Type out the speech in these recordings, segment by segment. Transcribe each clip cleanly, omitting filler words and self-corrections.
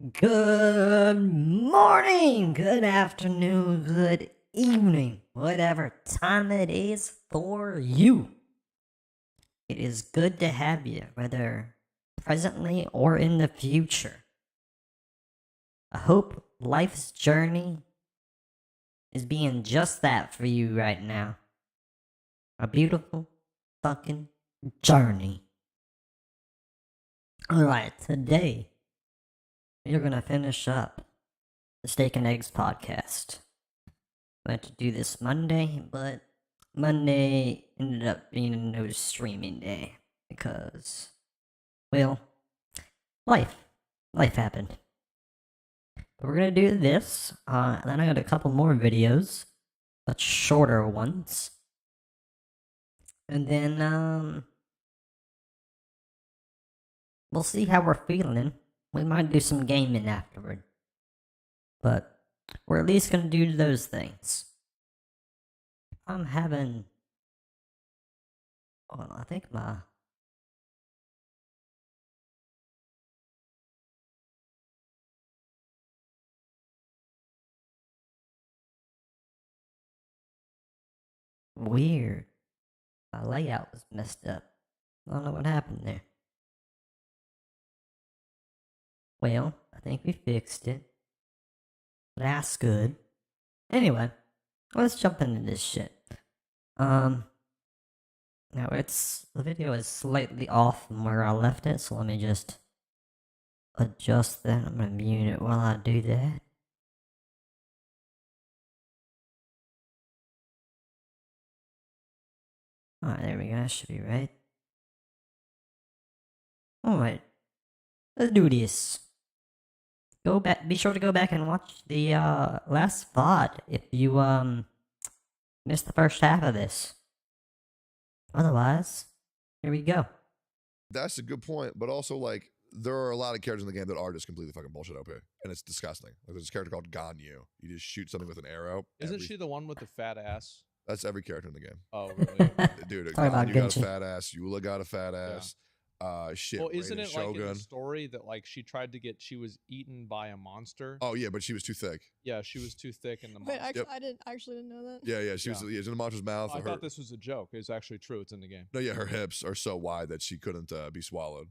Good morning, good afternoon, good evening, whatever time it is for you. It is good to have you, whether presently or in the future. I hope life's journey is being just that for you right now. A beautiful fucking journey. Alright, today we're gonna finish up the Steak and Eggs podcast. I meant to do this Monday, but Monday ended up being no streaming day because, well, life happened. But we're gonna do this, and then I got a couple more videos, but shorter ones. And then, we'll see how we're feeling. We might do some gaming afterward. But we're at least gonna do those things. I'm having... Well, I think my... Weird. My layout was messed up. I don't know what happened there. Well, I think we fixed it. That's good. Anyway, let's jump into this shit. Now the video is slightly off from where I left it, so let me just adjust that. I'm gonna mute it while I do that. Alright, there we go, that should be right. Alright, let's do this. Be sure to go back and watch the last VOD if you missed the first half of this. Otherwise, here we go. That's a good point, but also, like, there are a lot of characters in the game that are just completely fucking bullshit OP, and it's disgusting. Like, there's a character called Ganyu. You just shoot something with an arrow. Isn't she the one with the fat ass? That's every character in the game. Oh, really? Dude, Talk about Ganyu got a Genshin. fat ass. Eula got a fat ass. Shit. Well, isn't Raiden it like in Shogun. the story that like she was eaten by a monster? Oh yeah, but she was too thick. Yeah, she was too thick in the Wait, monster. I actually didn't know that. Yeah, she was in the monster's mouth. I thought this was a joke. It's actually true. It's in the game. No, yeah, her hips are so wide that she couldn't be swallowed.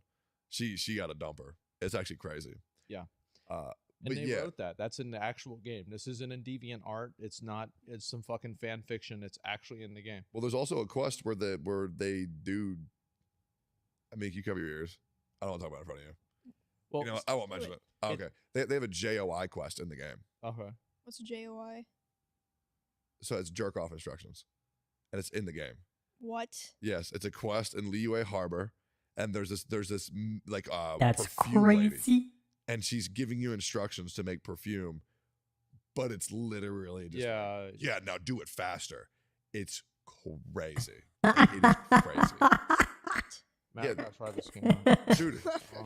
She got a dumper. It's actually crazy. Yeah. But And they yeah, wrote that. That's in the actual game. This isn't in DeviantArt. It's not. It's some fucking fan fiction. It's actually in the game. well, there's also a quest where they do. I mean, you cover your ears. I don't want to talk about it in front of you. Well, You know, I won't mention it. Oh, okay. They have a JOI quest in the game. okay. What's a JOI? So it's jerk off instructions. And it's in the game. What? Yes, it's a quest in Liyue Harbor. And there's this like That's perfume lady, crazy. and she's giving you instructions to make perfume, but it's literally just Yeah. now do it faster. It's crazy. It is crazy. Matt, Yeah. I gotta try this game. Dude,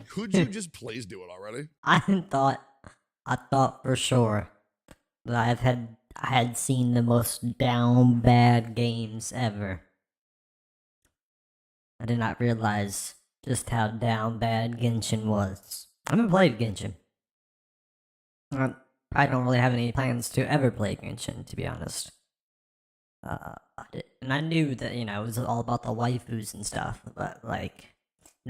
could you just please do it already? I thought for sure that I had seen the most down bad games ever. I did not realize just how down bad Genshin was. I haven't played Genshin. I don't really have any plans to ever play Genshin, to be honest. And I knew that, it was all about the waifus and stuff, but, like,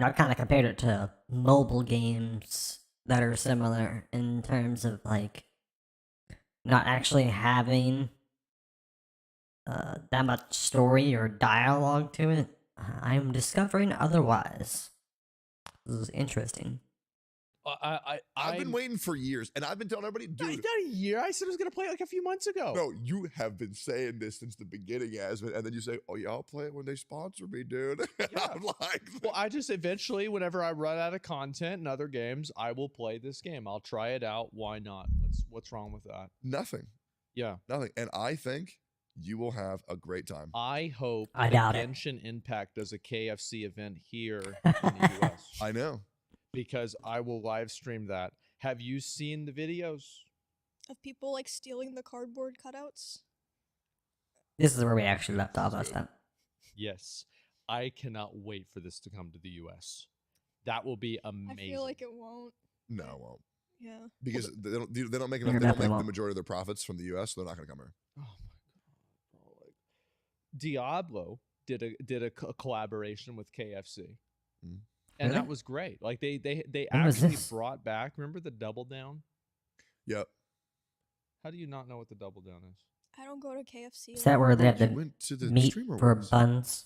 I kind of compared it to mobile games that are similar in terms of, like, not actually having that much story or dialogue to it. I'm discovering otherwise. This is interesting. I've been waiting for years, and I've been telling everybody, dude. Not a year. I said I was gonna play it like a few months ago. No, you have been saying this since the beginning, Asmund, and then you say, "Oh yeah, I'll play it when they sponsor me, dude." Yeah. I'm like, Well, I just eventually, whenever I run out of content in other games, I will play this game. I'll try it out. Why not? What's wrong with that? nothing, Yeah. nothing, and I think you will have a great time. I hope I that doubt it. Genshin Impact does a KFC event here in the US I know. because I will live stream that. Have you seen the videos? Of people like stealing the cardboard cutouts? This is where we actually left off last time. Yes. I cannot wait for this to come to the US. That will be amazing. I feel like it won't. No, it won't. Yeah. because they don't make You're enough. They don't definitely make the won't. majority of their profits from the U.S., so they're not going to come here. Oh my god, bro! Like Diablo did a collaboration with KFC, Mm. and Really? that was great. Like they When was actually this? brought back. Remember the Double Down? Yep. How do you not know what the Double Down is? I don't go to KFC. Is that where they Bro, had you the went to the meat streamer for ones. buns?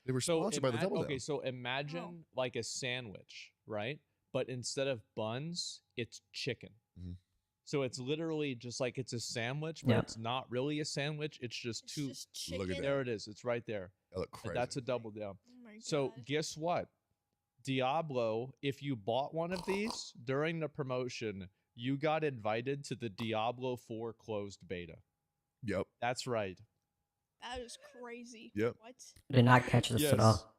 They were So sponsored by the Double Down. okay, so imagine like a sandwich, right? But instead of buns, it's chicken. Mhm. So it's literally just like it's a sandwich, but Yeah. it's not really a sandwich. It's just It's two. just Look at chicken. There it is. It's right there. That look crazy. That's a Double Down. Oh my So god. guess what? Diablo, if you bought one of these during the promotion, you got invited to the Diablo 4 closed beta. Yep. That's right. That is crazy. Yep. What? Did not catch this at all.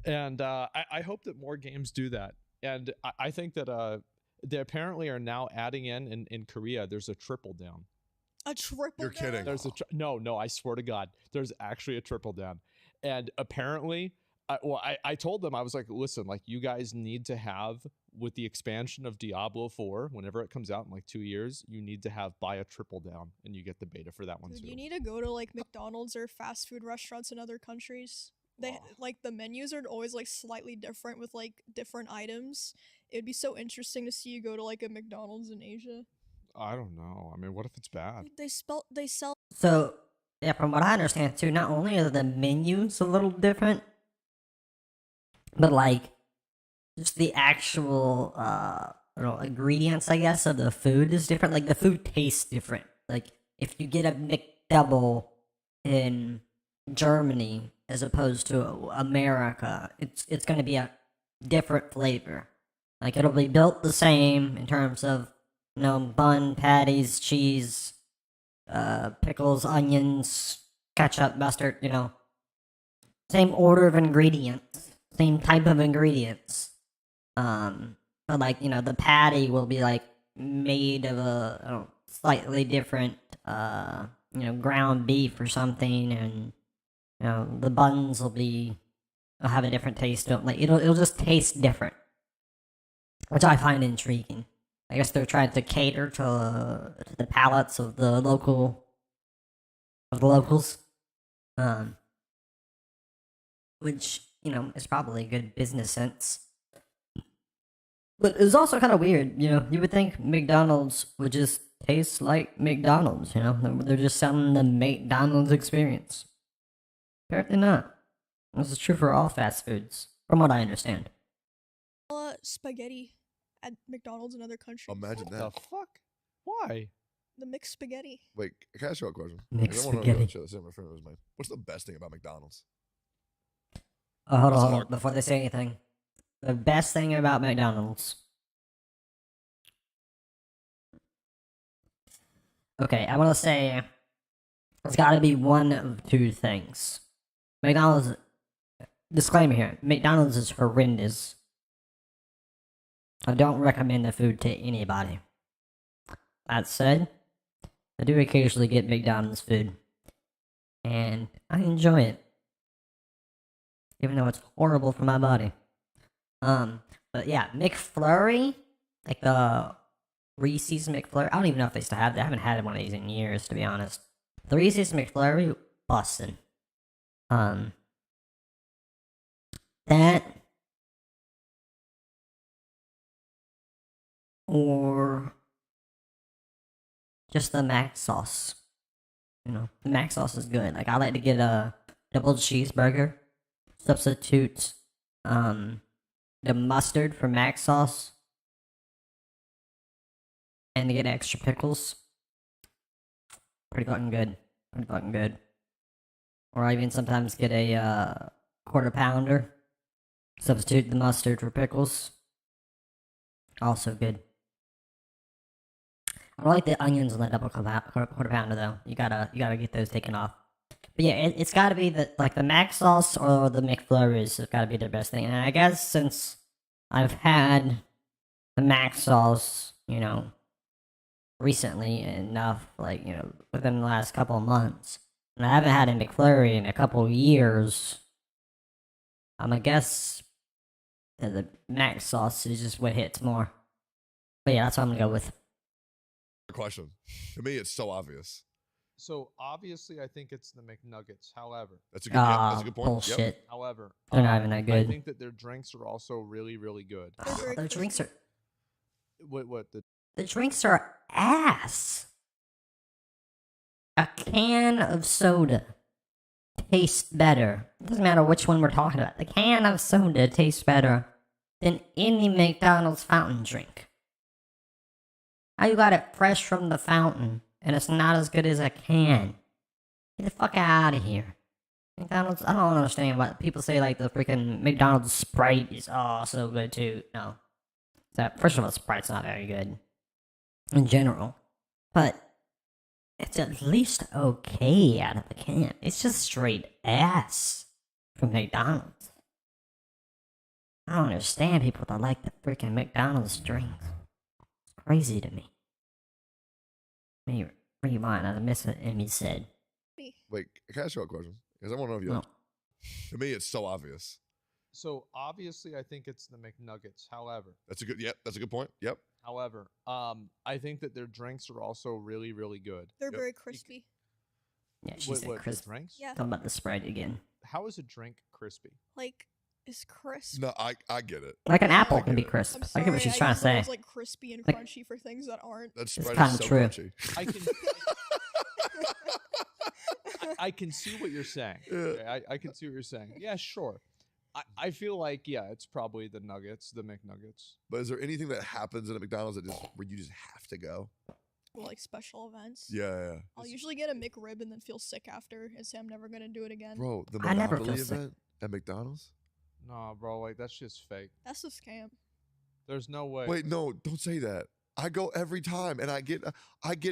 And I hope that more games do that. And I think that they apparently are now adding in Korea, there's a triple down. A triple You're down? kidding. There's a no, I swear to God, there's actually a triple down. And apparently, I told them, I was like, listen, like you guys need to have, with the expansion of Diablo 4, whenever it comes out in like 2 years, you need to have buy a triple down, and you get the beta for that one Dude, too. you need to go to like McDonald's or fast food restaurants in other countries. They Oh. like the menus are always like slightly different with like different items. It'd be so interesting to see you go to like a McDonald's in Asia. I don't know. I mean, what if it's bad? Dude, they sell So, yeah, from what I understand too, not only are the menus a little different, but like just the actual I don't know, ingredients, I guess, of the food is different. Like the food tastes different. Like if you get a McDouble in Germany as opposed to America, it's going to be a different flavor. Like it'll be built the same in terms of bun, patties, cheese, pickles, onions, ketchup, mustard. Same order of ingredients, same type of ingredients. But like the patty will be like made of a slightly different ground beef or something, and the buns will have a different taste to them. Like it'll just taste different, which I find intriguing. I guess they're trying to cater to the palates of the locals. Which is probably good business sense. But it's also kind of weird, you would think McDonald's would just taste like McDonald's, they're just selling the McDonald's experience. Apparently not. This is true for all fast foods, from what I understand. spaghetti at McDonald's in other countries. Imagine What that. the fuck? Why? The mixed spaghetti. Wait, can I ask you a question? Mixed I don't wanna spaghetti. share this in my friend was mine. What's the best thing about McDonald's? Oh, hold That's on, hard. before they say anything. The best thing about McDonald's. Okay, I want to say it's got to be one of two things. McDonald's, disclaimer here, McDonald's is horrendous. I don't recommend the food to anybody. That said, I do occasionally get McDonald's food, and I enjoy it, even though it's horrible for my body. But yeah, McFlurry, like the Reese's McFlurry. I don't even know if they still have that. I haven't had one of these in years, to be honest. The Reese's McFlurry, bussin'. That, or just the mac sauce. The mac sauce is good. Like I like to get a double cheeseburger, substitute the mustard for mac sauce, and to get extra pickles. Pretty fucking good. Pretty fucking good. Or I even sometimes get a quarter pounder, substitute the mustard for pickles. Also good. I don't like the onions on the double quarter pounder though. You gotta get those taken off. But yeah, it's gotta be the mac sauce or the McFlurries have gotta be the best thing. And I guess since I've had the mac sauce, recently enough, within the last couple of months, and I haven't had a McFlurry in a couple of years, I'm gonna guess that the mac sauce is just what hits more. But yeah, that's what I'm gonna go with. Question. To me, it's so obvious. So obviously, I think it's the McNuggets. However, That's a good. Yep, that's a good point. Bullshit. Yep. however, They're not even that I good. think that their drinks are also really, really good. They're very The drinks crispy. are What the drinks are ass. A can of soda tastes better. It doesn't matter which one we're talking about. The can of soda tastes better than any McDonald's fountain drink. How you got it fresh from the fountain and it's not as good as a can? Get the fuck out of here. McDonald's, I don't understand why people say like the freaking McDonald's Sprite is so good too. No. First of all, Sprite's not very good in general. But it's at least okay out of the can. It's just straight ass from McDonald's. I don't understand people that like the freaking McDonald's drinks. It's crazy to me. Let me rewind. I missed what Emmy said. Wait, can I ask you a question? Because I want to know if you. No. To me, it's so obvious. So obviously, I think it's the McNuggets. However, That's a good. Yep, that's a good point. Yep. I think that their drinks are also really, really good. They're Yep. very crispy. Yeah, she What, said the crisp. drinks? Yeah. Talking about the Sprite again. How is a drink crispy? Like, it's crisp. No, I get it. Like an apple I can be get it. crisp. I'm I sorry, get what she's trying to use the say. words, like crispy and Like- crunchy for things that aren't. That's It's Sprite kinda is so true. crunchy. I can I can see what you're saying. Yeah. Okay, I can see what you're saying. Yeah, sure. I feel like it's probably the nuggets, the McNuggets. But is there anything that happens at a McDonald's that just where you just have to go? Like special events. Yeah. I'll usually get a McRib and then feel sick after and say I'm never gonna do it again. Bro, the I never Monopoly feel sick. event at McDonald's? Nah, bro, like that's just fake. That's a scam. There's no way. Wait, no, don't say that. I go every time and I get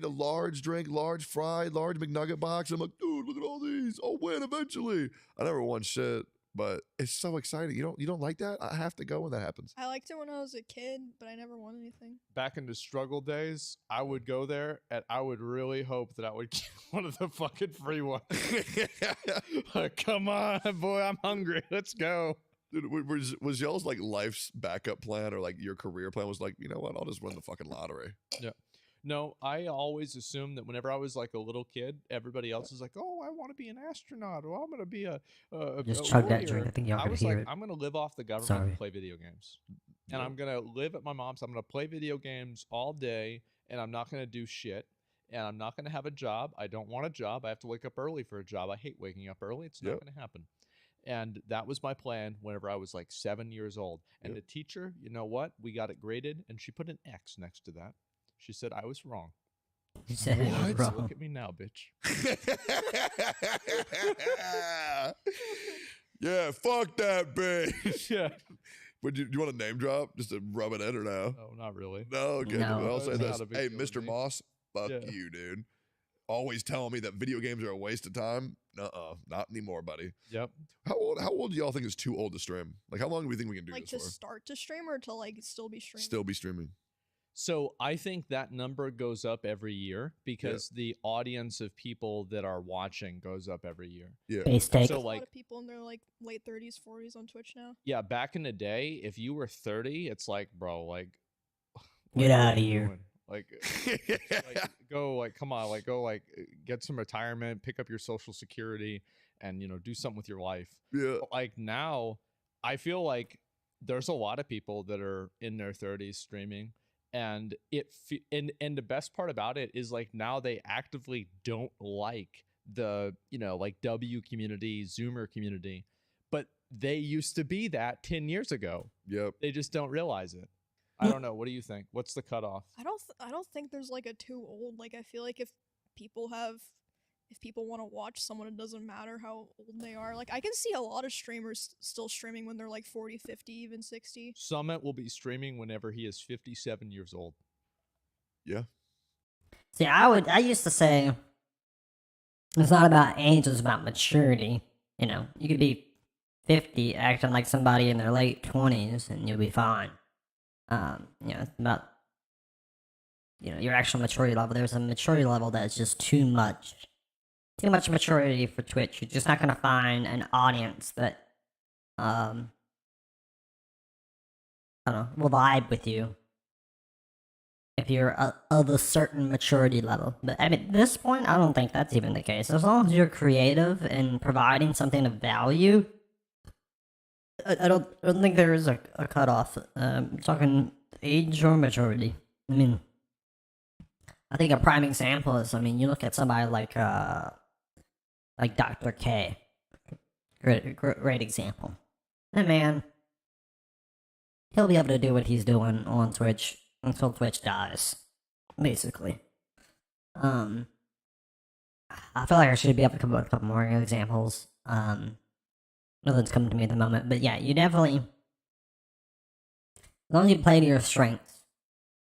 a large drink, large fry, large McNugget box. I'm like, dude, look at all these. I'll win eventually. I never won shit, but it's so exciting. You don't like that? I have to go when that happens. I liked it when I was a kid, but I never won anything. Back in the struggle days, I would go there and I would really hope that I would get one of the fucking free ones. Like, come on, boy, I'm hungry. Let's go. Dude, was y'all's like life's backup plan or like your career plan was like, you know what? I'll just win the fucking lottery. No, I always assumed that whenever I was like a little kid, everybody else is like, "Oh, I want to be an astronaut, or I'm going to be a Just a chug that warrior." drink. I think y'all I could was hear like, it. I'm going to live off the government Sorry. and play video games, and Yeah. I'm going to live at my mom's. I'm going to play video games all day, and I'm not going to do shit, and I'm not going to have a job. I don't want a job. I have to wake up early for a job. I hate waking up early. It's not Yep. going to happen. And that was my plan whenever I was like 7 years old. And Yep. the teacher, you know what? We got it graded, and she put an X next to that. She said I was wrong. You said it was What? wrong. Look at me now, bitch. Yeah, fuck that bitch. Yeah. But do you want a name drop just to rub it in or no? Oh, not really. No, okay. No. I'll say That's this. not a big Hey, deal to Mr. me. Moss, fuck Yeah. you, dude. Always telling me that video games are a waste of time. Not anymore, buddy. Yep. How old do y'all think is too old to stream? Like, how long do we think we can do Like this to for? start to stream or to like still be streaming. Still be streaming. So I think that number goes up every year because the audience of people that are watching goes up every year. Yeah. Base take. So There's a like, lot of people in their like late 30s, 40s on Twitch now. yeah, back in the day, if you were 30, it's like, bro, like, Get what outta are you here. doing? Like, go, like, come on, like, go, like, get some retirement, pick up your social security, and do something with your life. Yeah. But, like now, I feel like there's a lot of people that are in their 30s streaming, and and the best part about it is like now they actively don't like the like W community, Zoomer community, but they used to be that 10 years ago. Yep. They just don't realize it. I don't know. What do you think? What's the cutoff? I don't think there's like a too old. Like I feel like if people want to watch someone, it doesn't matter how old they are. Like I can see a lot of streamers still streaming when they're like 40, 50, even 60. Summit will be streaming whenever he is 57 years old. Yeah. See, I used to say it's not about age, it's about maturity. You could be 50 acting like somebody in their late 20s and you'll be fine. It's about, your actual maturity level. There's a maturity level that's just too much maturity for Twitch. You're just not going to find an audience that, I don't know, will vibe with you. if you're of a certain maturity level. But I mean, at this point, I don't think that's even the case. As long as you're creative and providing something of value, I don't think there is a cutoff. Talking age or maturity. I mean, I think a prime example is, I mean, you look at somebody like Dr. K. Great example. That man, he'll be able to do what he's doing on Twitch until Twitch dies, basically. I feel like I should be able to come up with a couple more examples. Nothing's coming to me at the moment, but yeah, you definitely, as long as you play to your strengths,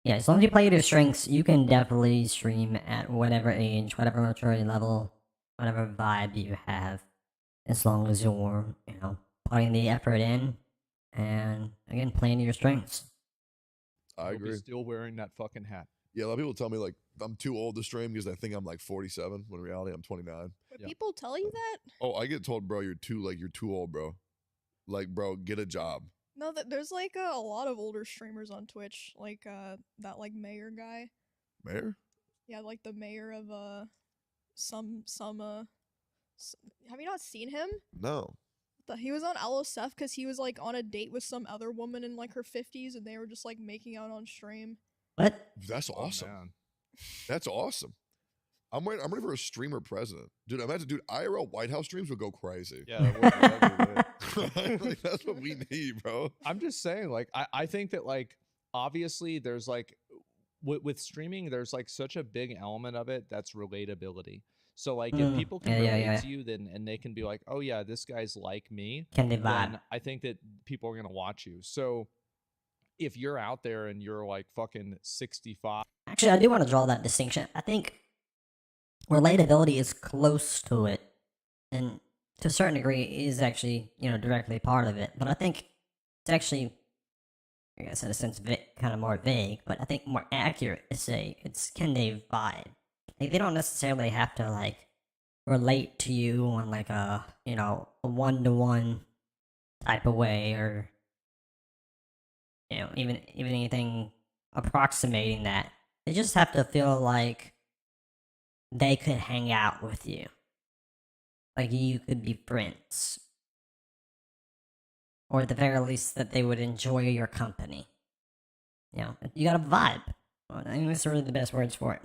yeah, as long as you play to your strengths, you can definitely stream at whatever age, whatever maturity level, whatever vibe you have, as long as you're, putting the effort in, and again, playing to your strengths. I You'll agree. be still wearing that fucking hat. Yeah, a lot of people tell me like I'm too old to stream because they think I'm like 47 when in reality I'm 29. Wait, Yep. people tell you that? Oh, I get told, bro, you're too old, bro. Like, bro, get a job. No, that there's like a lot of older streamers on Twitch, like that like mayor guy. Mayor? Yeah, like the mayor of some have you not seen him? No. He was on LOSF because he was like on a date with some other woman in like her 50s, and they were just like making out on stream. What? That's Oh, awesome. man. That's awesome. I'm ready for a streamer president. Dude, imagine, IRL White House streams would go crazy. Yeah, that would. Like, that's what we need, bro. I'm just saying, like, I think that, like, obviously there's like with streaming, there's like such a big element of it that's relatability. So like if people can relate to you, then and they can be like, oh yeah, this guy's like me, Can they vibe? then I think that people are gonna watch you. So if you're out there and you're like fucking 65, Actually, I do want to draw that distinction. I think relatability is close to it, and to a certain degree is actually, directly part of it. But I think it's actually, I guess in a sense, kind of more vague, but I think more accurate to say it's can they vibe. Like, they don't necessarily have to, like, relate to you on, like, a one-to-one type of way, or, even anything approximating that. They just have to feel like they could hang out with you. Like, you could be friends. Or at the very least, that they would enjoy your company. You got a vibe. I think that's really the best words for it.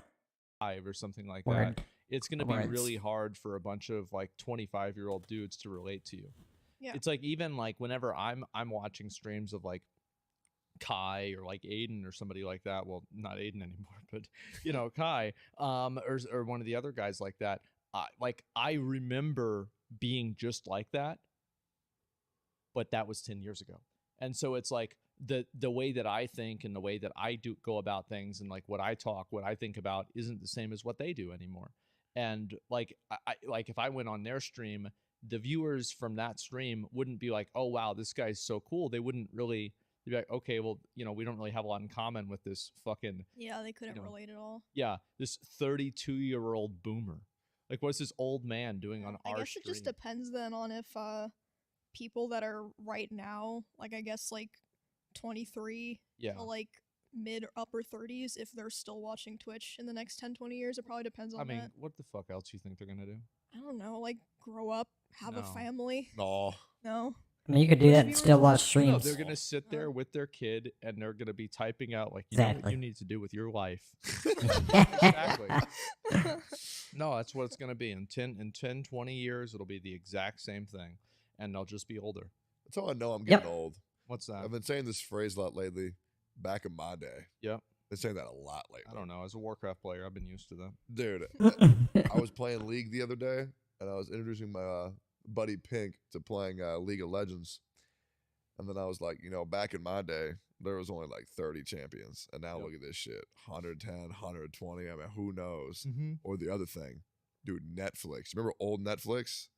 or something like Word. that, it's going to be Words. really hard for a bunch of like 25-year-old dudes to relate to you. Yeah. It's like even like whenever I'm watching streams of like Kai or like Aiden or somebody like that. Well, not Aiden anymore, but Kai, or one of the other guys like that. I remember being just like that, but that was 10 years ago. And so it's like the way that I think and the way that I do go about things and like what I think about isn't the same as what they do anymore. And like I like if I went on their stream, the viewers from that stream wouldn't be like, oh wow, this guy's so cool. They wouldn't really. They'd be like, okay, well, we don't really have a lot in common with this fucking. Yeah, they couldn't relate at all. Yeah, this 32-year-old boomer. Like, what's this old man doing on our I guess stream? it just depends then on if people that are right now, like I guess like 23 Yeah. to like mid or upper 30s, if they're still watching Twitch in the next 10-20 years. It probably depends on I mean, that. what the fuck else do you think they're gonna do? I don't know, like grow up, have a No. family. No. No. I mean, you could do that and still watch No, streams. they're gonna sit there with their kid and they're gonna be typing out like, you know what Exactly. you need to do with your life. Exactly. No, that's what it's gonna be. In 10, 20 years, it'll be the exact same thing, and they'll just be older. That's how I know I'm Yep. getting old. What's that? I've been saying this phrase a lot lately. Back in my day. Yep. Been saying that a lot lately. I don't know. As a Warcraft player, I've been used to that. Dude, I was playing League the other day, and I was introducing my buddy Pink to playing League of Legends. And then I was like, back in my day, there was only like 30 champions. And now Yep. look at this shit. 110, 120. I mean, who knows? Mm-hmm. Or the other thing. Dude, Netflix. Remember old Netflix?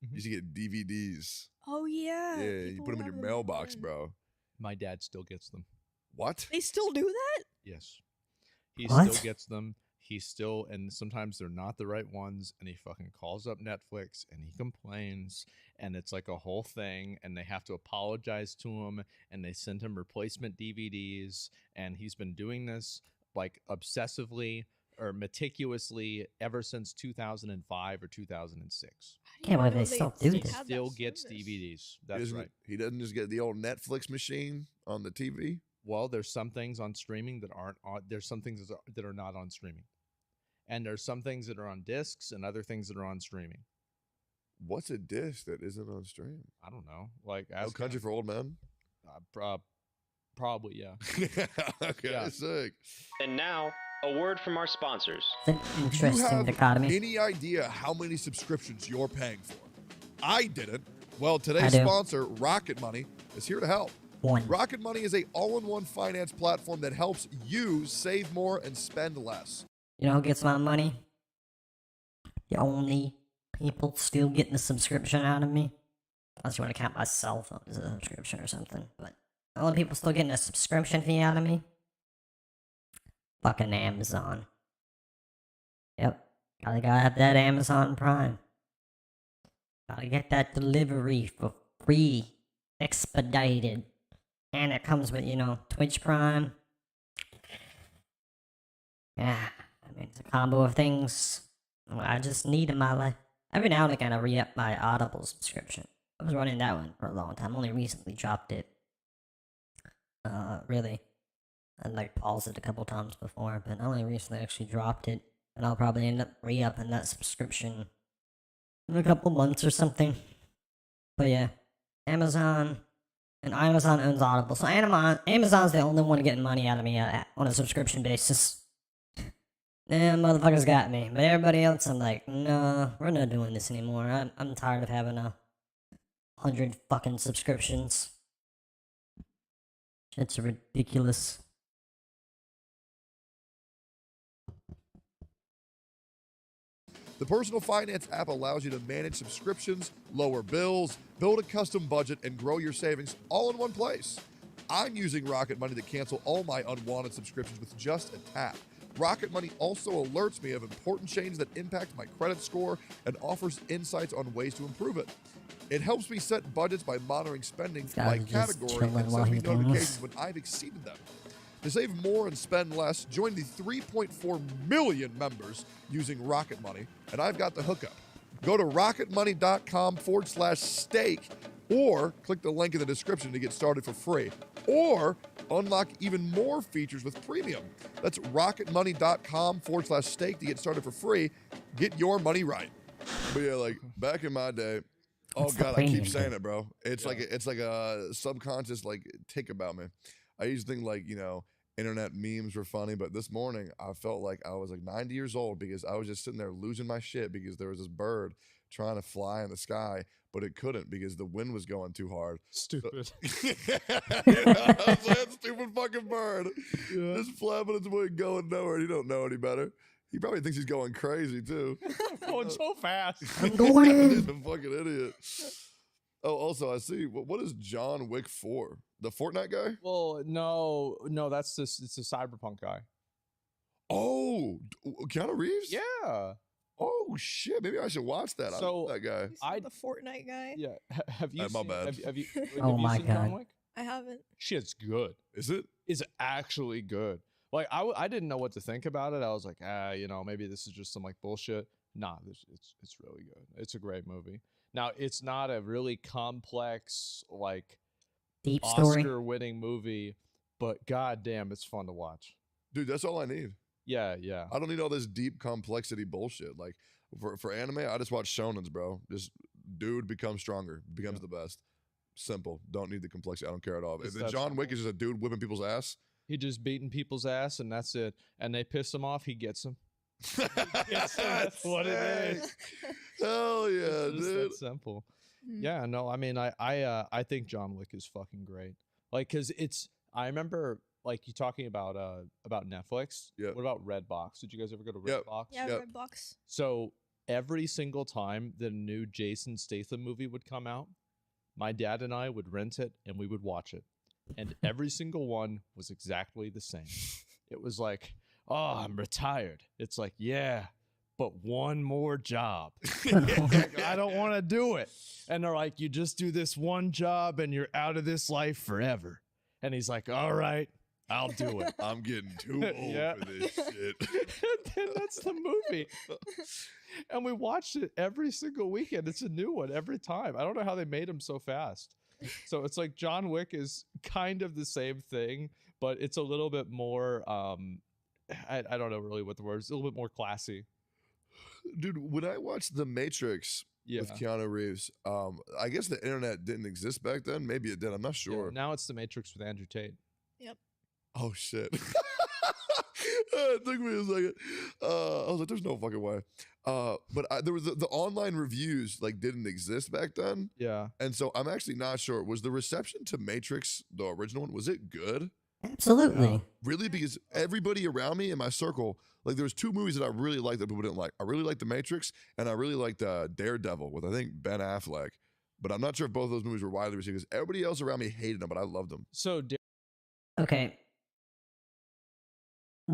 Mhm. You used to get DVDs. Oh yeah. Yeah, you people put them would in have your mailbox, then. bro. My dad still gets them. What? They still do that? Yes. He What? still gets them. And sometimes they're not the right ones, and he fucking calls up Netflix and he complains, and it's like a whole thing, and they have to apologize to him, and they send him replacement DVDs, and he's been doing this like obsessively or meticulously ever since 2005 or 2006. Can't believe they still do He this. still gets DVDs. That's right. He doesn't just get the old Netflix machine on the TV. Well, there's some things on streaming that aren't on. There's some things that are not on streaming, and there's some things that are on discs and other things that are on streaming. What's a disc that isn't on stream? I don't know. Like No Country for Old Men. Probably, yeah. Okay, Yeah. sick. And now, a word from our sponsors. It's an Do you interesting have dichotomy. any idea how many subscriptions you're paying for? I didn't. Well, I today's do. sponsor, Rocket Money, is here to help. One. Rocket Money is a all-in-one finance platform that helps you save more and spend less. You know who gets my money? The only people still getting a subscription out of me. Unless you want to count my cell phone as a subscription or something. But the only people still getting a subscription fee out of me? Fucking Amazon. Yep. Gotta have that Amazon Prime. Gotta get that delivery for free. Expedited. And it comes with, Twitch Prime. Yeah, I mean, it's a combo of things I just need in my life. Every now and again, I re-up my Audible subscription. I was running that one for a long time. Only recently dropped it. Really. I paused it a couple times before, but I only recently actually dropped it. And I'll probably end up re-upping that subscription in a couple months or something. But yeah, Amazon. And Amazon owns Audible. So Amazon's the only one getting money out of me on a subscription basis. Yeah, motherfuckers got me. But everybody else, I'm like, no, we're not doing this anymore. I'm tired of having 100 fucking subscriptions. Shit's ridiculous. The personal finance app allows you to manage subscriptions, lower bills, build a custom budget, and grow your savings all in one place. I'm using Rocket Money to cancel all my unwanted subscriptions with just a tap. Rocket Money also alerts me of important changes that impact my credit score and offers insights on ways to improve it. It helps me set budgets by monitoring spending by category and sends me notifications when I've exceeded them. To save more and spend less, join the 3.4 million members using Rocket Money, and I've got the hookup. Go to rocketmoney.com/stake or click the link in the description to get started for free, or unlock even more features with premium. That's rocketmoney.com/stake to get started for free. Get your money right. But yeah, back in my day, oh What's the God, I premium keep saying bit? it, bro. It's like a subconscious tick about me. I used to think internet memes were funny, but this morning I felt like I was 90 years old because I was just sitting there losing my shit because there was this bird trying to fly in the sky, but it couldn't because the wind was going too hard. Stupid. That stupid fucking bird just flapping its wing going nowhere. He don't know any better. He probably thinks he's going crazy too. Going so fast. I'm going He's in. a fucking idiot. Oh, also I see. What is John Wick 4? The Fortnite guy? Well, no, it's a cyberpunk guy. Oh, Keanu Reeves? Yeah. Oh shit! Maybe I should watch that. I So, love that guy. The Fortnite guy. Yeah. Have you My seen, bad. Have you, Oh have you my seen John God. Wick? I haven't. Shit's good. Is it? It's actually good. I didn't know what to think about it. I was like, maybe this is just some bullshit. Nah, it's really good. It's a great movie. Now, it's not a really complex Deep story. Oscar-winning movie, but goddamn, it's fun to watch. Dude, that's all I need. Yeah. I don't need all this deep complexity bullshit. For anime, I just watch shonens, bro. Just dude becomes stronger, becomes the best. Simple. Don't need the complexity. I don't care at all. It's If that John Wick simple. is just a dude whipping people's ass. He just beating people's ass, and that's it. And they piss him off, he gets them. That's what it is. Hell yeah, It's just dude. that simple. Mm. Yeah, no, I mean, I think John Wick is fucking great. Cause I remember you talking about Netflix. Yeah. What about Redbox? Did you guys ever go to Yep. Redbox? Yeah, Yep. Redbox. So every single time that a new Jason Statham movie would come out, my dad and I would rent it and we would watch it. And every single one was exactly the same. It was like, oh, I'm retired. It's like, yeah, but one more job. I don't want to do it. And they're like, you just do this one job and you're out of this life forever. And he's like, all right, I'll do it. I'm getting too old Yeah. for this shit. And that's the movie. And we watched it every single weekend. It's a new one every time. I don't know how they made them so fast. So it's like John Wick is kind of the same thing, but it's a little bit more I don't know really what the word is. A little bit more classy. Dude, when I watched The Matrix Yeah. with Keanu Reeves, I guess the internet didn't exist back then. Maybe it did. I'm not Yeah, sure. now it's The Matrix with Andrew Tate. Oh shit! It took me a second. I was like, "There's no fucking way." But there was the online reviews like didn't exist back then, Yeah. and so I'm actually not sure. Was the reception to Matrix, the original one, was it good? Absolutely. Really? Because everybody around me in my circle, like there was two movies that I really liked that people didn't like. I really liked The Matrix, and I really liked Daredevil with I think Ben Affleck. But I'm not sure if both of those movies were widely received because everybody else around me hated them, but I loved them. So Okay.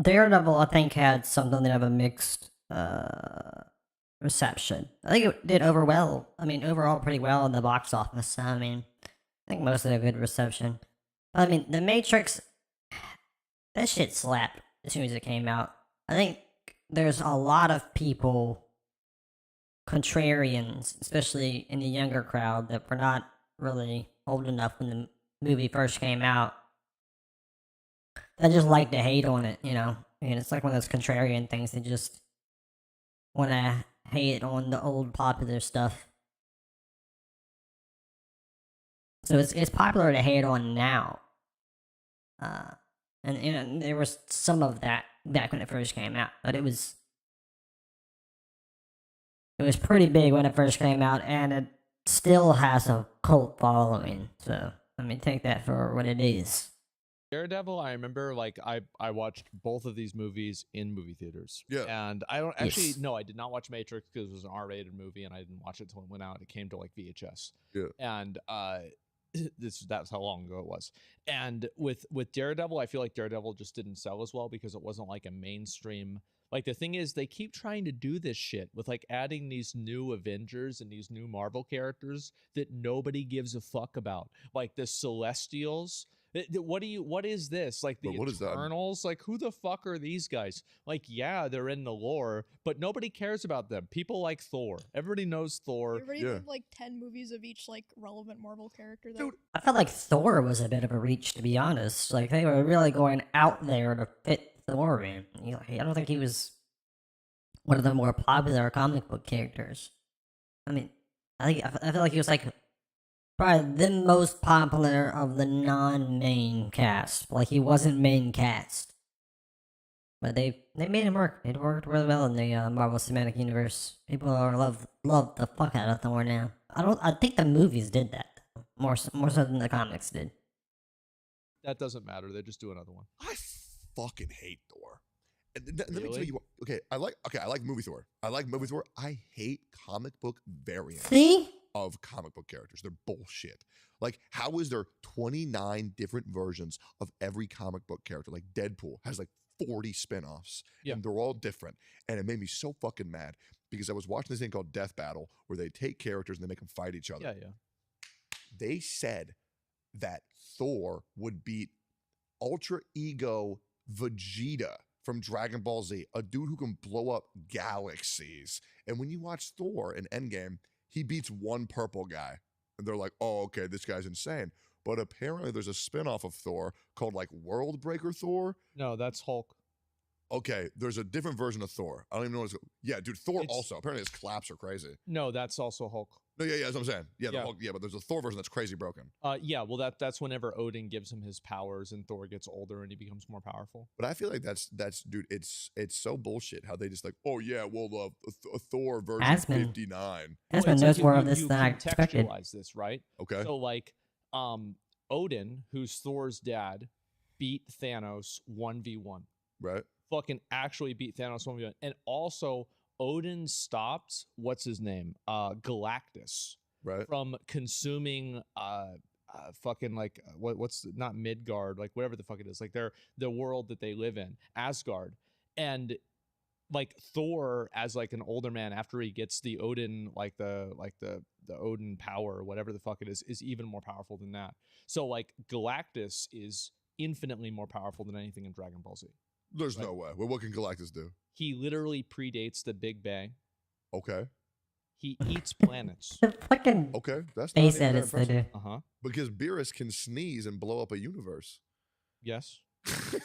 Daredevil, I think, had something of a mixed reception. I think it did overall pretty well in the box office. I mean, I think most of a good reception. I mean, The Matrix, that shit slapped as soon as it came out. I think there's a lot of people, contrarians, especially in the younger crowd, that were not really old enough when the movie first came out. I just like to hate on it, you know. I mean, it's like one of those contrarian things. They just want to hate on the old popular stuff. So it's popular to hate on now. And you know, there was some of that back when it first came out, but it was pretty big when it first came out, and it still has a cult following. So I mean, take that for what it is. Daredevil, I remember like I watched both of these movies in movie theaters. Yeah. And I don't actually Yes. no, I did not watch Matrix because it was an R-rated movie and I didn't watch it until it went out. It came to like VHS. Yeah. And that's how long ago it was. And with Daredevil, I feel like Daredevil just didn't sell as well because it wasn't like a mainstream. Like the thing is, they keep trying to do this shit with like adding these new Avengers and these new Marvel characters that nobody gives a fuck about, like the Celestials. What is this? Like the But what is that? Eternals? Like who the fuck are these guys? Like yeah, they're in the lore, but nobody cares about them. People like Thor. Everybody knows Thor. You already yeah. did like 10 movies of each like relevant Marvel character. Though. Dude, I felt like Thor was a bit of a reach, to be honest. Like they were really going out there to fit Thor in. You know, I don't think he was one of the more popular comic book characters. I mean, I feel like he was like probably the most popular of the non-main cast. Like he wasn't main cast, but they made him work. It worked really well in the Marvel Cinematic Universe. People are love the fuck out of Thor now. I think the movies did that more so than the comics did. That doesn't matter. They just do another one. I fucking hate Thor. And let me tell Really? you what. Okay, I like movie Thor. I like movie Thor. I hate comic book variants See? of comic book characters. They're bullshit. Like, how is there 29 different versions of every comic book character? Like Deadpool has like 40 spin-offs. Yeah. And they're all different. And it made me so fucking mad because I was watching this thing called Death Battle where they take characters and they make them fight each other. Yeah. They said that Thor would beat Ultra Ego Vegeta from Dragon Ball Z, a dude who can blow up galaxies. And when you watch Thor in Endgame, he beats one purple guy. And they're like, oh, okay, this guy's insane. But apparently there's a spinoff of Thor called like World Breaker Thor. No, that's Hulk. Okay, there's a different version of Thor. I don't even know what it's. Yeah, dude, Thor It's- also. Apparently his claps are crazy. No, that's also Hulk. No, yeah, that's what I'm saying. Yeah, Yeah. Hulk, yeah, but there's a Thor version that's crazy broken. Yeah, well that's whenever Odin gives him his powers and Thor gets older and he becomes more powerful. But I feel like that's dude. It's so bullshit how they just like, oh yeah, well a Thor version Aspen. 59. Aspen It's knows like more you- of this you than I expected. contextualize this, right? Okay, So like Odin, who's Thor's dad, beat Thanos 1v1. right. Fucking actually beat Thanos 1v1. And also Odin stopped what's his name? Galactus Right. from consuming fucking like what's not Midgard, like whatever the fuck it is, like they're the world that they live in, Asgard. And like Thor as like an older man after he gets the Odin like the Odin power or whatever the fuck it is even more powerful than that. So like Galactus is infinitely more powerful than anything in Dragon Ball Z. There's Right. no way. Well, what can Galactus do? He literally predates the Big Bang. Okay. He eats planets. The fucking Okay. That's not face even that edits they impressive. do. Uh-huh. Because Beerus can sneeze and blow up a universe. Yes.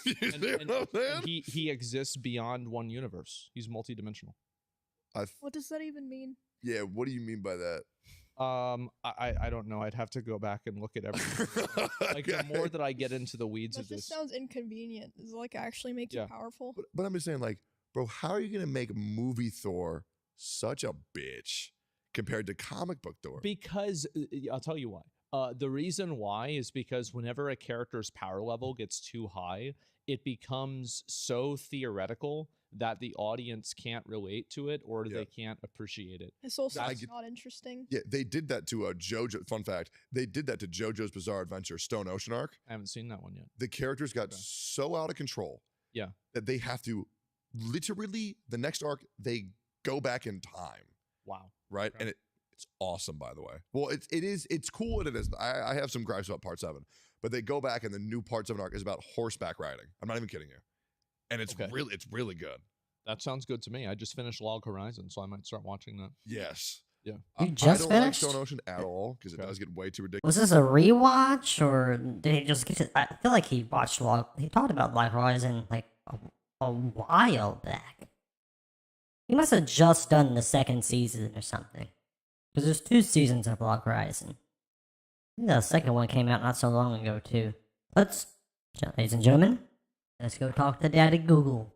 You And, see what and- I'm saying? and he exists beyond one universe. He's multidimensional. What does that even mean? Yeah, what do you mean by that? I don't know. I'd have to go back and look at everything. Like the more Okay. that I get into the weeds That of just this, sounds inconvenient. Does it like actually make Yeah. you powerful? But I'm just saying, like, bro, how are you gonna make movie Thor such a bitch compared to comic book Thor? because I'll tell you why. The reason why is because whenever a character's power level gets too high, it becomes so theoretical that the audience can't relate to it or Yeah. they can't appreciate it. It's also I just get- not interesting. Yeah, they did that to JoJo. Fun fact: they did that to JoJo's Bizarre Adventure Stone Ocean arc. I haven't seen that one yet. The characters got Okay. so out of control, Yeah. that they have to literally the next arc they go back in time, Wow. right? Okay. And it's awesome, by the way. Well, it's cool and it is. I have some gripes about Part 7, but they go back and the new Part 7 arc is about horseback riding. I'm not even kidding you, and it's Okay. really good. That sounds good to me. I just finished Log Horizon, so I might start watching that. Yes. Yeah. I just don't finished? like Stone Ocean at all because it Okay. does get way too ridiculous. Was this a rewatch or did he just get to, I feel like he watched he talked about Log Horizon like a while back. He must have just done the second season or something. Because there's 2 seasons of Log Horizon. I think the second one came out not so long ago too. Ladies and gentlemen, let's go talk to Daddy Google.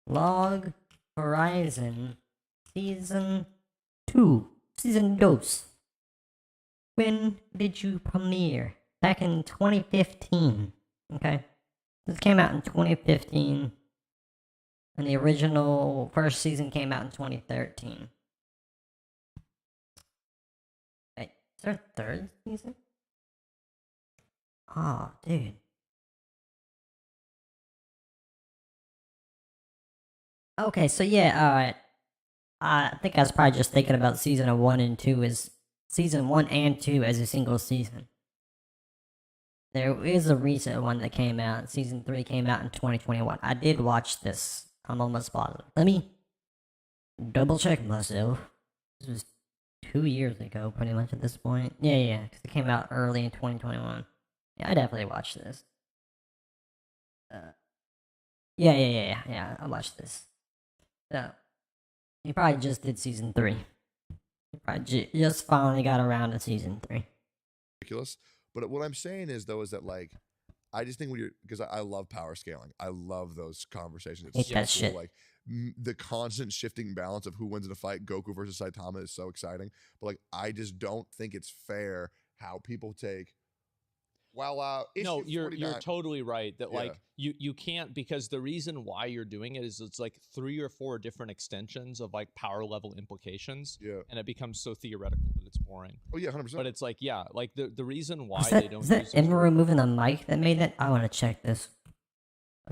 Log Horizon Season 2. Season 2. When did you premiere? Back in 2015. Okay. This came out in 2015. And the original first season came out in 2013. Wait, is there a third season? Oh, dude. Okay, so yeah, alright. I think I was probably just thinking about season 1 and 2 as season 1 and 2 as a single season. There is a recent one that came out. Season 3 came out in 2021. I did watch this. I'm almost positive. Let me double check myself. This was 2 years ago, pretty much at this point. Yeah, because it came out early in 2021. Yeah, I definitely watched this. Yeah, I watched this. So, he probably just did season 3. He probably just finally got around to season 3. Ridiculous. But what I'm saying is though is that like I just think when you're because I love power scaling. I love those conversations. It's Hate so that cool. shit. Like the constant shifting balance of who wins in a fight, Goku versus Saitama is so exciting. But like I just don't think it's fair how people take No, issue you're 49 totally right that Yeah. like you can't, because the reason why you're doing it is it's like 3 or 4 different extensions of like power level implications, Yeah. and it becomes so theoretical that it's boring. Oh yeah, 100%. But it's like, yeah, like the reason why Is they that, don't is that use those Emery moving the mic that made that? I want to check this.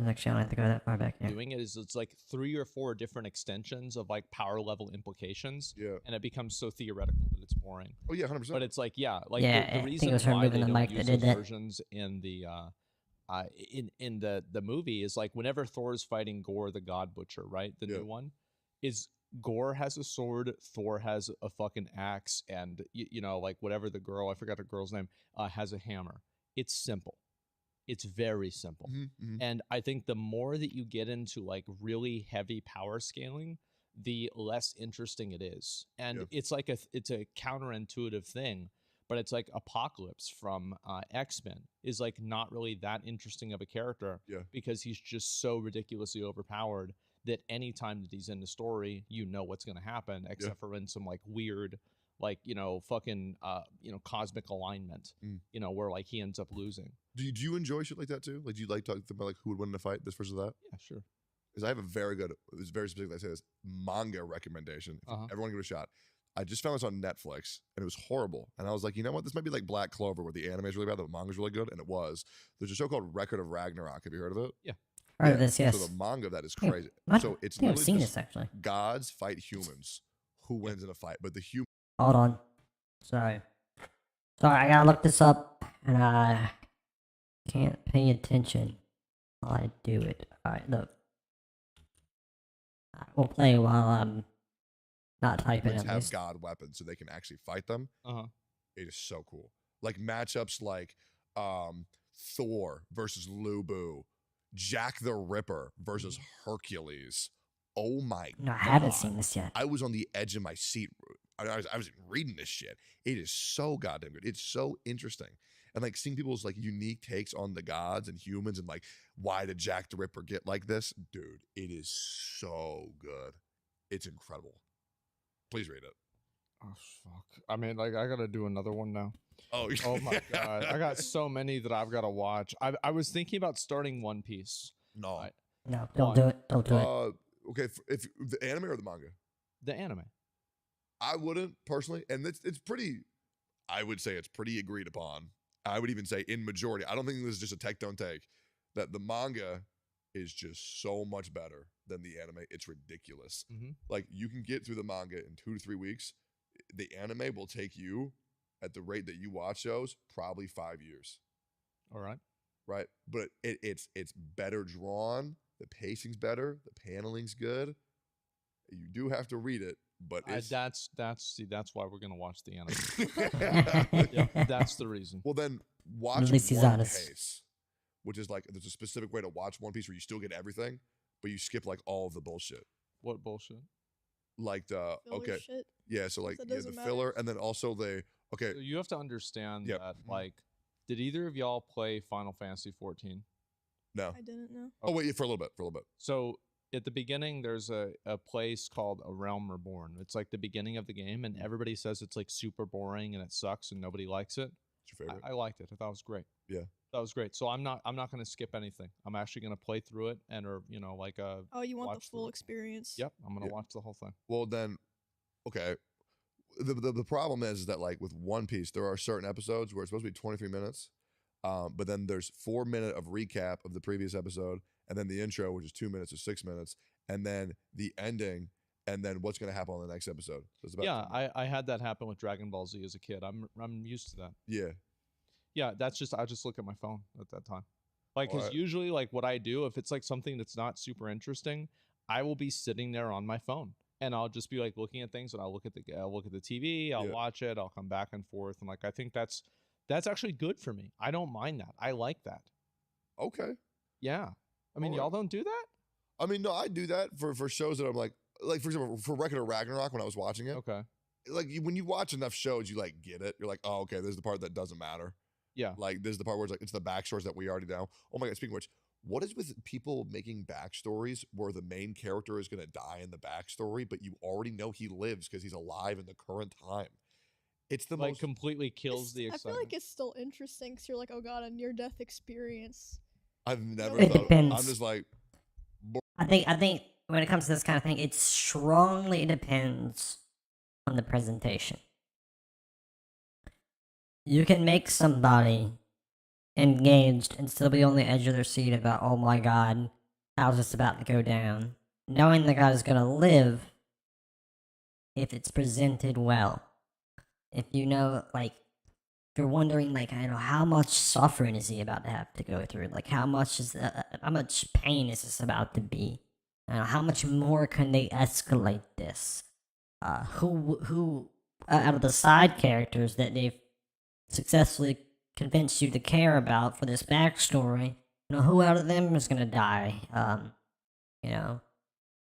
Actually, I don't have to go that far back here. doing it is it's like 3 or 4 different extensions of like power level implications, yeah. and it becomes so theoretical that it's boring. Oh yeah, 100%. But it's like, yeah, like Yeah, I the think it reason was her why moving they the don't mic that use did those that. versions in the the movie is like whenever Thor's fighting Gore the God Butcher, right? The Yeah. new one is Gore has a sword, Thor has a fucking axe, and you know, like whatever the girl, I forgot the girl's name, has a hammer. It's simple. It's very simple. Mhm, mhm. And I think the more that you get into like really heavy power scaling, the less interesting it is. And Yeah. it's like it's a counterintuitive thing, but it's like Apocalypse from X-Men is like not really that interesting of a character Yeah. because he's just so ridiculously overpowered that anytime that he's in the story, you know what's going to happen, except for in some like weird, like, you know, fucking, cosmic alignment, Mm. you know, where like he ends up losing. Do you enjoy shit like that too? Like do you like talking about like who would win in a fight, this versus that? Yeah, sure. Because I have a very good, it's very specific. I say this manga recommendation. If Uh-huh. everyone give it a shot. I just found this on Netflix and it was horrible. And I was like, you know what? This might be like Black Clover, where the anime is really bad, the manga's really good, and it was. There's a show called Record of Ragnarok. Have you heard of it? Heard of this, yes. So the manga of that is Yeah, crazy. what? So it's I think I've literally seen just this actually. gods fight humans. Who wins in a fight? But the human. Hold on. Sorry, I gotta look this up. And can't pay attention while I do it. Alright, look. We'll play while I'm not typing Humans at have least. god weapons, so they can actually fight them. Uh-huh. It is so cool. Like matchups like Thor versus Lubu, Jack the Ripper versus Hercules. Oh my No, I god. haven't seen this yet. I was on the edge of my seat. I was reading this shit. It is so goddamn good. It's so interesting. And like seeing people's like unique takes on the gods and humans and like why did Jack the Ripper get like this? Dude, it is so good. It's incredible. Please read it. Oh fuck! I mean, like, I gotta do another one now. Oh, Oh my god, I got so many that I've got to watch. I was thinking about starting One Piece, no. I- No, don't Why? do it. Don't do it. Okay, if the anime or the manga, the anime. I wouldn't personally, and it's pretty. I would say it's pretty agreed upon. I would even say in majority. I don't think this is just a take don't take. That the manga is just so much better than the anime. It's ridiculous. Mhm. Like you can get through the manga in 2 to 3 weeks. The anime will take you at the rate that you watch shows probably 5 years. All right. Right, but it's better drawn. The pacing's better. The paneling's good. You do have to read it, but it's That's why we're gonna watch the anime. Yeah, that's the reason. well. Then watch At least he's One honest. Piece, which is like there's a specific way to watch One Piece where you still get everything, but you skip like all of the bullshit, What bullshit? like the Filler okay, shit. yeah. So like That yeah, the doesn't filler, matter. and then also they okay. So you have to understand Yep. that, like, did either of y'all play Final Fantasy 14? No, I didn't know. oh wait, for a little bit. So at the beginning, there's a place called A Realm Reborn. It's like the beginning of the game, and everybody says it's like super boring and it sucks and nobody likes it. What's your favorite? I liked it. I thought it was great. Yeah. That was great. So I'm not going to skip anything. I'm actually going to play through it and or like Oh, you want the watch full the- experience? Yep, I'm going to Yeah. watch the whole thing. Well then, okay. The problem is that like with One Piece, there are certain episodes where it's supposed to be 23 minutes, but then there's 4 minutes of recap of the previous episode, and then the intro, which is 2 minutes or 6 minutes, and then the ending, and then what's going to happen on the next episode. So it's about Yeah, I had that happen with Dragon Ball Z as a kid. I'm used to that. yeah. Yeah, I just look at my phone at that time. Like, because Alright. usually, like, what I do, if it's like something that's not super interesting, I will be sitting there on my phone and I'll just be like looking at things, and I'll look at the TV, I'll Yeah. watch it, I'll come back and forth, and like I think that's actually good for me. I don't mind that. I like that. Okay. Yeah, I mean, Alright. y'all don't do that. I mean, no, I do that for shows that I'm like for example, for Record of Ragnarok when I was watching it. Okay. Like when you watch enough shows, you like get it. You're like, oh, okay, this is the part that doesn't matter. Yeah. Like this is the part where it's like it's the backstories that we already know. Oh my god! Speaking of which, what is with people making backstories where the main character is going to die in the backstory, but you already know he lives because he's alive in the current time? It's the Like most. completely kills the I feel excitement. like it's still interesting because you're like, oh god, a near-death experience. I've never It thought. depends. I'm just like, I think when it comes to this kind of thing, it strongly depends on the presentation. You can make somebody engaged and still be on the edge of their seat about, oh my god, how's this about to go down? Knowing the guy's gonna live if it's presented well. If you know, like, if you're wondering, like, I know how much suffering is he about to have to go through? Like, how much pain is this about to be? How much more can they escalate this? Who out of the side characters that they've successfully convinced you to care about for this backstory, who out of them is gonna die?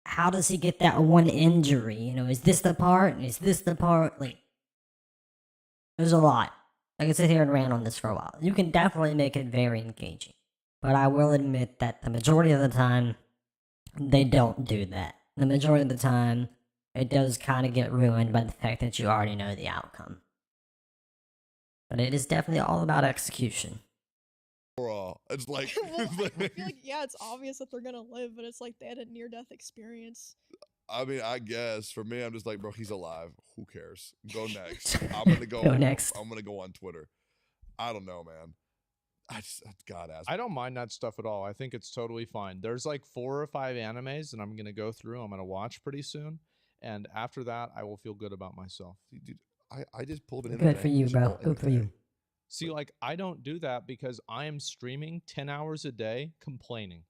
How does he get that one injury? Is this the part? Is this the part? Like, there's a lot. I can sit here and rant on this for a while. You can definitely make it very engaging. But I will admit that the majority of the time, they don't do that. The majority of the time, it does kind of get ruined by the fact that you already know the outcome. But it is definitely all about execution. it's like, Well, I feel like, yeah, it's obvious that they're gonna live, but it's like they had a near-death experience. I mean, I guess for me, I'm just like, bro, he's alive. Who cares? Go next. I'm gonna go. Go next. I'm gonna go on Twitter. I don't know, man. God ask. I don't mind that stuff at all. I think it's totally fine. There's like 4 or 5 animes that I'm going to go through. I'm going to watch pretty soon. And after that, I will feel good about myself. Dude, I just pulled an Good for you, bro. Good for you. See, like I don't do that because I am streaming 10 hours a day complaining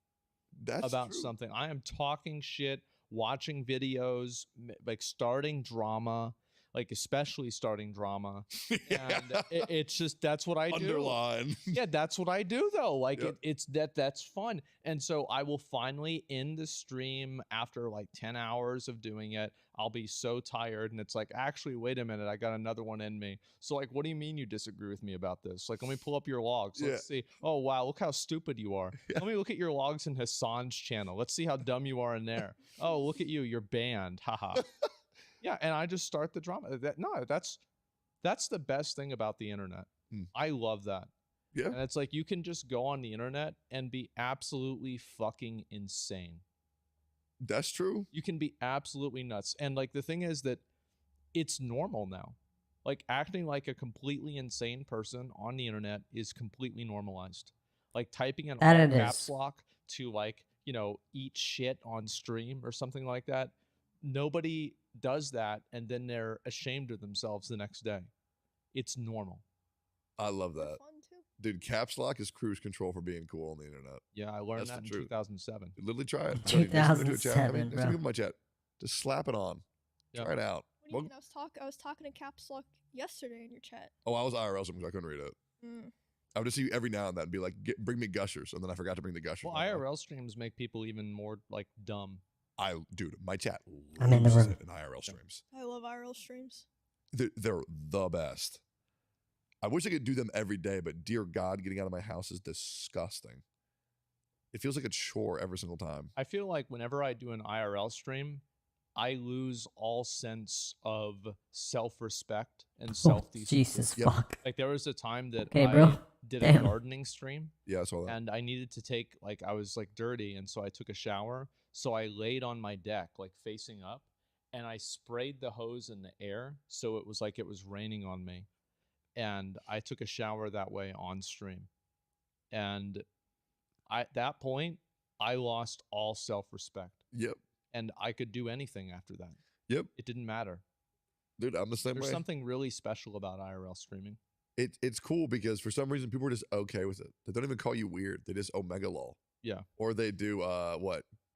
That's about true. something. I am talking shit, watching videos, like starting drama, like especially starting drama. And it's just that's what I do. Underline. Yeah, that's what I do though. Like Yep. that's fun. And so I will finally end the stream after like 10 hours of doing it. I'll be so tired and it's like, actually, wait a minute, I got another one in me. So like, what do you mean you disagree with me about this? Like, let me pull up your logs. Yeah. Let's see. Oh wow, look how stupid you are. Yeah. Let me look at your logs in Hassan's channel. Let's see how dumb you are in there. Oh, look at you, you're banned. Haha. Yeah, and I just start the drama. That's the best thing about the internet. I love that. Yeah. And it's like you can just go on the internet and be absolutely fucking insane. That's true. You can be absolutely nuts. And like the thing is that it's normal now. Like acting like a completely insane person on the internet is completely normalized. Like typing in That all it caps is. lock to like, eat shit on stream or something like that. Nobody does that and then they're ashamed of themselves the next day. It's normal. I love They're that. fun too. Dude, caps lock is cruise control for being cool on the internet. Yeah, I learned That's that the in truth. 2007. Literally try it. 2007, there's some people in my chat. Just slap it on. Yep. Try it out. What do you mean? I was talking to Caps Lock yesterday in your chat. Oh, I was IRL something because I couldn't read it. I would just see you every now and then and be like, bring me gushers. And then I forgot to bring the gushers. Well, IRL streams make people even more like dumb. Dude, my chat I'm in the loses room. it in IRL streams. I love IRL streams. They're the best. I wish I could do them every day, but dear God, getting out of my house is disgusting. It feels like a chore every single time. I feel like whenever I do an IRL stream, I lose all sense of self-respect and Oh, self-decency. Jesus Yep. fuck. Like there was a time that Okay, I bro. did a Damn. gardening stream Yeah, I saw that. and I needed to take I was like dirty and so I took a shower. So I laid on my deck like facing up and I sprayed the hose in the air so it was like it was raining on me. And I took a shower that way on stream. And at that point, I lost all self-respect. Yep. And I could do anything after that. Yep. It didn't matter. Dude, I'm the same There's way. something really special about IRL streaming. It's cool because for some reason people are just okay with it. They don't even call you weird. They just omega lol. Yeah. Or they do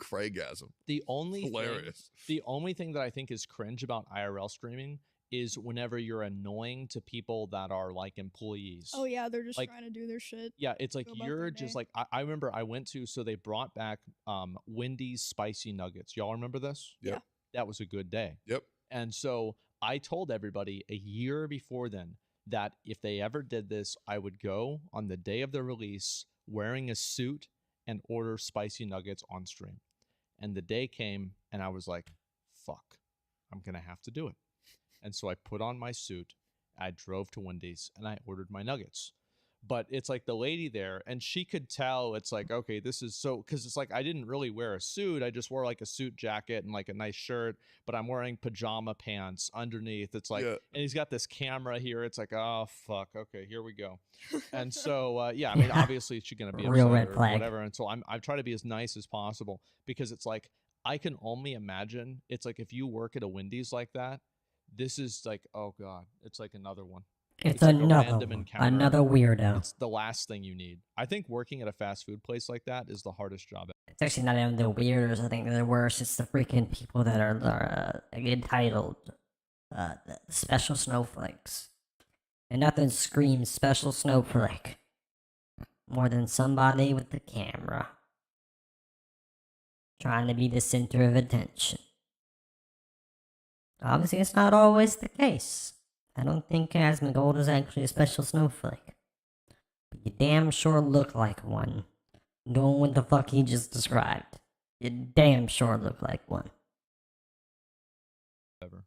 Craigasm. The only Hilarious. the only thing that I think is cringe about IRL streaming is whenever you're annoying to people that are like employees. Oh yeah, they're just Like- trying to do their shit. Yeah, it's like Go about you're their just day. like I remember I went to so they brought back Wendy's spicy nuggets. Y'all remember this? Yep. Yeah. That was a good day. Yep. And so I told everybody a year before then that if they ever did this, I would go on the day of the release wearing a suit and order spicy nuggets on stream. And the day came and I was like, fuck, I'm going to have to do it. And so I put on my suit, I drove to Wendy's and I ordered my nuggets. But it's like the lady there and she could tell it's like, okay, this is so, because it's like I didn't really wear a suit. I just wore like a suit jacket and like a nice shirt, but I'm wearing pajama pants underneath. It's like, Yeah. and he's got this camera here. It's like, oh, fuck. Okay, here we go. And so, yeah, I mean, obviously she's going to be Real upset red or flag. whatever. And so I try to be as nice as possible because it's like, I can only imagine it's like if you work at a Wendy's like that, this is like, oh God, it's like another one. It's It's like a another random one. encounter. Another weirdo. It's the last thing you need. I think working at a fast food place like that is the hardest job. It's actually not even the weirdos. I think they're worse. It's the freaking people that are entitled the special snowflakes. And nothing screams special snowflake more than somebody with the camera trying to be the center of attention. Obviously, it's not always the case. I don't think Asmongold is actually a special snowflake. But you damn sure look like one. Doing what the fuck he just described. You damn sure look like one. Ever.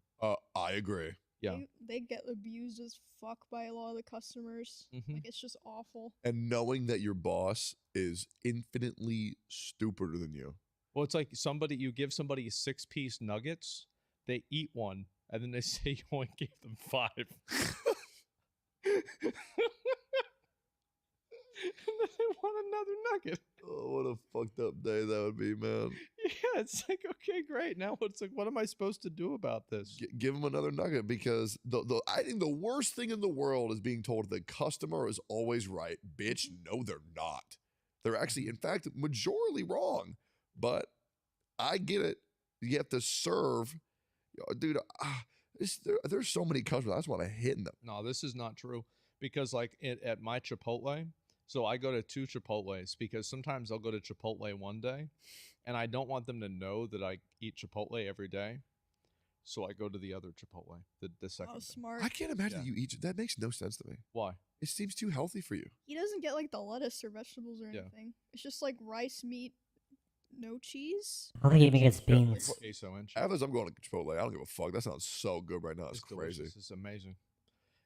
I agree. Yeah. They get abused as fuck by a lot of the customers. Mhm. Like it's just awful. And knowing that your boss is infinitely stupider than you. Well, it's like you give somebody 6-piece nuggets, they eat one, and then they say you only gave them 5. And then they want another nugget. Oh, what a fucked up day that would be, man. Yeah, it's like, okay, great. Now it's like, what am I supposed to do about this? Give them another nugget because I think the worst thing in the world is being told the customer is always right. Bitch, no, they're not. They're actually, in fact, majorly wrong. But I get it. You have to serve, dude. There's so many customers. I just want to hit them. No, this is not true because like at my Chipotle, so I go to 2 Chipotles because sometimes I'll go to Chipotle one day and I don't want them to know that I eat Chipotle every day. So I go to the other Chipotle, the second Oh, day. smart. I can't imagine Yeah. you eat. That makes no sense to me. Why? It seems too healthy for you. He doesn't get like the lettuce or vegetables or Yeah. anything. It's just like rice, meat, no cheese. I don't think he even gets Yeah, beans. Queso and As I'm going to Chipotle, I don't give a fuck. That sounds so good right now. It's crazy. delicious. It's amazing.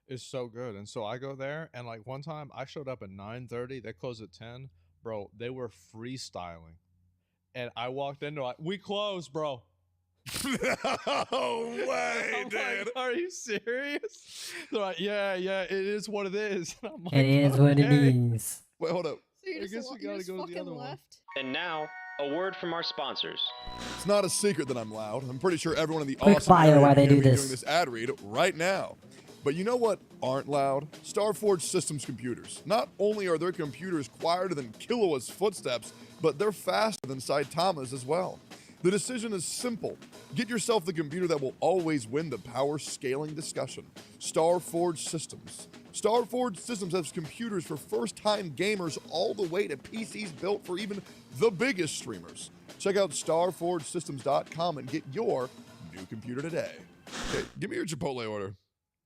It's so good. And so I go there and like one time I showed up at 9:30. They closed at 10. Bro, they were freestyling. And I walked into it. We closed, bro. No way, I'm like, dude. are you serious? They're like, yeah, it is what it is. And I'm like, It is what it "Okay." is. Wait, hold up. So you I just, guess we you gotta just go to the fucking other one. left. And now, a word from our sponsors. It's not a secret that I'm loud. I'm pretty sure everyone in the Quick awesome bio area while they can do be this. doing this ad read right now. But you know what aren't loud? Starforge Systems computers. Not only are their computers quieter than Killua's footsteps, but they're faster than Saitama's as well. The decision is simple. Get yourself the computer that will always win the power scaling discussion. Starforge Systems. Starforge Systems has computers for first-time gamers all the way to PCs built for even the biggest streamers. Check out starforgesystems.com and get your new computer today. Okay, give me your Chipotle order.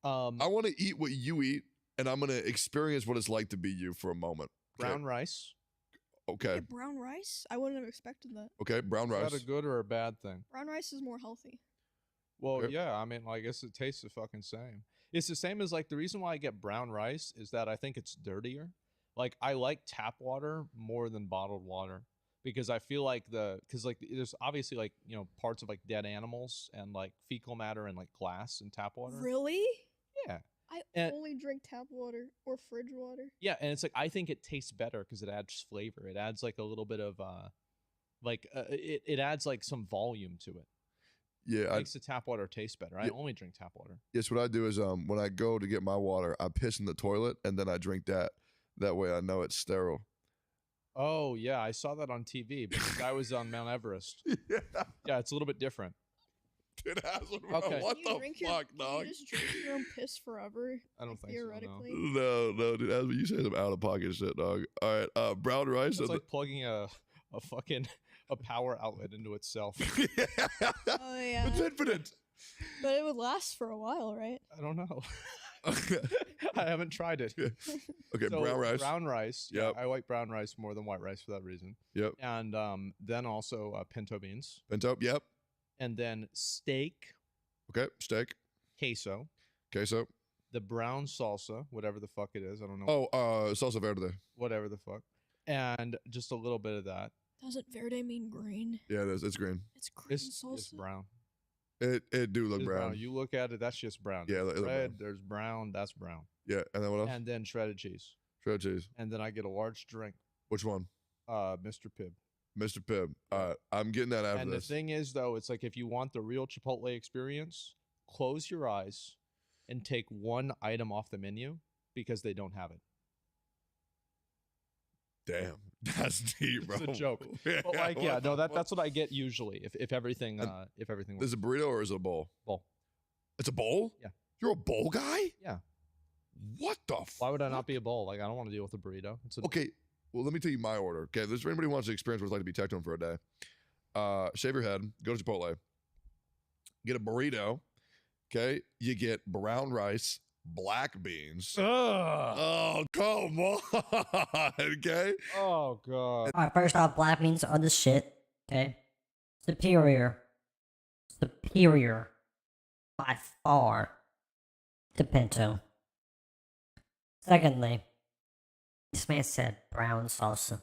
I want to eat what you eat, and I'm going to experience what it's like to be you for a moment. Okay. Brown rice. Okay. Get brown rice? I wouldn't have expected that. Okay. Brown Is rice. that a good or a bad thing? Brown rice is more healthy. Well, Okay. yeah, I mean, I guess it tastes the fucking same. It's the same as like the reason why I get brown rice is that I think it's dirtier. Like I like tap water more than bottled water because I feel like because like there's obviously like, you know, parts of like dead animals and like fecal matter and like glass in tap water. Really? Yeah. I And- only drink tap water or fridge water. Yeah, and it's like I think it tastes better because it adds flavor. It adds like a little bit of it adds like some volume to it. Yeah. It makes the tap water taste better. I only drink tap water. Yes. What I do is when I go to get my water, I piss in the toilet and then I drink that. That way I know it's sterile. Oh yeah, I saw that on TV. But the guy was on Mount Everest. Yeah. Yeah, it's a little bit different. It has one, bro. Okay. What Can you the drink fuck, can dog? you just drink your own piss forever? I don't like, think so, no. theoretically. No, dude. That's what you say. Some out of pocket shit, dog. All right. Brown rice. It's like plugging a fucking a power outlet into itself. Oh yeah. It's infinite. But it would last for a while, right? I don't know. Okay. I haven't tried it. Okay. So, brown rice. Brown rice. Yep. Yeah, I like brown rice more than white rice for that reason. Yep. And then also pinto beans, Pinto. Yep. and then steak, Okay. Steak. queso, Queso. the brown salsa, whatever the fuck it is. I don't know. Oh, salsa verde. Whatever the fuck, and just a little bit of that. Doesn't verde mean green? Yeah, it is. It's green. It's green It's salsa. brown. It do look It's brown. You look at it, that's just brown. Yeah, There's it look brown. red, there's brown, that's brown. Yeah, and then what else? And then shredded cheese. Shredded cheese. And then I get a large drink, Which one? Mr. Pibb. Mr. Pibb. All right, I'm getting that after And this. the thing is, though, it's like if you want the real Chipotle experience, close your eyes and take one item off the menu because they don't have it. Damn, that's deep, bro. It's a joke. But like, yeah, no, that's what I get usually if everything Is works. it a burrito or is it a bowl? Bowl. It's a bowl? Yeah. You're a bowl guy? Yeah. What the fuck? Why would I not be a bowl? Like, I don't want to deal with a burrito. It's a Okay, well, let me tell you my order. Okay, this is for anybody who wants to experience what it's like to be tech for a day. Shave your head, go to Chipotle, get a burrito. Okay, you get brown rice, black beans. Ugh. Oh, come on. Okay. Oh god. Alright, first off, black beans are the shit. Okay? Superior. Superior. By far. To pinto. Secondly, this man said brown salsa.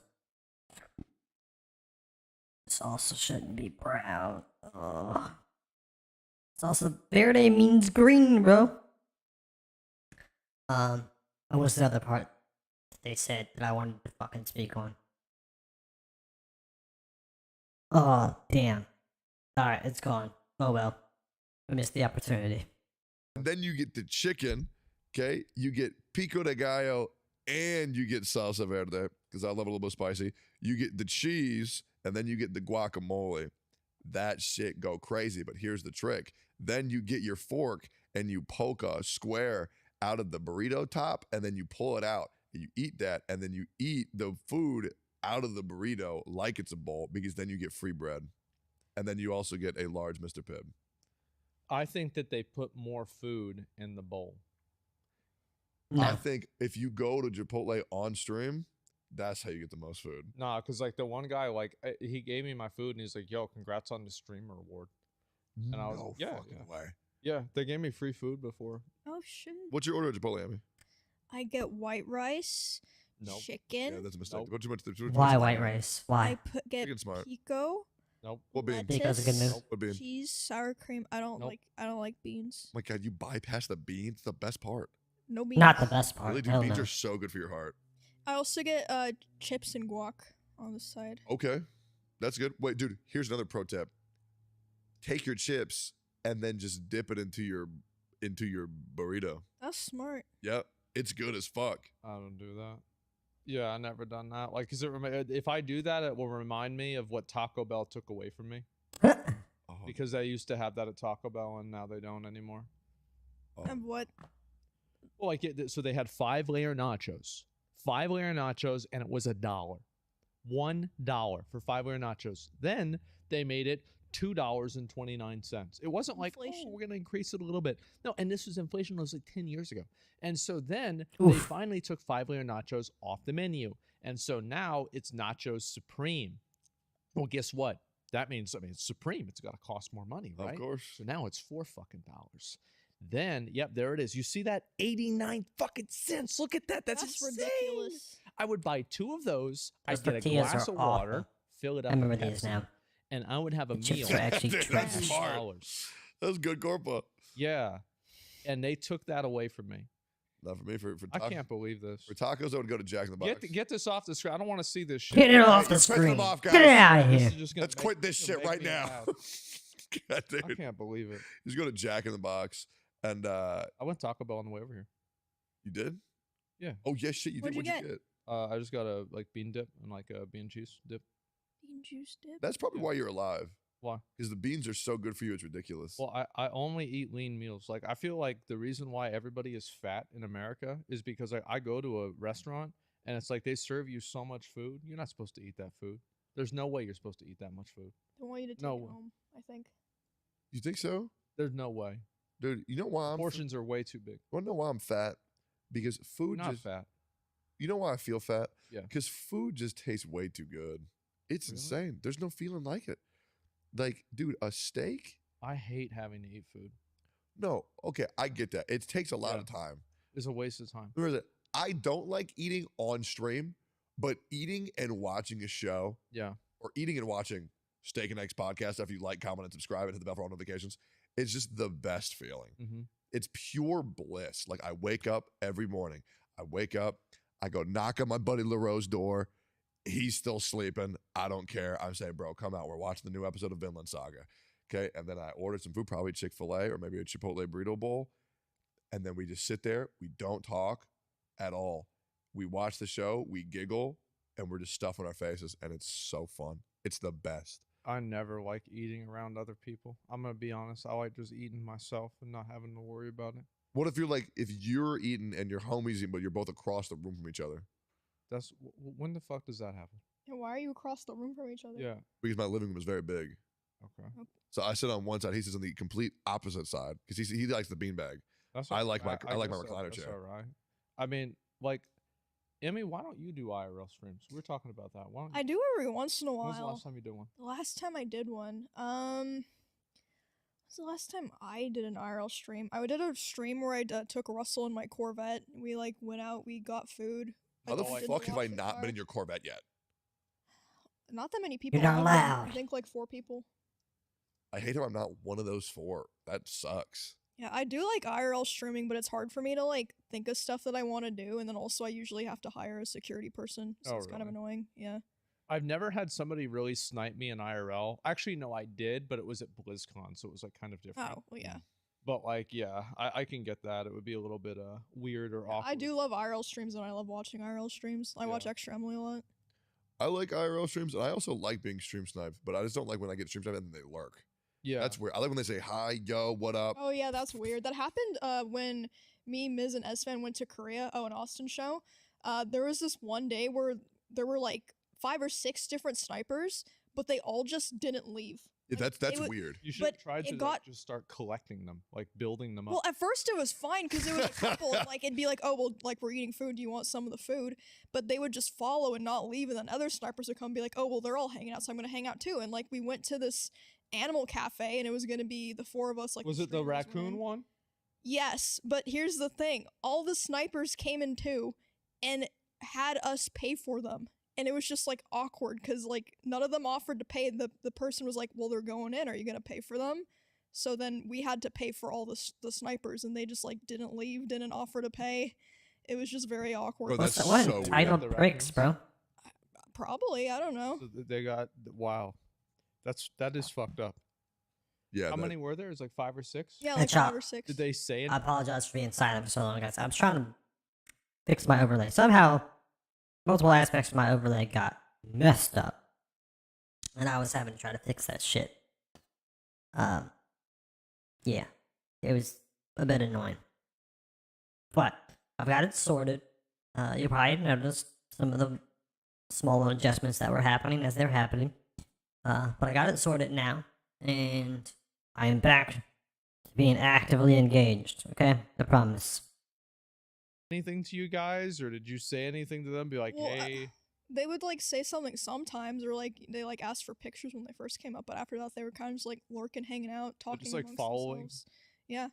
Salsa shouldn't be brown. Ugh. Salsa verde means green, bro. What was the other part that they said that I wanted to fucking speak on? Oh, damn. Alright, it's gone. Oh well. We missed the opportunity. And then you get the chicken, okay? You get pico de gallo and you get salsa verde, because I love a little bit spicy. You get the cheese, and then you get the guacamole. That shit go crazy, but here's the trick. Then you get your fork and you poke a square out of the burrito top, and then you pull it out. And you eat that, and then you eat the food out of the burrito like it's a bowl, because then you get free bread. And then you also get a large Mr. Pibb. I think that they put more food in the bowl. No. I think if you go to Chipotle on stream, that's how you get the most food. Nah, because like the one guy, like he gave me my food and he's like, "Yo, congrats on the streamer award." And I was no like, yeah, fucking yeah. way. Yeah, they gave me free food before. Oh shit. What's your order at Chipotle, Amy? I get white rice, Nope. chicken. Yeah, that's a mistake. Nope. What's your Why white rice? I Why? get Chicken smart. pico, Nope. What bean? lettuce, Pico's a good move. What bean? cheese, sour cream. I don't Nope. like beans. Oh my God, you bypass the beans. It's the best part. No beans. Not the best part. Really, dude, Hell beans no. are so good for your heart. I also get chips and guac on the side. Okay, that's good. Wait, dude, here's another pro tip. Take your chips and then just dip it into your burrito. That's smart. Yep, it's good as fuck. I don't do that. Yeah, I never done that. Like, if I do that, it will remind me of what Taco Bell took away from me, Oh, because I used to have that at Taco Bell and now they don't anymore. oh. And what? Well, so they had 5-layer nachos, and it was $1. $1 for 5-layer nachos. Then they made it $2.29. It wasn't like, Inflation. oh, we're going to increase it a little bit. No, and this was inflation. It was like 10 years ago. And so then they Oof. finally took 5-layer nachos off the menu. And so now it's Nachos Supreme. Well, guess what? That means, it's Supreme. It's got to cost more money, right? Of course. So now it's $4. Then, yep, there it is. You see that? 89 fucking cents. Look at that. That's insane. ridiculous. I would buy 2 of those. Those I'd get a tortillas glass are of water, awful. fill it I up remember with these Pepsi, now. and I would have a The chips meal. are actually Dude, trash. that's smart. $2. That's good, Corpa. Yeah. And they took that away from me. Not for me. For I can't believe this. For tacos, I would go to Jack in the Box. Get this off the screen. I don't want to see this shit. Get it off Hey, the you're pissing them screen. off, Get it guys. out of This here. is just gonna Let's make- quit this it's gonna shit right make me now. mad. God, I dude. can't believe it. Just go to Jack in the Box, and I went Taco Bell on the way over here. you did? Yeah. Oh yeah, shit, you did. What'd you What'd you get? get? I just got a bean dip and a bean cheese dip. Bean juice dip. That's probably Yeah. why you're alive. Why? Because the beans are so good for you, it's ridiculous. Well, I only eat lean meals. Like, I feel like the reason why everybody is fat in America is because I go to a restaurant and it's like they serve you so much food. You're not supposed to eat that food. There's no way you're supposed to eat that much food. They want you to take No. it home. I think. You think so, There's no way. dude? You know why I'm Portions are way too big. Want to know why I'm fat? Because You're food not just. fat. You know why I feel fat? Yeah. Because food just tastes way too good. It's Really? insane. There's no feeling like it. Like, dude, a steak? I hate having to eat food. No. Okay, I get that. It takes a lot Yeah. of time. It's a waste of time. Remember that I don't like eating on stream, but eating and watching a show Yeah. or eating and watching Steak and Eggs podcast after you like, comment, and subscribe and hit the bell for all notifications, it's just the best feeling. Mm-hmm. It's pure bliss. Like, I wake up every morning. I go knock on my buddy LaRoe's door. He's still sleeping. I don't care. I say, bro, come out. We're watching the new episode of Vinland Saga. Okay. And then I ordered some food, probably Chick-fil-A or maybe a Chipotle burrito bowl. And then we just sit there. We don't talk at all. We watch the show, we giggle, and we're just stuffing our faces. And it's so fun. It's the best. I never like eating around other people. I'm going to be honest. I like just eating myself and not having to worry about it. What if you're eating and your homies eating, but you're both across the room from each other? That's when the fuck does that happen? And why are you across the room from each other? Yeah. Because my living room is very big. Okay. So I sit on one side. He sits on the complete opposite side because he likes the beanbag. That's I like my guess recliner that's chair. all right. I mean, like, Emmy, why don't you do IRL streams? We were talking about that. Why don't I do every once in a when was the while. last time you did one? The last time I did one, was the last time I did an IRL stream? I did a stream where I took Russell in my Corvette. We went out, we got food. How the did fuck have I wash the not car. been in your Corvette yet? Not that many people. not have been. allowed. I think 4 people. I hate how I'm not one of those 4. That sucks. Yeah, I do like IRL streaming, but it's hard for me to think of stuff that I want to do, and then also I usually have to hire a security person, so Oh, it's kind of really? annoying. Yeah. I've never had somebody really snipe me in IRL. Actually, no, I did, but it was at BlizzCon, so it was like kind of different. Oh, well, yeah. But like, yeah, I can get that. It would be a little bit weird or awkward. I do love IRL streams, and I love watching IRL streams. I watch Yeah. Extra Emily a lot. I like IRL streams, and I also like being stream sniped, but I just don't like when I get stream sniped and they lurk. Yeah, That's weird. I like when they say hi, yo, what up. Oh yeah, that's weird. That happened when me, Miz, and Esfan went to Korea. Oh, an Austin show. There was this one day where there were like 5 or 6 different snipers, but they all just didn't leave. Yeah, Like, that's it would- weird. you should have but tried it to got- just start collecting them, like building them Well, up. at first it was fine because it was a couple. And, like it'd be like, oh well, like we're eating food. Do you want some of the food? But they would just follow and not leave, and then other snipers would come and be like, oh well, they're all hanging out, so I'm gonna hang out too. And like we went to this animal cafe, and it was gonna be the 4 of us. Like Was it the streamers were raccoon in. one? Yes, but here's the thing: all the snipers came in too, and had us pay for them. And it was just like awkward because like none of them offered to pay. The person was like, well, they're going in. Are you gonna pay for them? So then we had to pay for all the snipers, and they just like didn't leave, didn't offer to pay. It was just very awkward. Bro, What's that's that? What so weird. entitled The pricks, bro? Probably, I don't know. So they got wow, that is fucked up. Yeah. How that- many were there? It was like 5 or 6. Yeah, Hey, like Chop, 5 or 6. Did they say it? I apologize for being silent for so long, guys. I was trying to fix my overlay. Somehow, multiple aspects of my overlay got messed up, and I was having to try to fix that shit. Yeah, it was a bit annoying, but I've got it sorted. You probably noticed some of the small adjustments that were happening as they're happening, but I got it sorted now, and I am back to being actively engaged. Okay, I promise. Anything to you guys, or did you say anything to them? Be like, Well, hey, They would like say something sometimes, or like they like asked for pictures when they first came up, but after that they were kind of just like lurking, hanging out, talking, like, amongst following? themselves. Yeah.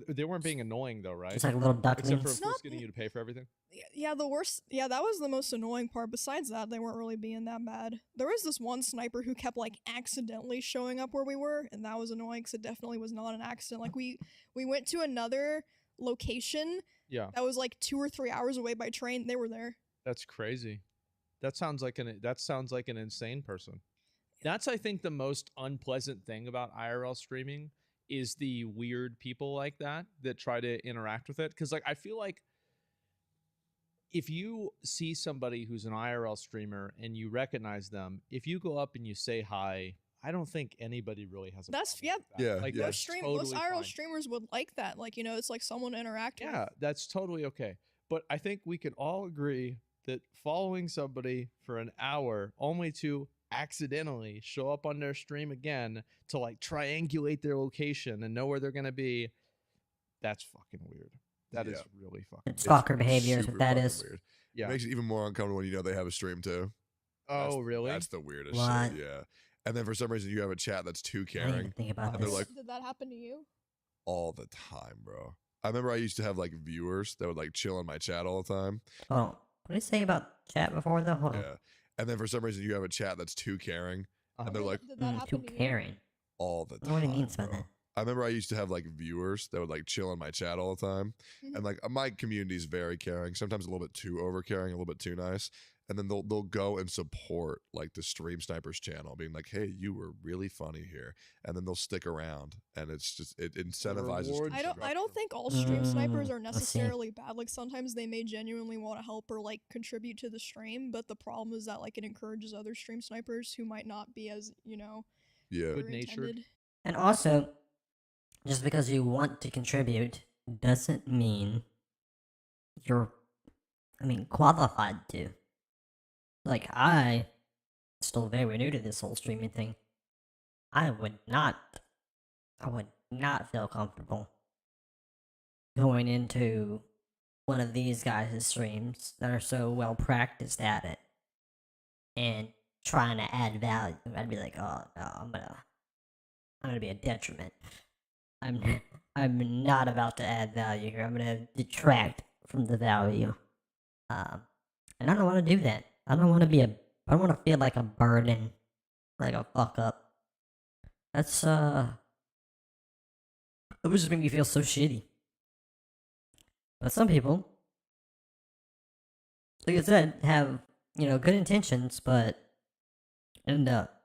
they weren't being annoying though, right? Just like little Except for ducklings. of It's course not- getting you to pay for everything. Yeah, the worst. Yeah, that was the most annoying part. Besides that, they weren't really being that bad. There was this one sniper who kept like accidentally showing up where we were, and that was annoying because it definitely was not an accident. Like we went to another location Yeah, that was like 2 or 3 hours away by train. They were there. that's crazy. That sounds like an insane person. That's I think the most unpleasant thing about IRL streaming is the weird people like that try to interact with it. Because like I feel like if you see somebody who's an IRL streamer and you recognize them, if you go up and you say hi, I don't think anybody really has a That's problem with that. Yeah, like yeah. that's Most totally IRL fine. streamers would like that. Like it's like someone to interact with. Yeah, that's totally okay. But I think we can all agree that following somebody for an hour only to accidentally show up on their stream again to like triangulate their location and know where they're going to be, that's fucking weird. That is Yeah. really fucking It's weird. stalker behavior is super what that fucking is. Weird. Yeah. It makes it even more uncomfortable when you know they have a stream too. Oh, really? That's the weirdest What? shit. Yeah. And then for some reason you have a chat that's too I didn't caring even think about And they're this. like- Did that happen to you? all the time, bro. I remember I used to have like viewers that would like chill in my chat all the time. Hold on. What did you say about chat before though? Hold on. Yeah. And then for some reason you have a chat that's too caring Uh-huh. and they're like Did that Too happen to you? caring. all the I time. don't know what he means by bro. that. I remember I used to have like viewers that would like chill in my chat all the time. Mhm. And like my community is very caring, sometimes a little bit too over caring, a little bit too nice. And then they'll go and support like the Stream Snipers channel, being like, "Hey, you were really funny here," and then they'll stick around, and it's just it incentivizes. rewards I don't structure. think all stream snipers Mm, are I see. necessarily bad. Like sometimes they may genuinely want to help or like contribute to the stream, but the problem is that like it encourages other stream snipers who might not be as, Yeah, Good were natured. intended. And also, just because you want to contribute doesn't mean you're, qualified to. Like, I, still very new to this whole streaming thing, I would not feel comfortable going into one of these guys' streams that are so well practiced at it and trying to add value. I'd be like, oh no, I'm gonna be a detriment. I'm not about to add value here. I'm gonna detract from the value. And I don't want to do that. I don't want to feel like a burden, like a fuck up. That would just make me feel so shitty. But some people, like I said, have, good intentions, but end up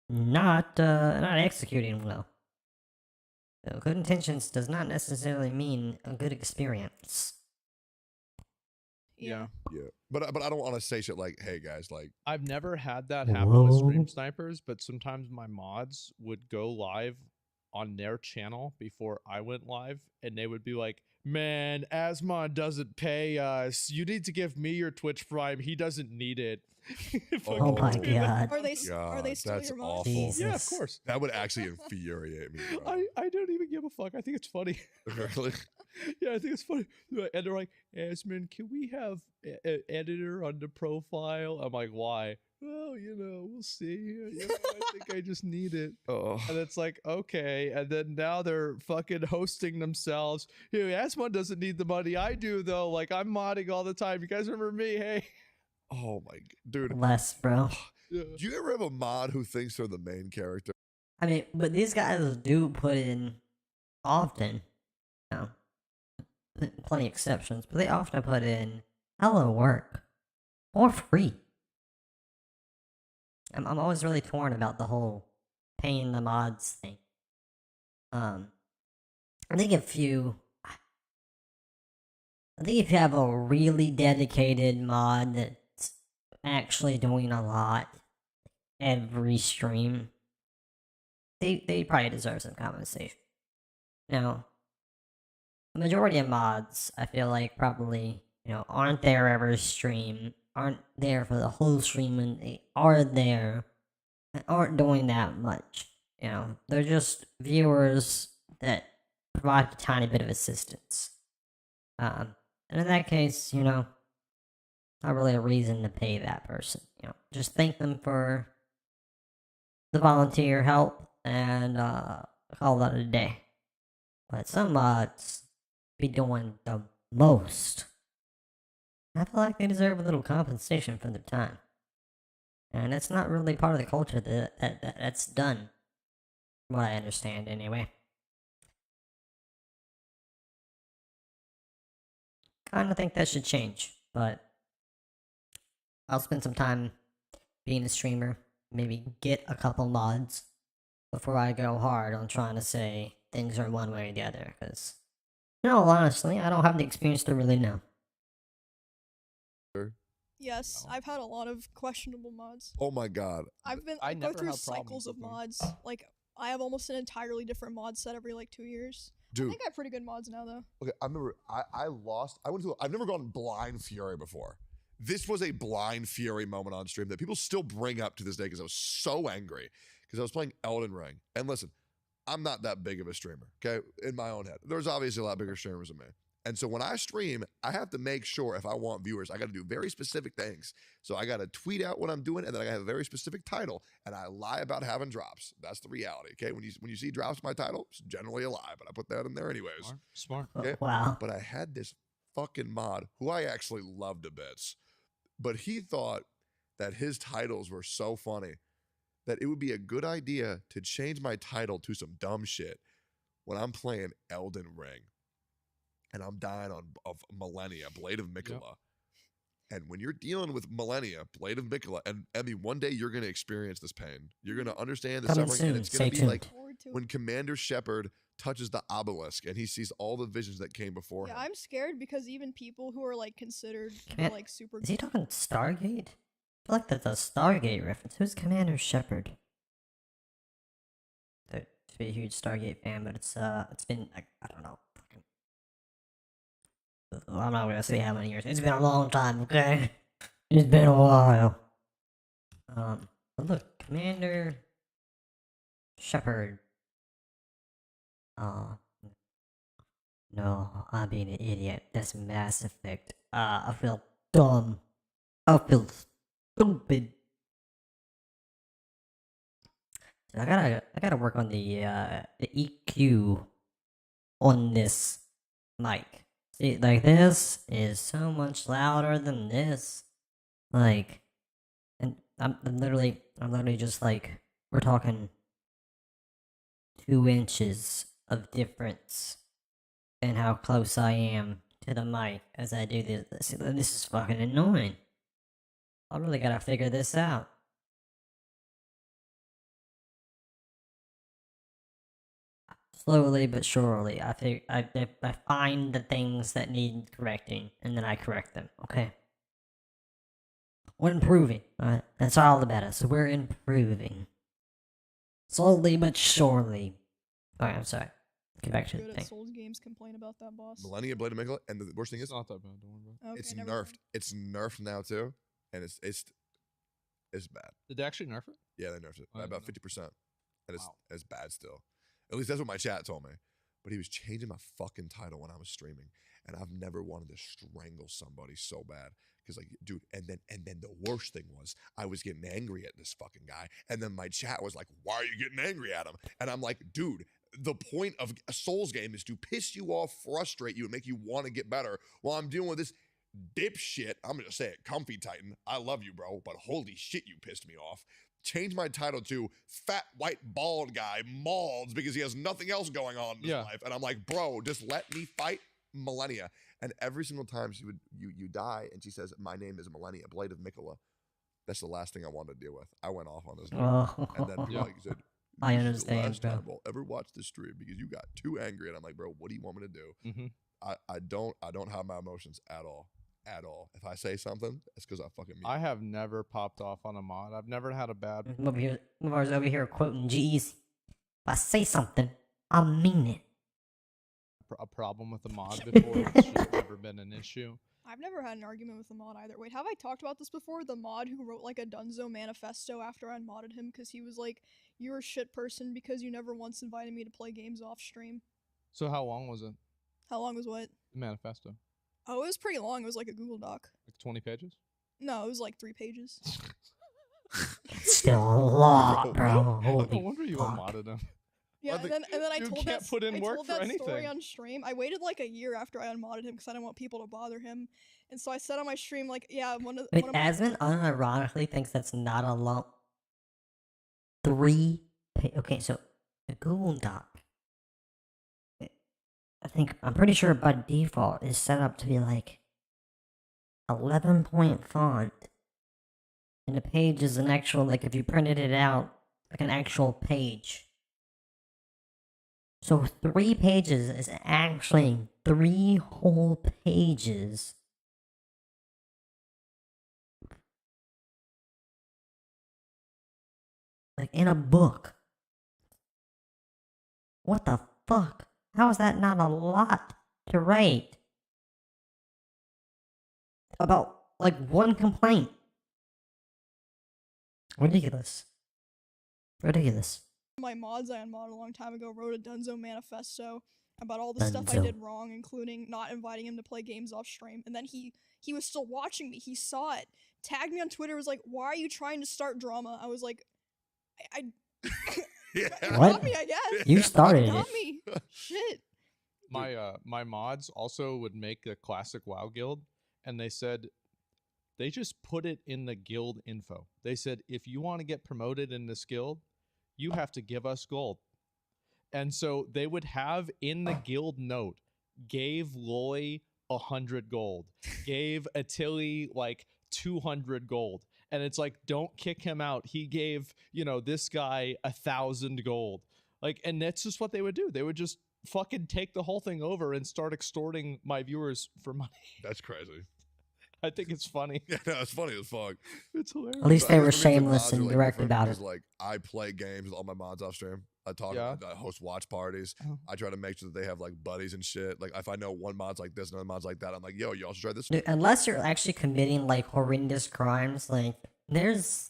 not executing well. So good intentions does not necessarily mean a good experience. Yeah. Yeah, but I don't want to say shit like, "Hey guys, like." I've never had that happen with stream Whoa. snipers, but sometimes my mods would go live on their channel before I went live, and they would be like, "Man, Asmon doesn't pay us. You need to give me your Twitch Prime. He doesn't need it." Oh my Fucking doing that. God. Are they still that's your mods? awful. Jesus. Yeah, of course. That would actually infuriate me, bro. I don't even give a fuck. I think it's funny. Really? Yeah, I think it's funny. And they're like, Asmon, can we have an editor on the profile? I'm like, why? Well, we'll see. I think I just need it. Oh, And it's like, okay. And then now they're fucking hosting themselves. Asmon doesn't need the money. I do, though. Like, I'm modding all the time. You guys remember me? Hey. oh my, dude. Less, bro. Yeah. Do you ever have a mod who thinks they're the main character? I mean, but these guys do put in often, you know, plenty of exceptions, but they often put in hella work for free. I'm always really torn about the whole paying the mods thing. I think if you have a really dedicated mod that's actually doing a lot every stream, they probably deserve some compensation. Now, the majority of mods, I feel like, probably, aren't there every stream, aren't there for the whole stream, and they are there and aren't doing that much. They're just viewers that provide a tiny bit of assistance. And in that case, not really a reason to pay that person. Just thank them for the volunteer help and call that a day. But some mods be doing the most. I feel like they deserve a little compensation for their time. And it's not really part of the culture that's done, from what I understand anyway. Kinda think that should change, but I'll spend some time being a streamer, maybe get a couple mods before I go hard on trying to say things are one way or the other, because, honestly, I don't have the experience to really know. Yes, No. I've had a lot of questionable mods. Oh my god. I I go never through have cycles problems of with them. mods. Like, I have almost an entirely different mod set every 2 years. I Dude, think I have pretty good mods now, though. okay, I remember I've never gone blind fury before. This was a blind fury moment on stream that people still bring up to this day because I was so angry because I was playing Elden Ring. And listen, I'm not that big of a streamer, okay? In my own head. There's obviously a lot bigger streamers than me. And so when I stream, I have to make sure if I want viewers, I got to do very specific things. So I got to tweet out what I'm doing, and then I got to have a very specific title, and I lie about having drops. That's the reality, okay? When you see drops in my title, it's generally a lie, but I put that in there anyways. Smart. Okay? Wow. But I had this fucking mod who I actually loved to bits, but he thought that his titles were so funny that it would be a good idea to change my title to some dumb shit when I'm playing Elden Ring and I'm dying of Millennia, Blade of Mikola. And when you're dealing with Millennia, Blade of Mikola, and Emmy, one day you're going to experience this pain. You're going to understand the Coming suffering, soon. and it's going to Stay be like tuned. Forward to it. when Commander Shepard touches the obelisk and he sees all the visions that came before Yeah, him. I'm scared because even people who are considered Can't- super. Is he talking Stargate? I feel like that's a Stargate reference. Who's Commander Shepard? To be a huge Stargate fan, but it's been I don't know. I'm not gonna say how many years. It's been a long time, okay? It's been a while. But look, Commander Shepard. No, I'm being an idiot. That's Mass Effect. I feel dumb. I feel stupid. So I gotta work on the EQ on this mic. See, this is so much louder than this. And I'm literally just we're talking 2 inches of difference in how close I am to the mic as I do this. This is fucking annoying. I really gotta figure this out. Slowly but surely, I find the things that need correcting, and then I correct them. Okay. We're improving. Alright, that's all that matters. So we're improving. Slowly but surely. Alright, I'm sorry. Get back to the Good at thing. Souls games complain about that boss. Millennia Blade of Mikula, and the worst thing It's is, not that bad. Don't worry about it. Okay, it's never nerfed. mind. It's nerfed now too, and it's bad. Did they actually nerf it? Yeah, they nerfed it I by didn't about know. 50%, and Wow. it's bad still. At least that's what my chat told me. But he was changing my fucking title when I was streaming, and I've never wanted to strangle somebody so bad. Because like, dude, and then the worst thing was I was getting angry at this fucking guy, and then my chat was like, "Why are you getting angry at him?" And I'm like, dude, the point of a Souls game is to piss you off, frustrate you, and make you want to get better. While I'm dealing with this dipshit, I'm gonna say it, Comfy Titan. I love you, bro, but holy shit, you pissed me off. Change my title to Fat White Bald Guy Malds because he has nothing else going on in his Yeah. life. And I'm like, bro, just let me fight Millennia. And every single time she would you die and she says, "My name is Millennia, Blade of Mikula." That's the last thing I wanted to deal with. I went off on this dude. And then Yeah. like said, I "This is the understand, last bro. time I'll ever watch this stream because you got too angry." And I'm like, bro, what do you want me to do? Mm-hmm. I don't have my emotions at all. At all. If I say something, it's because I fucking mean I it. have never popped off on a mod. I've never had a bad. Mars over here quoting G's. If I say something, I mean it. A problem with a mod before. It's just never been an issue. I've never had an argument with the mod either. Wait, have I talked about this before? The mod who wrote like a Dunzo manifesto after I modded him because he was like, "You're a shit person because you never once invited me to play games off stream." So how long was it? How long was what? The manifesto? Oh, it was pretty long. It was like a Google Doc. Like 20 pages? No, it was like 3 pages. Still a lot, bro. No Holy wonder you fuck. unmodded him. Yeah, Well, and then I you told can't that put in I work told for that story anything. on stream. I waited like a year after I unmodded him because I didn't want people to bother him, and so I said on my stream like, yeah, Wait, one of my Asmon unironically thinks that's not a long. Okay, so a Google Doc. I'm pretty sure by default is set up to be like 11-point font, and the page is an actual, like if you printed it out, like an actual page. So 3 pages is actually 3 whole pages. Like in a book. What the fuck? How is that not a lot to write? About, like, one complaint. Ridiculous. Ridiculous. my mods I unmodded a long time ago wrote a Dunzo manifesto about all the stuff I Dunzo. did wrong, including not inviting him to play games off stream. And then he was still watching me. He saw it, tagged me on Twitter, was like, "Why are you trying to start drama?" I was like, I Yeah. it What? got me, I guess. You started It it. got me. Shit. My mods also would make a classic WoW guild, and they said they just put it in the guild info. They said if you want to get promoted in this guild, you have to give us gold. And so they would have in the guild note, gave Loy 100 gold, gave Attili like 200 gold. And it's like, don't kick him out. He gave, this guy 1,000 gold. Like, and that's just what they would do. They would just fucking take the whole thing over and start extorting my viewers for money. That's crazy. I think it's funny. Yeah, no, it's funny as fuck. It's hilarious. At least I they guess were the reason shameless mods are, and like, direct different about is, it. like, I play games with all my mods off stream. I talk, Yeah. I host watch parties. Oh. I try to make sure that they have like buddies and shit. Like if I know one mod's like this, another mod's like that, I'm like, yo, y'all should try this. Dude, unless you're actually committing like horrendous crimes, like there's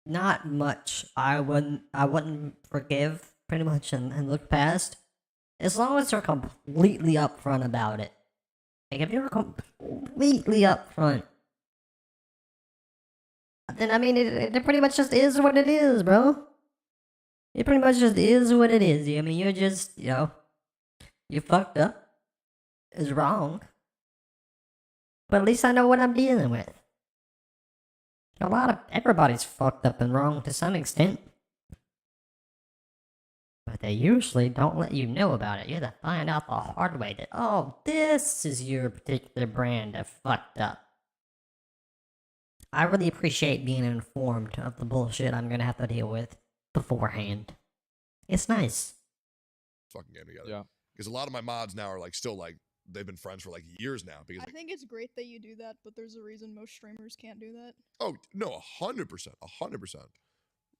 not much I wouldn't forgive pretty much and look past, as long as they're completely upfront about it. Like if you're completely upfront, then I mean it pretty much just is what it is, bro. It pretty much just is what it is. I mean you're just you fucked up. It's wrong. But at least I know what I'm dealing with. Everybody's fucked up and wrong to some extent. But they usually don't let you know about it. You have to find out the hard way that, oh, this is your particular brand of fucked up. I really appreciate being informed of the bullshit I'm gonna have to deal with beforehand. It's nice. fucking game together. Yeah. Because a lot of my mods now are like still like they've been friends for like years now. Because I like, think it's great that you do that, but there's a reason most streamers can't do that. oh no, 100%, 100%.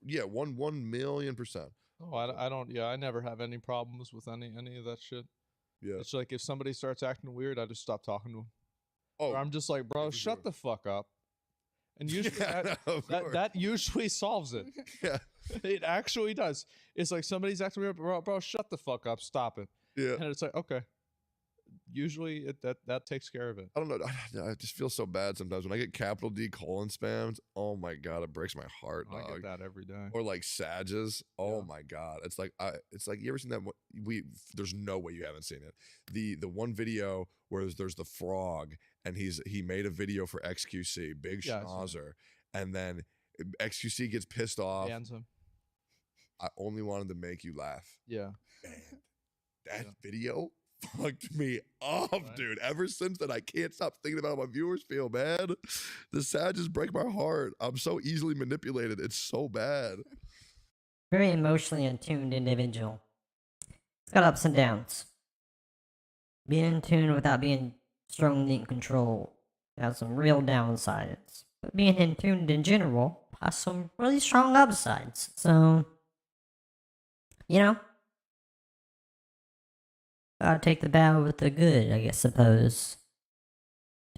Yeah, 1,000,000%. Oh, I don't. Yeah, I never have any problems with any of that shit. Yeah. It's like if somebody starts acting weird, I just stop talking to them. Oh, Or I'm just like, bro, for shut sure. the fuck up. And usually Yeah, of course. that usually solves it. Yeah, It actually does. It's like somebody's acting weird, bro, shut the fuck up, stop it. yeah. And it's like, okay. Usually that takes care of it. I don't know. I just feel so bad sometimes when I get capital D colon spams. Oh my god, it breaks my heart, I dog. get that every day. Or like Sages. Oh Yeah. my god, it's like you ever seen that? There's no way you haven't seen it. The one video where there's the frog and he made a video for XQC, big Yeah, I've seen it. schnauzer, and then XQC gets pissed off. Bans him. I only wanted to make you laugh. Yeah. Man, that Yeah. video fucked me up, Right. dude. Ever since then, I can't stop thinking about how my viewers feel, man. The Sages break my heart. I'm so easily manipulated. It's so bad. Very emotionally attuned individual. It's got ups and downs. Being in tune without being strongly in control has some real downsides. But being in tuned in general has some really strong upsides. So, you know, gotta take the bad with the good, I guess, suppose.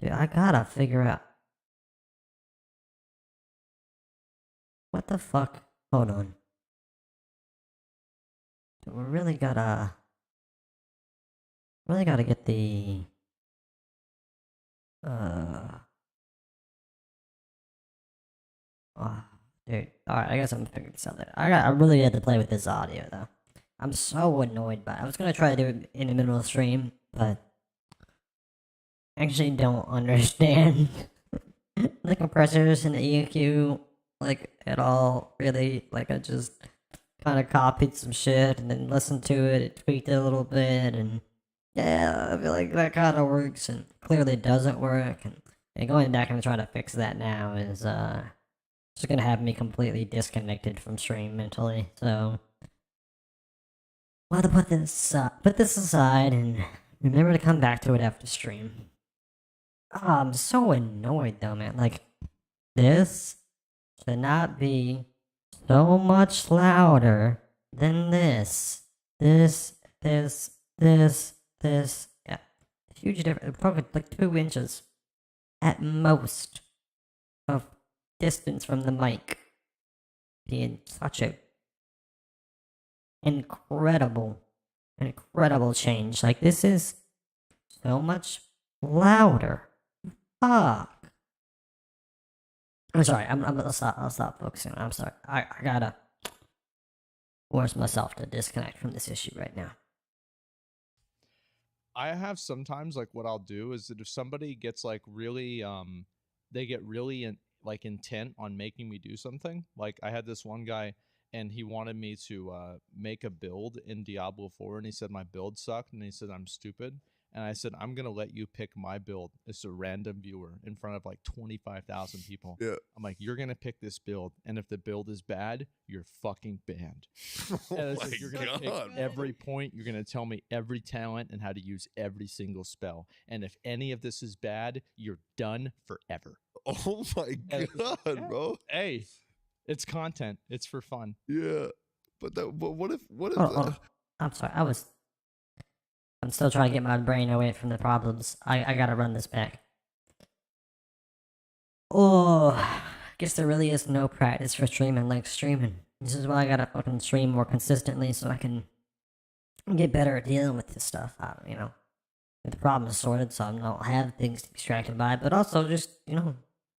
Dude, I gotta figure out. What the fuck? Hold on. Dude, we really gotta get the dude. Alright, I guess I'm figuring this out later. I really had to play with this audio though. I'm so annoyed by it. I was gonna try to do it in the middle of the stream, but I actually don't understand the compressors and the EQ like at all, really. Like I just kinda copied some shit and then listened to it, tweaked it a little bit, and yeah, I feel like that kinda works and clearly doesn't work, and going back and trying to fix that now is just gonna have me completely disconnected from stream mentally, so we'll have to put this aside and remember to come back to it after stream. I'm so annoyed though, man. Like, this should not be so much louder than this. This. Yeah. Huge difference. Probably like 2 inches at most of distance from the mic. Being such a incredible change. Like, this is so much louder. Fuck. I'm sorry. I'll stop focusing. I'm sorry. I gotta force myself to disconnect from this issue right now. I have sometimes like what I'll do is that if somebody gets like really they get really intent on making me do something. Like I had this one guy and he wanted me to make a build in Diablo 4 and he said my build sucked and he said I'm stupid. And I said, I'm going to let you pick my build as a random viewer in front of like 25,000 people. Yeah. I'm like, you're going to pick this build. And if the build is bad, you're fucking banned. Oh And it's my like, you're going to pick god. every point. You're going to tell me every talent and how to use every single spell. And if any of this is bad, you're done forever. Oh my And god, yeah. bro. Hey, it's content. It's for fun. Yeah. But what if Oh, I'm sorry. I'm still trying to get my brain away from the problems. I gotta run this back. Oh, I guess there really is no practice for streaming like streaming. This is why I gotta fucking stream more consistently so I can get better at dealing with this stuff. You know, get the problems sorted so I don't have things to be distracted by, but also just, you know,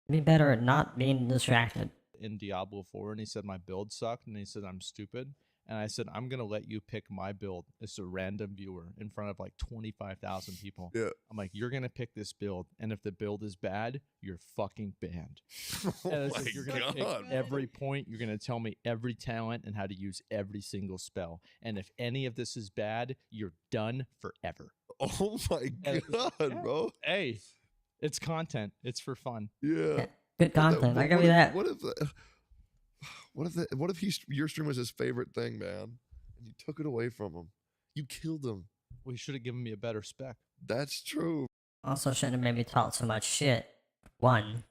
be better at not being distracted. In Diablo 4 and he said my build sucked and he said I'm stupid. And I said, I'm going to let you pick my build as a random viewer in front of like 25,000 people. Yeah. I'm like, you're going to pick this build. And if the build is bad, you're fucking banned. Oh And it's my like, you're going to pick god. every point. You're going to tell me every talent and how to use every single spell. And if any of this is bad, you're done forever. Oh my And god, yeah. bro. Hey, it's content. It's for fun. Yeah. Good content. I give you that. What if your stream was his favorite thing, man, and you took it away from him? You killed him. Well, you should have given me a better spec. That's true. Also, shouldn't have made me talk so much shit. One.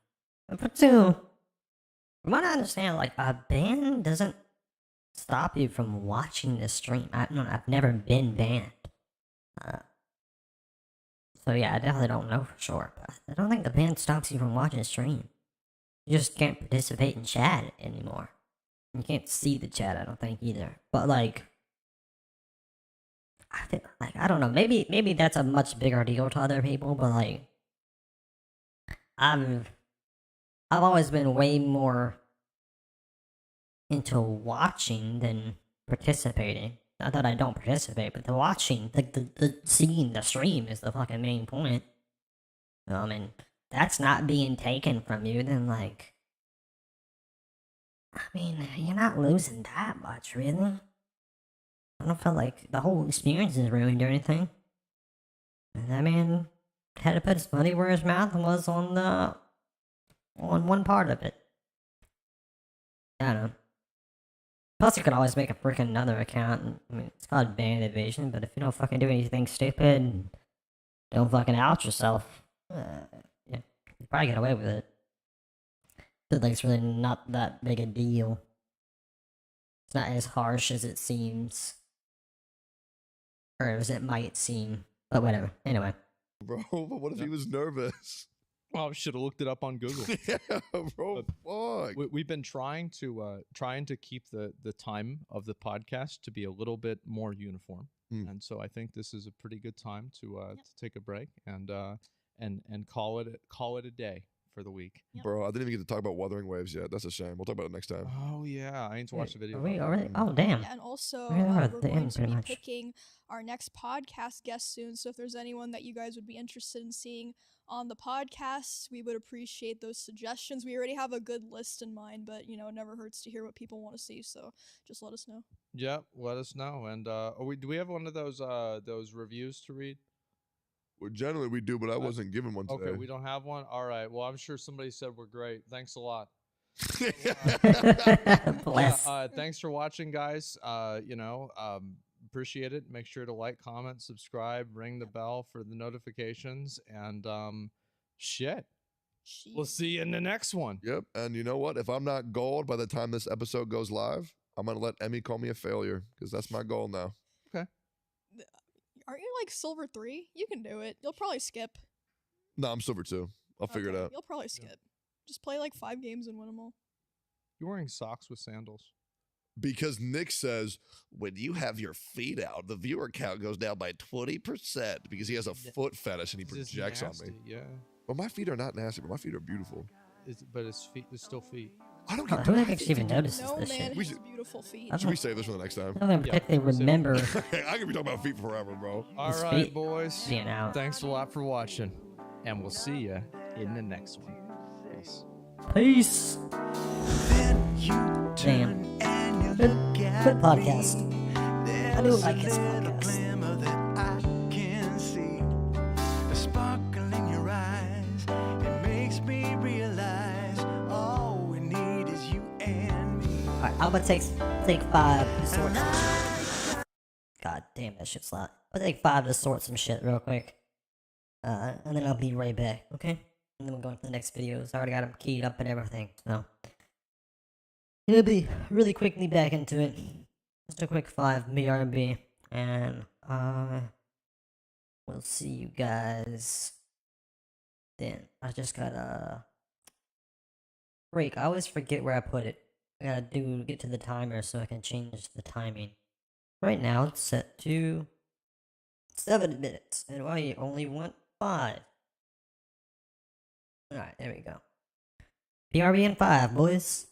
And for two, from what I understand, like, a ban doesn't stop you from watching the stream. I've never been banned. So yeah, I definitely don't know for sure. But I don't think the ban stops you from watching the stream. You just can't participate in chat anymore. You can't see the chat, I don't think, either. But, like, I feel like, I don't know, maybe that's a much bigger deal to other people, but, like, I've always been way more into watching than participating. Not that I don't participate, but the watching, the seeing the stream is the fucking main point. And that's not being taken from you, then, like, I mean, you're not losing that much, really. I don't feel like the whole experience is ruined or anything. That man had to put his money where his mouth was on one part of it. I don't know. Plus, you could always make a freaking another account. I mean, it's called ban evasion, but if you don't fucking do anything stupid and don't fucking out yourself, yeah, you probably get away with it. I feel like it's really not that big a deal. It's not as harsh as it seems. Or as it might seem. But whatever. Anyway. Bro, but what if he was nervous? Oh, I should have looked it up on Google. Yeah, bro, fuck. We've been trying to keep the time of the podcast to be a little bit more uniform, and so I think this is a pretty good time to take a break and call it a day for the week. Yep. Bro, I didn't even get to talk about Wuthering Waves yet. That's a shame. We'll talk about it next time. Oh yeah, I need to watch the video. Are we about already? that. Oh, damn. Yeah, and also, We are at we're the going end, to pretty be much. picking our next podcast guest soon. So if there's anyone that you guys would be interested in seeing on the podcast, we would appreciate those suggestions. We already have a good list in mind, but it never hurts to hear what people want to see. So just let us know. Yeah, let us know. And do we have one of those reviews to read? Well, generally we do, but I wasn't given one today. Okay, we don't have one. All right. Well, I'm sure somebody said we're great. Thanks a lot. Bless. Thanks for watching, guys. Appreciate it. Make sure to like, comment, subscribe, ring the bell for the notifications, and shit. We'll see you in the next one. Yep. And you know what? If I'm not gold by the time this episode goes live, I'm gonna let Emmy call me a failure because that's my goal now. Okay. Aren't you like silver 3? You can do it. You'll probably skip. No, I'm silver 2. I'll figure it Okay, out. You'll probably skip. Just play like 5 games and win them all. You're wearing socks with sandals. Because Nick says when you have your feet out, the viewer count goes down by 20% because he has a foot fetish and he This is projects on nasty, me. Yeah. But my feet are not nasty, but my feet are beautiful. But his feet is still feet. I don't Who get the heck even notices No this man shit? We has should- beautiful feet. I Should we save this for the next time? I don't particularly remember I can be talking about feet forever, bro. All His right, feet boys. being out. Thanks a lot for watching, and we'll see you in the next one. Peace. Peace. Damn. Good podcast. I do like his podcast. Alright, I'm gonna take 5 to sort some shit. God damn, that shit's loud. I'll take 5 to sort some shit real quick. And then I'll be right back, okay? And then we'll go into the next videos. I already got them keyed up and everything, so. It'll be really quickly back into it. Just a quick 5 BRB. And, we'll see you guys then. I just gotta break. I always forget where I put it. I gotta get to the timer so I can change the timing. Right now it's set to 7 minutes, and I only want 5. Alright, there we go. BRB in 5, boys.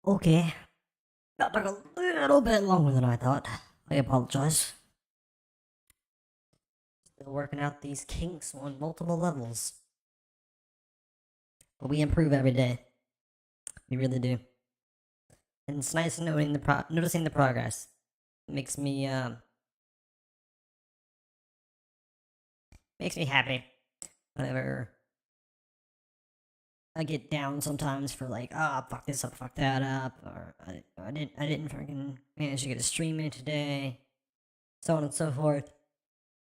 Okay. That took a little bit longer than I thought. I apologize. Still working out these kinks on multiple levels. But we improve every day. We really do. And it's nice knowing noticing the progress. It makes me happy whenever I get down sometimes for like, fuck this up, fuck that up, or I didn't freaking manage to get a stream in today, so on and so forth.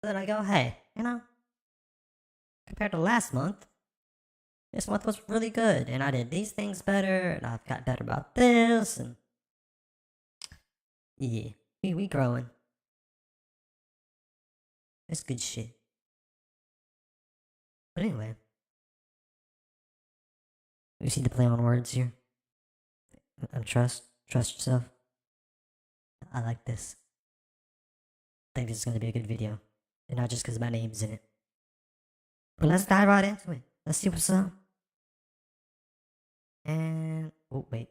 But then I go, hey, compared to last month, this month was really good, and I did these things better, and I've got better about this, and yeah, we growing. It's good shit. But anyway, you see the play on words here. Trust yourself. I like this. I think this is gonna be a good video, and not just because my name's in it. But let's dive right into it. Let's see what's up. And oh wait.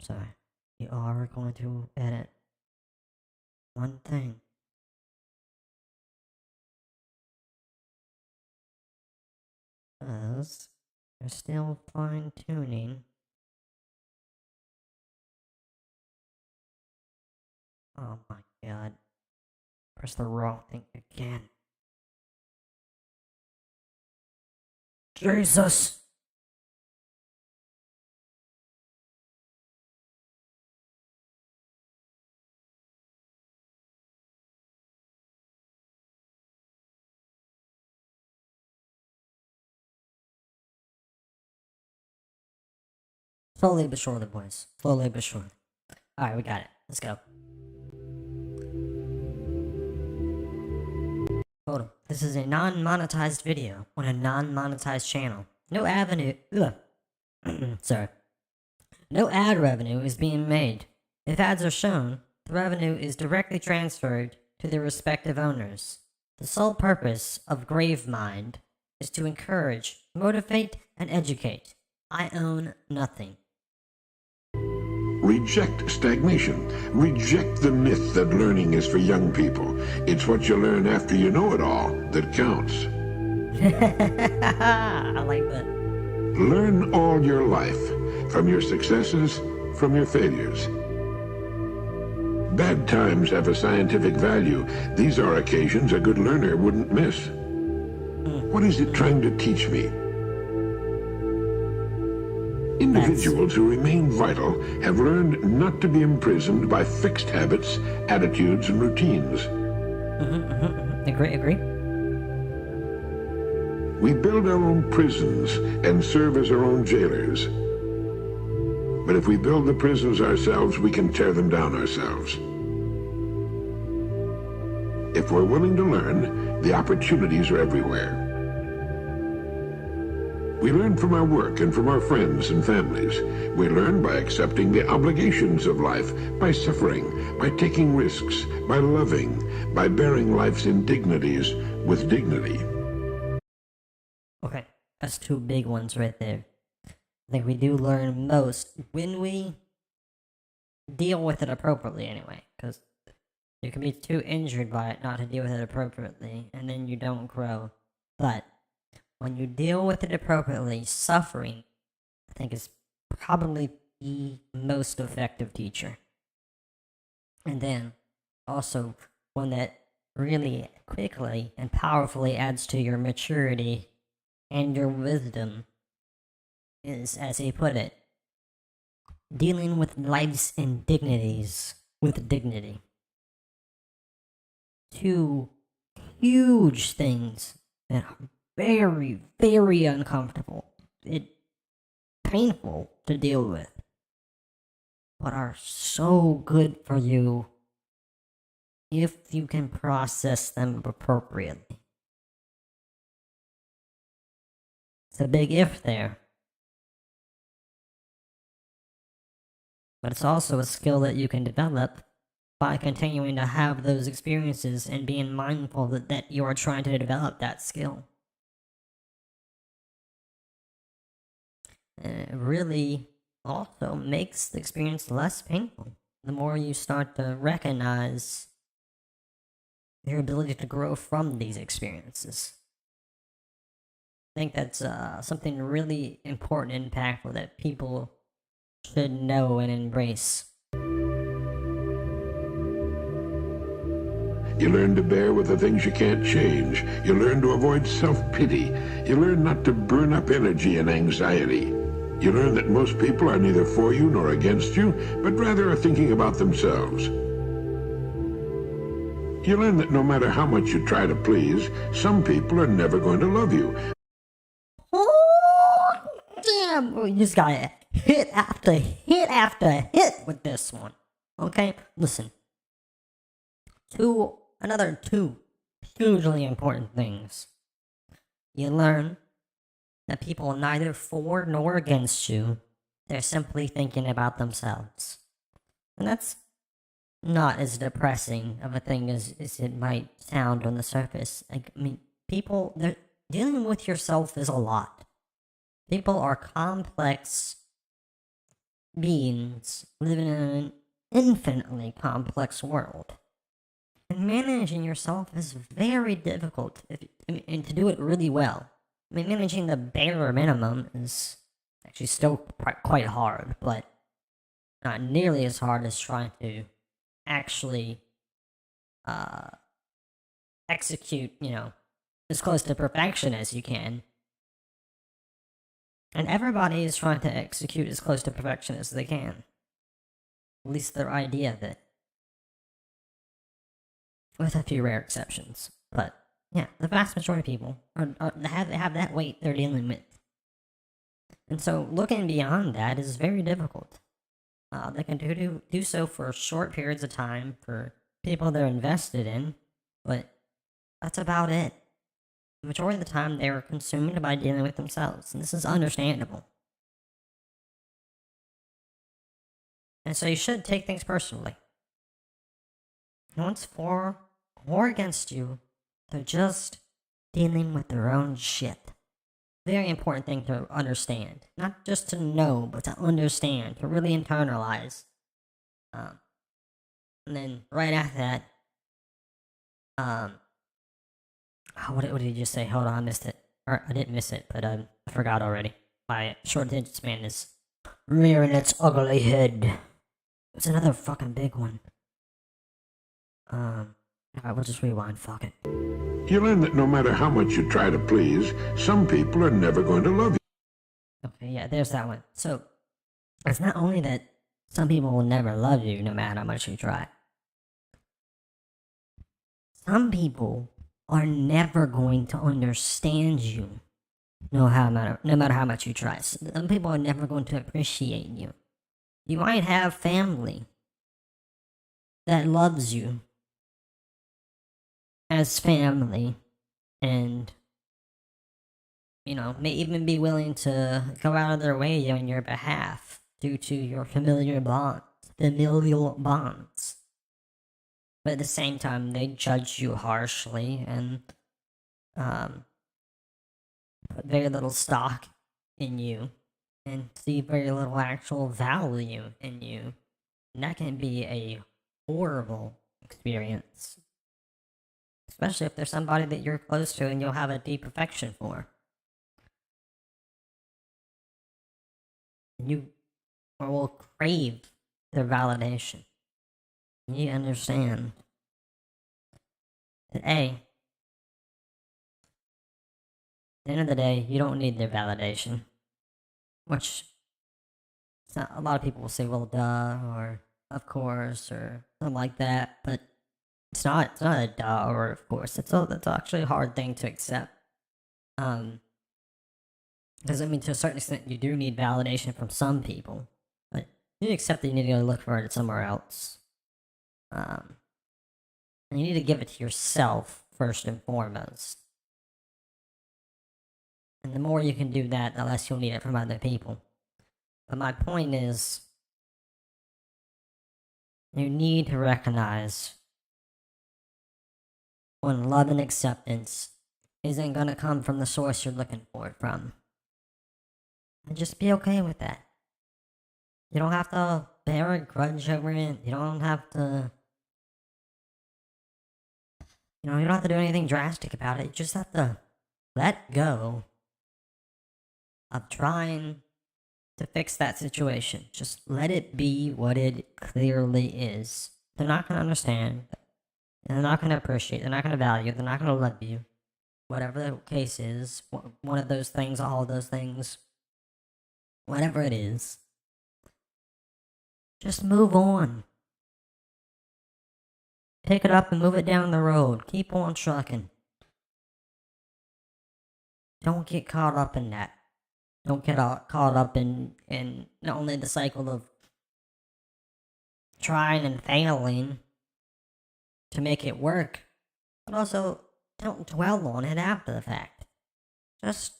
Sorry, we are going to edit one thing. Because we're still fine tuning. Oh my god. Press the wrong thing again. Jesus! Slowly but surely, boys. Slowly but surely. Alright, we got it. Let's go. Hold on. This is a non-monetized video on a non-monetized channel. No avenue. Sorry. No ad revenue is being made. If ads are shown, the revenue is directly transferred to their respective owners. The sole purpose of Gravemind is to encourage, motivate, and educate. I own nothing. Reject stagnation. Reject the myth that learning is for young people. It's what you learn after you know it all that counts. I like that. Learn all your life, from your successes, from your failures. Bad times have a scientific value. These are occasions a good learner wouldn't miss. What is it trying to teach me? Individuals who remain vital have learned not to be imprisoned by fixed habits, attitudes, and routines. Agree. We build our own prisons and serve as our own jailers. But if we build the prisons ourselves, we can tear them down ourselves. If we're willing to learn, the opportunities are everywhere. We learn from our work and from our friends and families. We learn by accepting the obligations of life, by suffering, by taking risks, by loving, by bearing life's indignities with dignity. Okay, that's two big ones right there. I think we do learn most when we deal with it appropriately anyway, because you can be too injured by it not to deal with it appropriately, and then you don't grow. But when you deal with it appropriately, suffering, I think, is probably the most effective teacher. And then, also, one that really quickly and powerfully adds to your maturity and your wisdom is, as he put it, dealing with life's indignities with dignity. Two huge things that are very, very uncomfortable. It's painful to deal with, but are so good for you if you can process them appropriately. It's a big if there. But it's also a skill that you can develop by continuing to have those experiences and being mindful that you are trying to develop that skill. And it really also makes the experience less painful. The more you start to recognize your ability to grow from these experiences. I think that's something really important and impactful that people should know and embrace. You learn to bear with the things you can't change. You learn to avoid self-pity. You learn not to burn up energy and anxiety. You learn that most people are neither for you nor against you, but rather are thinking about themselves. You learn that no matter how much you try to please, some people are never going to love you. Oh, damn! We just got hit after hit after hit with this one. Okay, listen. Another two hugely important things. You learn that people are neither for nor against you. They're simply thinking about themselves. And that's not as depressing of a thing as it might sound on the surface. Like, I mean, they're dealing with yourself is a lot. People are complex beings living in an infinitely complex world. And managing yourself is very difficult, and to do it really well. I mean, managing the bare minimum is actually still quite hard, but not nearly as hard as trying to actually execute, as close to perfection as you can. And everybody is trying to execute as close to perfection as they can. At least their idea of it. With a few rare exceptions. But, yeah, the vast majority of people have that weight they're dealing with. And so, looking beyond that is very difficult. They can do so for short periods of time for people they're invested in, but that's about it. The majority of the time, they are consumed by dealing with themselves, and this is understandable. And so you should take things personally. No one's for or against you. They're just dealing with their own shit. Very important thing to understand. Not just to know, but to understand, to really internalize. And then right after that, what did you just say? Hold on, I missed it. Or I didn't miss it, but I forgot already. My short attention span is rearing its ugly head. It's another fucking big one. Alright, we'll just rewind, fuck it. You learn that no matter how much you try to please, some people are never going to love you. Okay, yeah, there's that one. So, it's not only that some people will never love you no matter how much you try. Some people are never going to understand you no matter how much you try. Some people are never going to appreciate you. You might have family that loves you as family and, may even be willing to go out of their way on your behalf due to your familial bonds. But at the same time, they judge you harshly and put very little stock in you and see very little actual value in you. And that can be a horrible experience. Especially if there's somebody that you're close to and you'll have a deep affection for. And you will crave their validation. You understand that at the end of the day, you don't need their validation. Which, a lot of people will say, well, duh, or of course, or something like that, but it's not a duh or of course. That's actually a hard thing to accept. Because, to a certain extent, you do need validation from some people, but you accept that you need to go look for it somewhere else. And you need to give it to yourself first and foremost. And the more you can do that, the less you'll need it from other people. But my point is, you need to recognize when love and acceptance isn't going to come from the source you're looking for it from. And just be okay with that. You don't have to bear a grudge over it. You don't have to... You don't have to do anything drastic about it. You just have to let go of trying to fix that situation. Just let it be what it clearly is. They're not going to understand. They're not going to appreciate. They're not going to value. They're not going to love you. Whatever the case is, one of those things, all of those things, whatever it is, just move on. Pick it up and move it down the road. Keep on trucking. Don't get caught up in that. Don't get caught up in not only the cycle of trying and failing to make it work, but also don't dwell on it after the fact. Just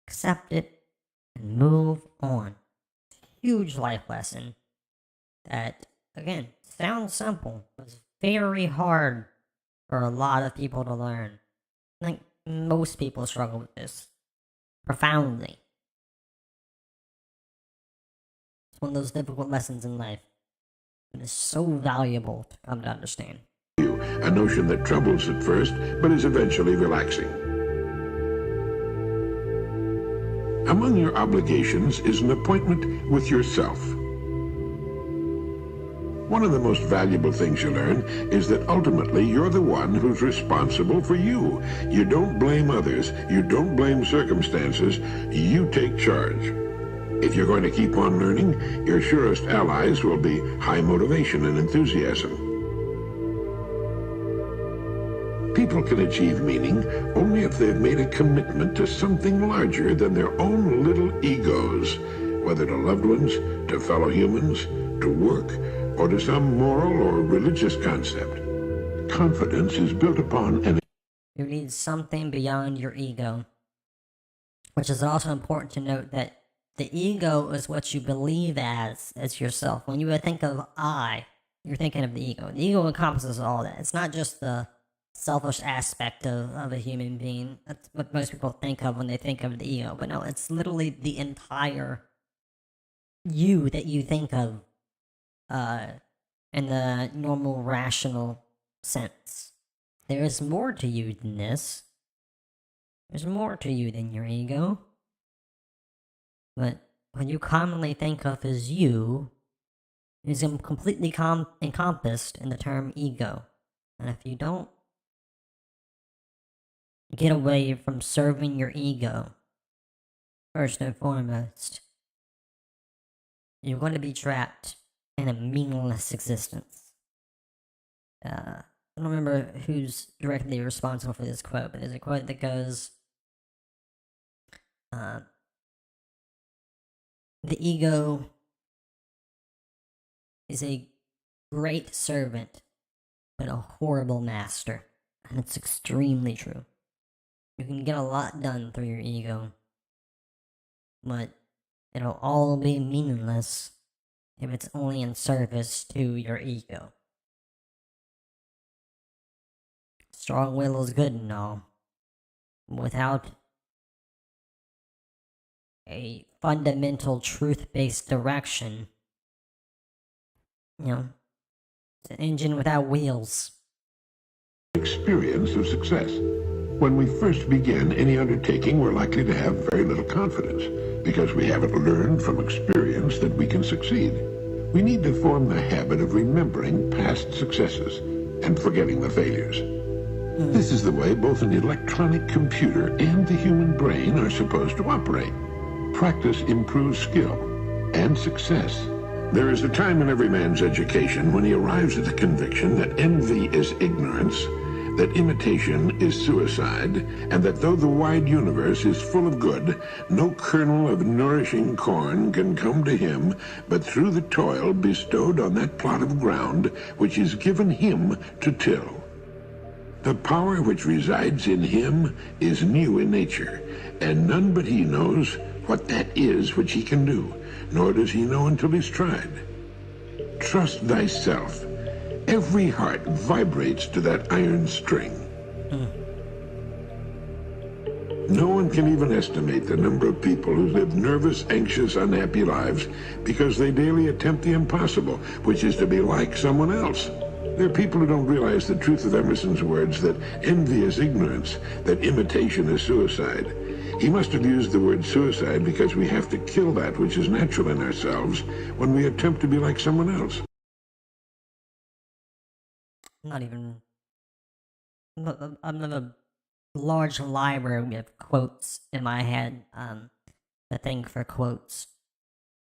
accept it and move on. Huge life lesson that, again, sounds simple, but it's very hard for a lot of people to learn. I think most people struggle with this profoundly. It's one of those difficult lessons in life. It is so valuable to come to understand. A notion that troubles at first, but is eventually relaxing. Among your obligations is an appointment with yourself. One of the most valuable things you learn is that ultimately you're the one who's responsible for you. You don't blame others. You don't blame circumstances. You take charge. If you're going to keep on learning, your surest allies will be high motivation and enthusiasm. People can achieve meaning only if they've made a commitment to something larger than their own little egos, whether to loved ones, to fellow humans, to work, or to some moral or religious concept. Confidence is built upon an... You need something beyond your ego. Which is also important to note that the ego is what you believe as yourself. When you think of I, you're thinking of the ego. The ego encompasses all that. It's not just the selfish aspect of a human being. That's what most people think of when they think of the ego. But no, it's literally the entire you that you think of in the normal, rational sense. There is more to you than this. There's more to you than your ego. But what you commonly think of as you is completely encompassed in the term ego. And if you don't get away from serving your ego, first and foremost, you're going to be trapped in a meaningless existence. I don't remember who's directly responsible for this quote, but there's a quote that goes, the ego is a great servant, but a horrible master. And it's extremely true. You can get a lot done through your ego, but it'll all be meaningless if it's only in service to your ego. Strong will is good and all. Without a fundamental truth-based direction, it's an engine without wheels. Experience of success. When we first begin any undertaking, we're likely to have very little confidence because we haven't learned from experience that we can succeed. We need to form the habit of remembering past successes and forgetting the failures. This is the way both an electronic computer and the human brain are supposed to operate. Practice improves skill and success. There is a time in every man's education when he arrives at the conviction that envy is ignorance, that imitation is suicide, and that though the wide universe is full of good, no kernel of nourishing corn can come to him but through the toil bestowed on that plot of ground which is given him to till. The power which resides in him is new in nature, and none but he knows what that is which he can do, nor does he know until he's tried. Trust thyself. Every heart vibrates to that iron string. No one can even estimate the number of people who live nervous, anxious, unhappy lives because they daily attempt the impossible, which is to be like someone else. There are people who don't realize the truth of Emerson's words that envy is ignorance, that imitation is suicide. He must have used the word suicide because we have to kill that which is natural in ourselves when we attempt to be like someone else. Not even. I'm in a large library of quotes in my head. The thing for quotes,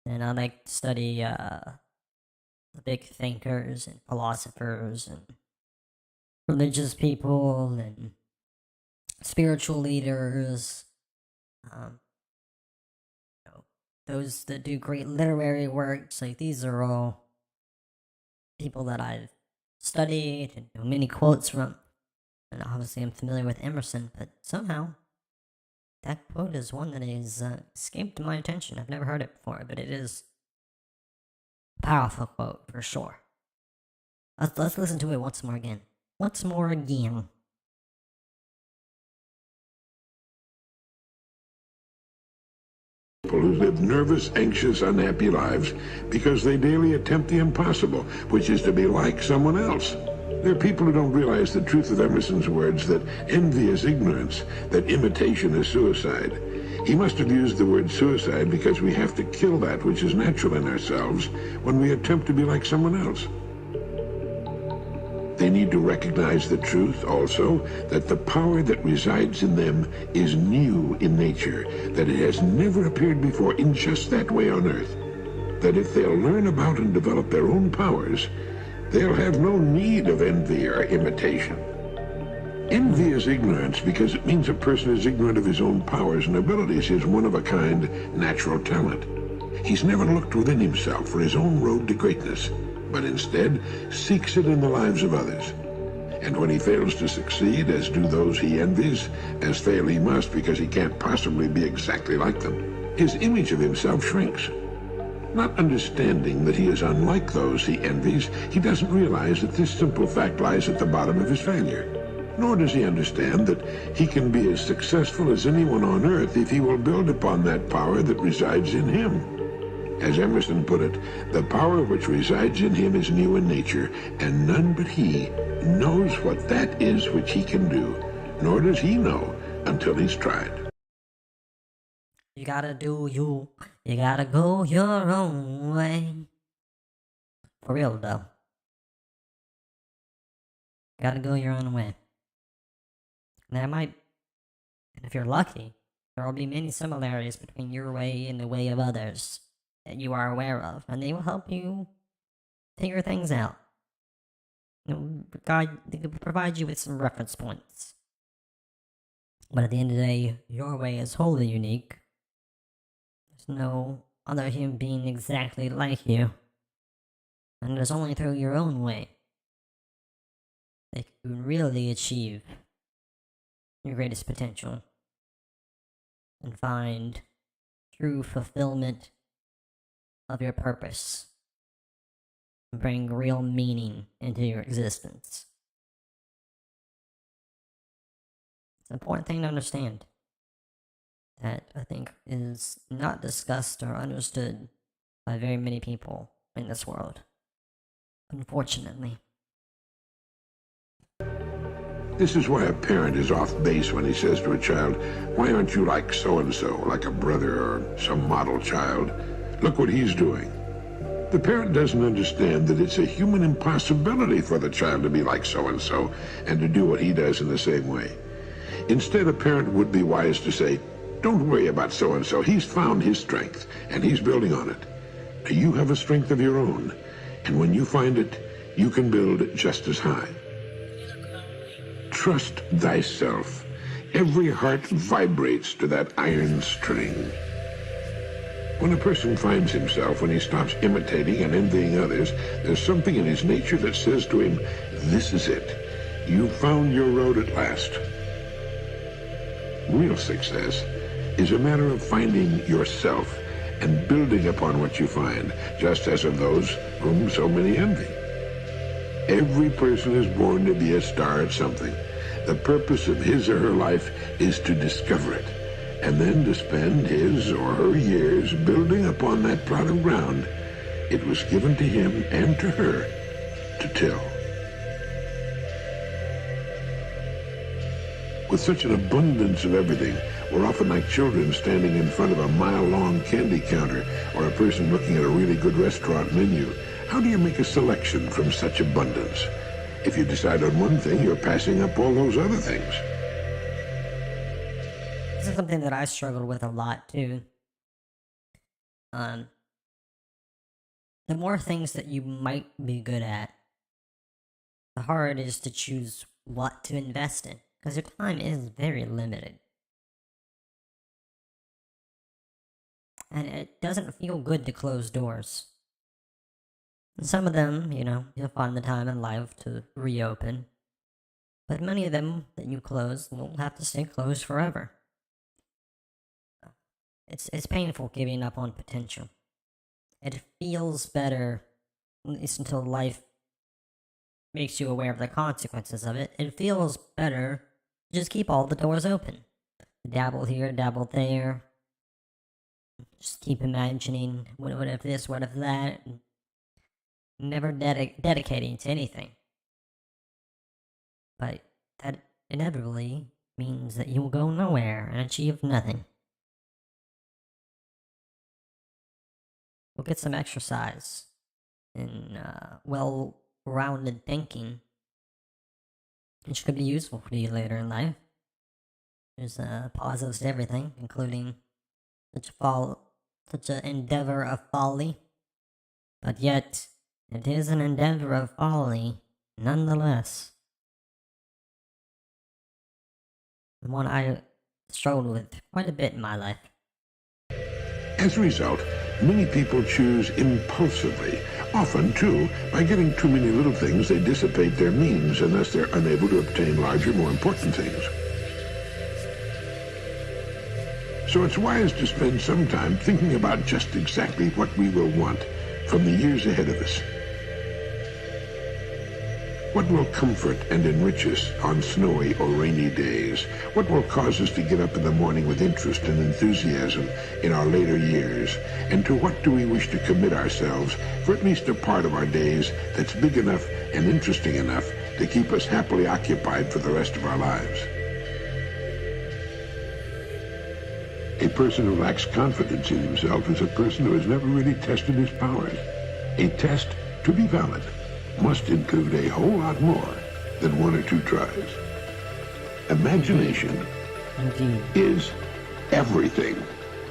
and I like to study the big thinkers and philosophers and religious people and spiritual leaders. Those that do great literary works. Like, these are all people that I've studied and know many quotes from. And obviously I'm familiar with Emerson, but somehow that quote is one that has escaped my attention. I've never heard it before, but it is a powerful quote for sure. Let's listen to it once more again. Once more again. People who live nervous, anxious, unhappy lives because they daily attempt the impossible, which is to be like someone else. There are people who don't realize the truth of Emerson's words that envy is ignorance, that imitation is suicide. He must have used the word suicide because we have to kill that which is natural in ourselves when we attempt to be like someone else. They need to recognize the truth also that the power that resides in them is new in nature, that it has never appeared before in just that way on earth. That if they'll learn about and develop their own powers, they'll have no need of envy or imitation. Envy is ignorance because it means a person is ignorant of his own powers and abilities, his one-of-a-kind natural talent. He's never looked within himself for his own road to greatness, but instead seeks it in the lives of others. And when he fails to succeed, as do those he envies, as fail he must because he can't possibly be exactly like them, his image of himself shrinks. Not understanding that he is unlike those he envies, he doesn't realize that this simple fact lies at the bottom of his failure. Nor does he understand that he can be as successful as anyone on earth if he will build upon that power that resides in him. As Emerson put it, the power which resides in him is new in nature, and none but he knows what that is which he can do, nor does he know until he's tried. You gotta do you. You gotta go your own way. For real, though. Gotta go your own way. And and if you're lucky, there will be many similarities between your way and the way of others that you are aware of, and they will help you figure things out. They will provide you with some reference points. But at the end of the day, your way is wholly unique. There's no other human being exactly like you. And it is only through your own way that you can really achieve your greatest potential and find true fulfillment of your purpose and bring real meaning into your existence. It's an important thing to understand that I think is not discussed or understood by very many people in this world, unfortunately. This is why a parent is off base when he says to a child, "Why aren't you like so-and-so, like a brother or some model child? Look what he's doing." The parent doesn't understand that it's a human impossibility for the child to be like so-and-so and to do what he does in the same way. Instead, a parent would be wise to say, "Don't worry about so-and-so. He's found his strength, and he's building on it. You have a strength of your own, and when you find it, you can build just as high. Trust thyself. Every heart vibrates to that iron string." When a person finds himself, when he stops imitating and envying others, there's something in his nature that says to him, "This is it. You've found your road at last." Real success is a matter of finding yourself and building upon what you find, just as of those whom so many envy. Every person is born to be a star at something. The purpose of his or her life is to discover it, and then to spend his or her years building upon that plot of ground it was given to him and to her to till. With such an abundance of everything, we're often like children standing in front of a mile-long candy counter or a person looking at a really good restaurant menu. How do you make a selection from such abundance? If you decide on one thing, you're passing up all those other things. This is something that I struggled with a lot too. The more things that you might be good at, the harder it is to choose what to invest in, because your time is very limited. And it doesn't feel good to close doors. And some of them, you'll find the time in life to reopen. But many of them that you close will have to stay closed forever. It's painful giving up on potential. It feels better, at least until life makes you aware of the consequences of it. It feels better to just keep all the doors open. Dabble here, dabble there. Just keep imagining, what if this, what if that. Never dedicating to anything. But that inevitably means that you will go nowhere and achieve nothing. We'll get some exercise and well-rounded thinking, which could be useful for you later in life. There's positives to everything, including such an endeavor of folly. But yet, it is an endeavor of folly, nonetheless. And one I struggled with quite a bit in my life. As a result, many people choose impulsively. Often, too, by getting too many little things, they dissipate their means, and thus they're unable to obtain larger, more important things. So it's wise to spend some time thinking about just exactly what we will want from the years ahead of us. What will comfort and enrich us on snowy or rainy days? What will cause us to get up in the morning with interest and enthusiasm in our later years? And to what do we wish to commit ourselves for at least a part of our days that's big enough and interesting enough to keep us happily occupied for the rest of our lives? A person who lacks confidence in himself is a person who has never really tested his powers. A test, to be valid, must include a whole lot more than one or two tries. Imagination is everything.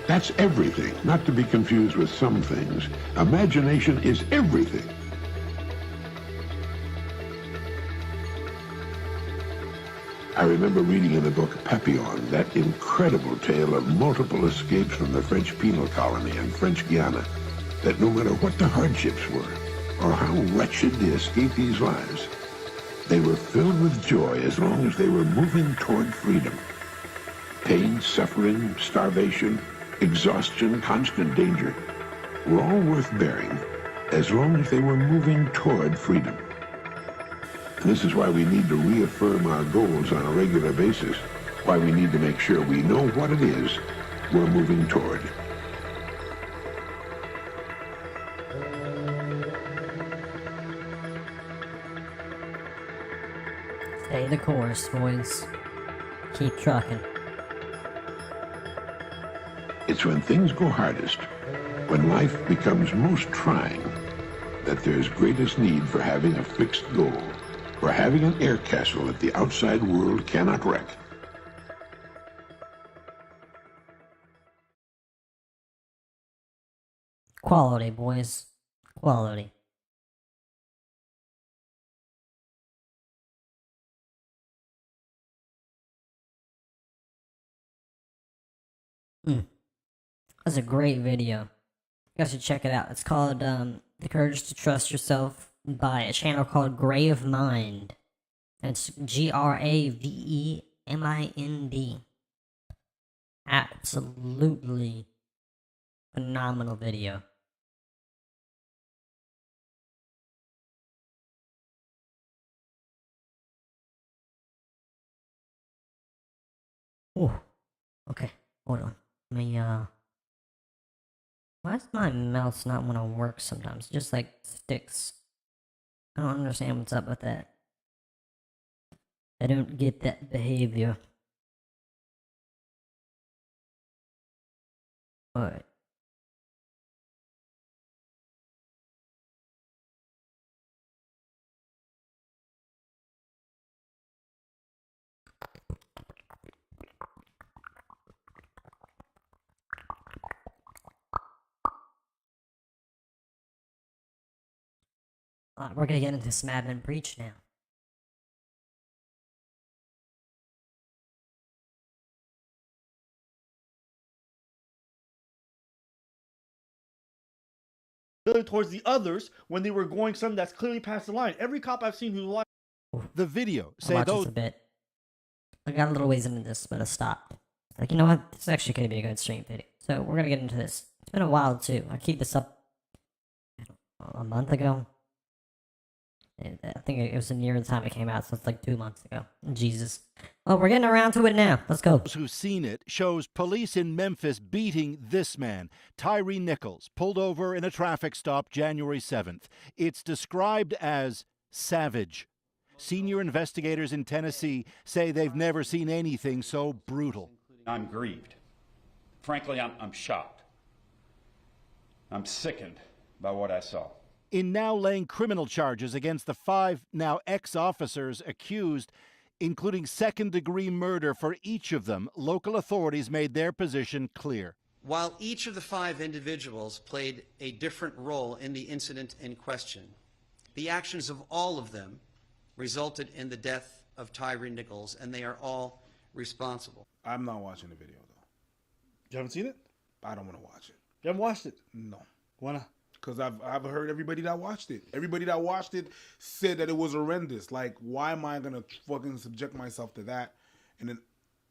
That's everything, not to be confused with some things. Imagination is everything. I remember reading in the book Papillon that incredible tale of multiple escapes from the French penal colony in French Guiana, that no matter what the hardships were, or how wretched the escapees' lives, they were filled with joy as long as they were moving toward freedom. Pain, suffering, starvation, exhaustion, constant danger were all worth bearing as long as they were moving toward freedom. And this is why we need to reaffirm our goals on a regular basis, why we need to make sure we know what it is we're moving toward. Stay the course, boys. Keep trucking. It's when things go hardest, when life becomes most trying, that there's greatest need for having a fixed goal, for having an air castle that the outside world cannot wreck. Quality, boys. Quality. That's a great video. You guys should check it out. It's called The Courage to Trust Yourself by a channel called Grave Mind. And it's GRAVEMIND. Absolutely phenomenal video. Oh, okay. Hold on. Let me, why does my mouse not want to work sometimes? It just, like, sticks. I don't understand what's up with that. I don't get that behavior. Alright. We're gonna get into some admin breach now. Towards the others when they were going something that's clearly past the line. Every cop I've seen who lied. The video I'll say watch those this a bit. I got a little ways into this, but I stopped. Like, you know what? This is actually gonna be a good stream video. So we're gonna get into this. It's been a while too. I keep this up a month ago. And I think it was near the time it came out, so it's like 2 months ago. Jesus. Well, we're getting around to it now. Let's go. who've seen it shows police in Memphis beating this man, Tyree Nichols, pulled over in a traffic stop January 7th. It's described as savage. Senior investigators in Tennessee say they've never seen anything so brutal. I'm grieved. Frankly, I'm shocked. I'm sickened by what I saw. In now laying criminal charges against the 5 now ex-officers accused, including second-degree murder for each of them, local authorities made their position clear. While each of the 5 individuals played a different role in the incident in question, the actions of all of them resulted in the death of Tyree Nichols, and they are all responsible. I'm not watching the video, though. You haven't seen it? I don't want to watch it. You haven't watched it? No. Why not? Because I've heard everybody that watched it. Everybody that watched it said that it was horrendous. Like, why am I going to fucking subject myself to that and then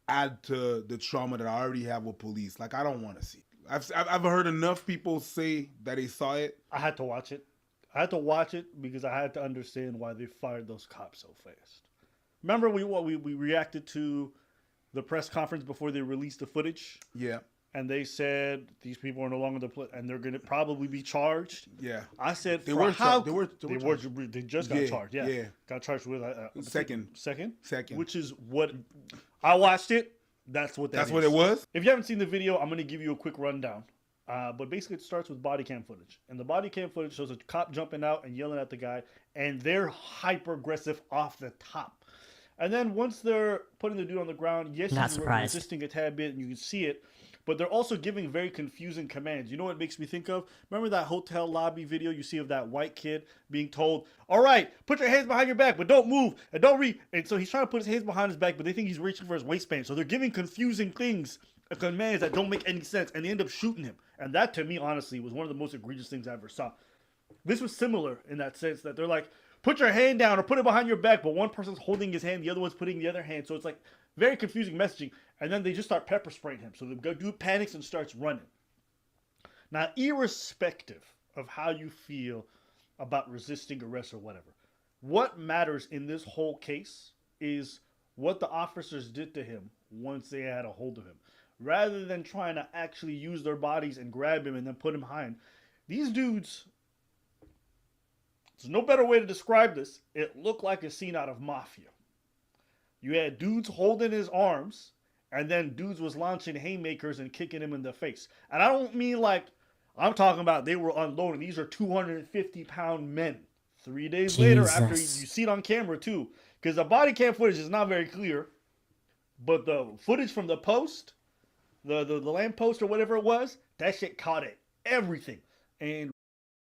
add to the trauma that I already have with police? Like, I don't want to see it. I've heard enough people say that they saw it. I had to watch it. I had to watch it because I had to understand why they fired those cops so fast. Remember we reacted to the press conference before they released the footage? Yeah. And they said these people are no longer and they're going to probably be charged. Yeah. I said They just got charged. Yeah. Got charged with second. Which is what I watched it. That's what That's what it was. If you haven't seen the video, I'm going to give you a quick rundown. But basically, it starts with body cam footage, and the body cam footage shows a cop jumping out and yelling at the guy, and they're hyper aggressive off the top. And then once they're putting the dude on the ground, yes, he's resisting a tad bit, and you can see it. But they're also giving very confusing commands. You know what it makes me think of? Remember that hotel lobby video you see of that white kid being told, all right, put your hands behind your back, but don't move, and don't reach. And so he's trying to put his hands behind his back, but they think he's reaching for his waistband. So they're giving confusing things, commands that don't make any sense, and they end up shooting him. And that, to me, honestly, was one of the most egregious things I ever saw. This was similar in that sense that they're like, put your hand down or put it behind your back, but one person's holding his hand, the other one's putting the other hand. So it's like very confusing messaging. And then they just start pepper spraying him. So the dude panics and starts running. Now, irrespective of how you feel about resisting arrest or whatever, what matters in this whole case is what the officers did to him once they had a hold of him. Rather than trying to actually use their bodies and grab him and then put him behind. These dudes, there's no better way to describe this. It looked like a scene out of Mafia. You had dudes holding his arms, and then dudes was launching haymakers and kicking him in the face. And I don't mean like, I'm talking about they were unloading. These are 250-pound men. 3 days later, after you see it on camera too, because the body cam footage is not very clear, but the footage from the post, the lamp post or whatever it was, that shit caught it. Everything. And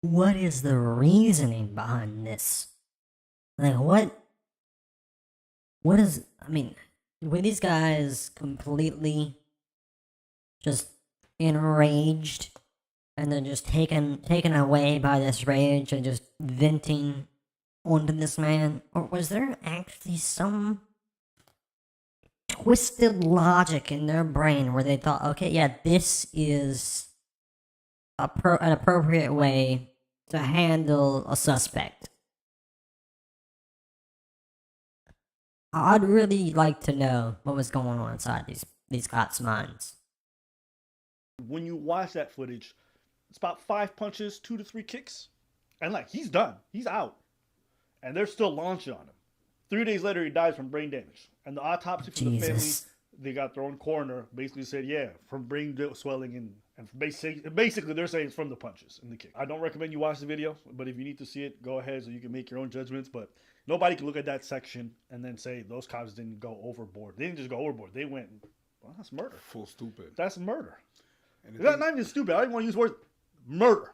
what is the reasoning behind this? Like, what is, I mean, were these guys completely just enraged and then just taken away by this rage and just venting onto this man? Or was there actually some twisted logic in their brain where they thought, okay, yeah, this is an appropriate way to handle a suspect? I'd really like to know what was going on inside these these cops' minds. When you watch that footage, it's about 5 punches, 2 to 3 kicks, and like he's done, he's out, and they're still launching on him. 3 days later, he dies from brain damage, and the autopsy from the family, they got their own coroner, basically said, yeah, from brain swelling and basically they're saying it's from the punches and the kick. I don't recommend you watch the video, but if you need to see it, go ahead so you can make your own judgments. But nobody can look at that section and then say those cops didn't go overboard. They didn't just go overboard. They went, well, that's murder. Full stupid. That's murder. And That's not even stupid. I don't even want to use the word murder.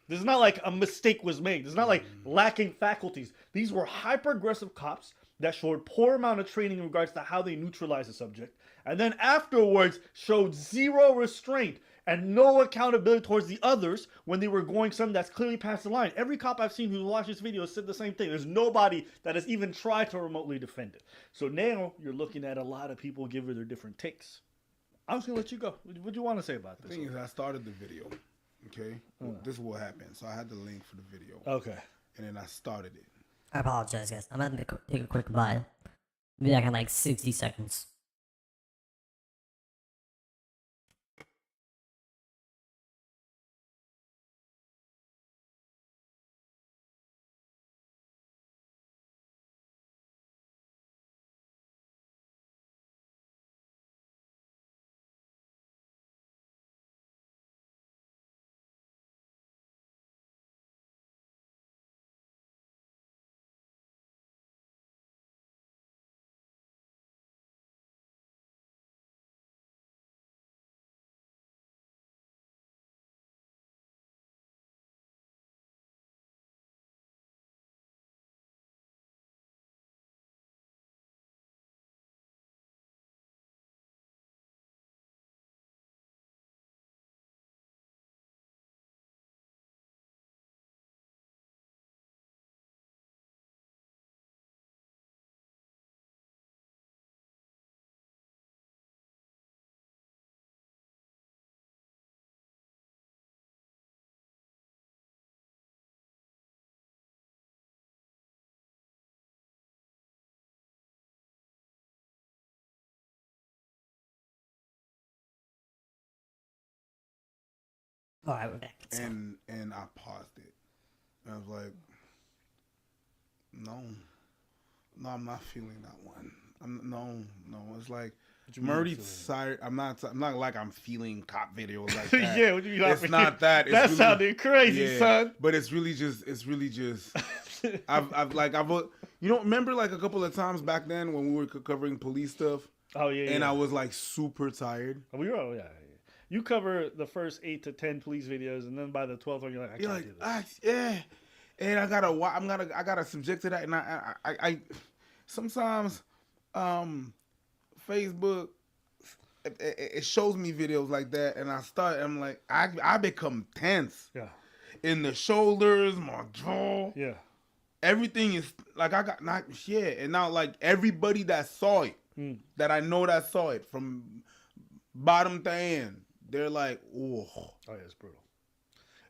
This is not like a mistake was made. This is not like lacking faculties. These were hyper-aggressive cops that showed poor amount of training in regards to how they neutralize the subject, and then afterwards showed zero restraint and no accountability towards the others when they were going something that's clearly past the line. Every cop I've seen who watched this video said the same thing. There's nobody that has even tried to remotely defend it. So now you're looking at a lot of people giving their different takes. I'm just going to let you go. What do you want to say about this? The thing is, I started the video, okay? This is what happened. So I had the link for the video. Okay. And then I started it. I apologize, guys. I'm gonna take a quick bite. Be back in like 60 seconds. Alright, we're back. And I paused it. And I was like, no, I'm not feeling that one. No. It's like I'm already tired. I'm not like I'm feeling cop videos like that. Yeah, what do you mean? It's not that. It's That really, sounded crazy, son. But it's really just. I've remember like a couple of times back then when we were covering police stuff. Oh yeah. And I was like super tired. Yeah. You cover the first 8 to 10 police videos, and then by the 12th one, you're like, I can't do this. Yeah, and I gotta subject to that, and I sometimes Facebook it shows me videos like that, and I'm like I become tense. Yeah. In the shoulders, my jaw. Yeah. Everything is like and now like everybody that saw it, that I know that saw it from bottom to end. They're like, oh. Oh, yeah, it's brutal.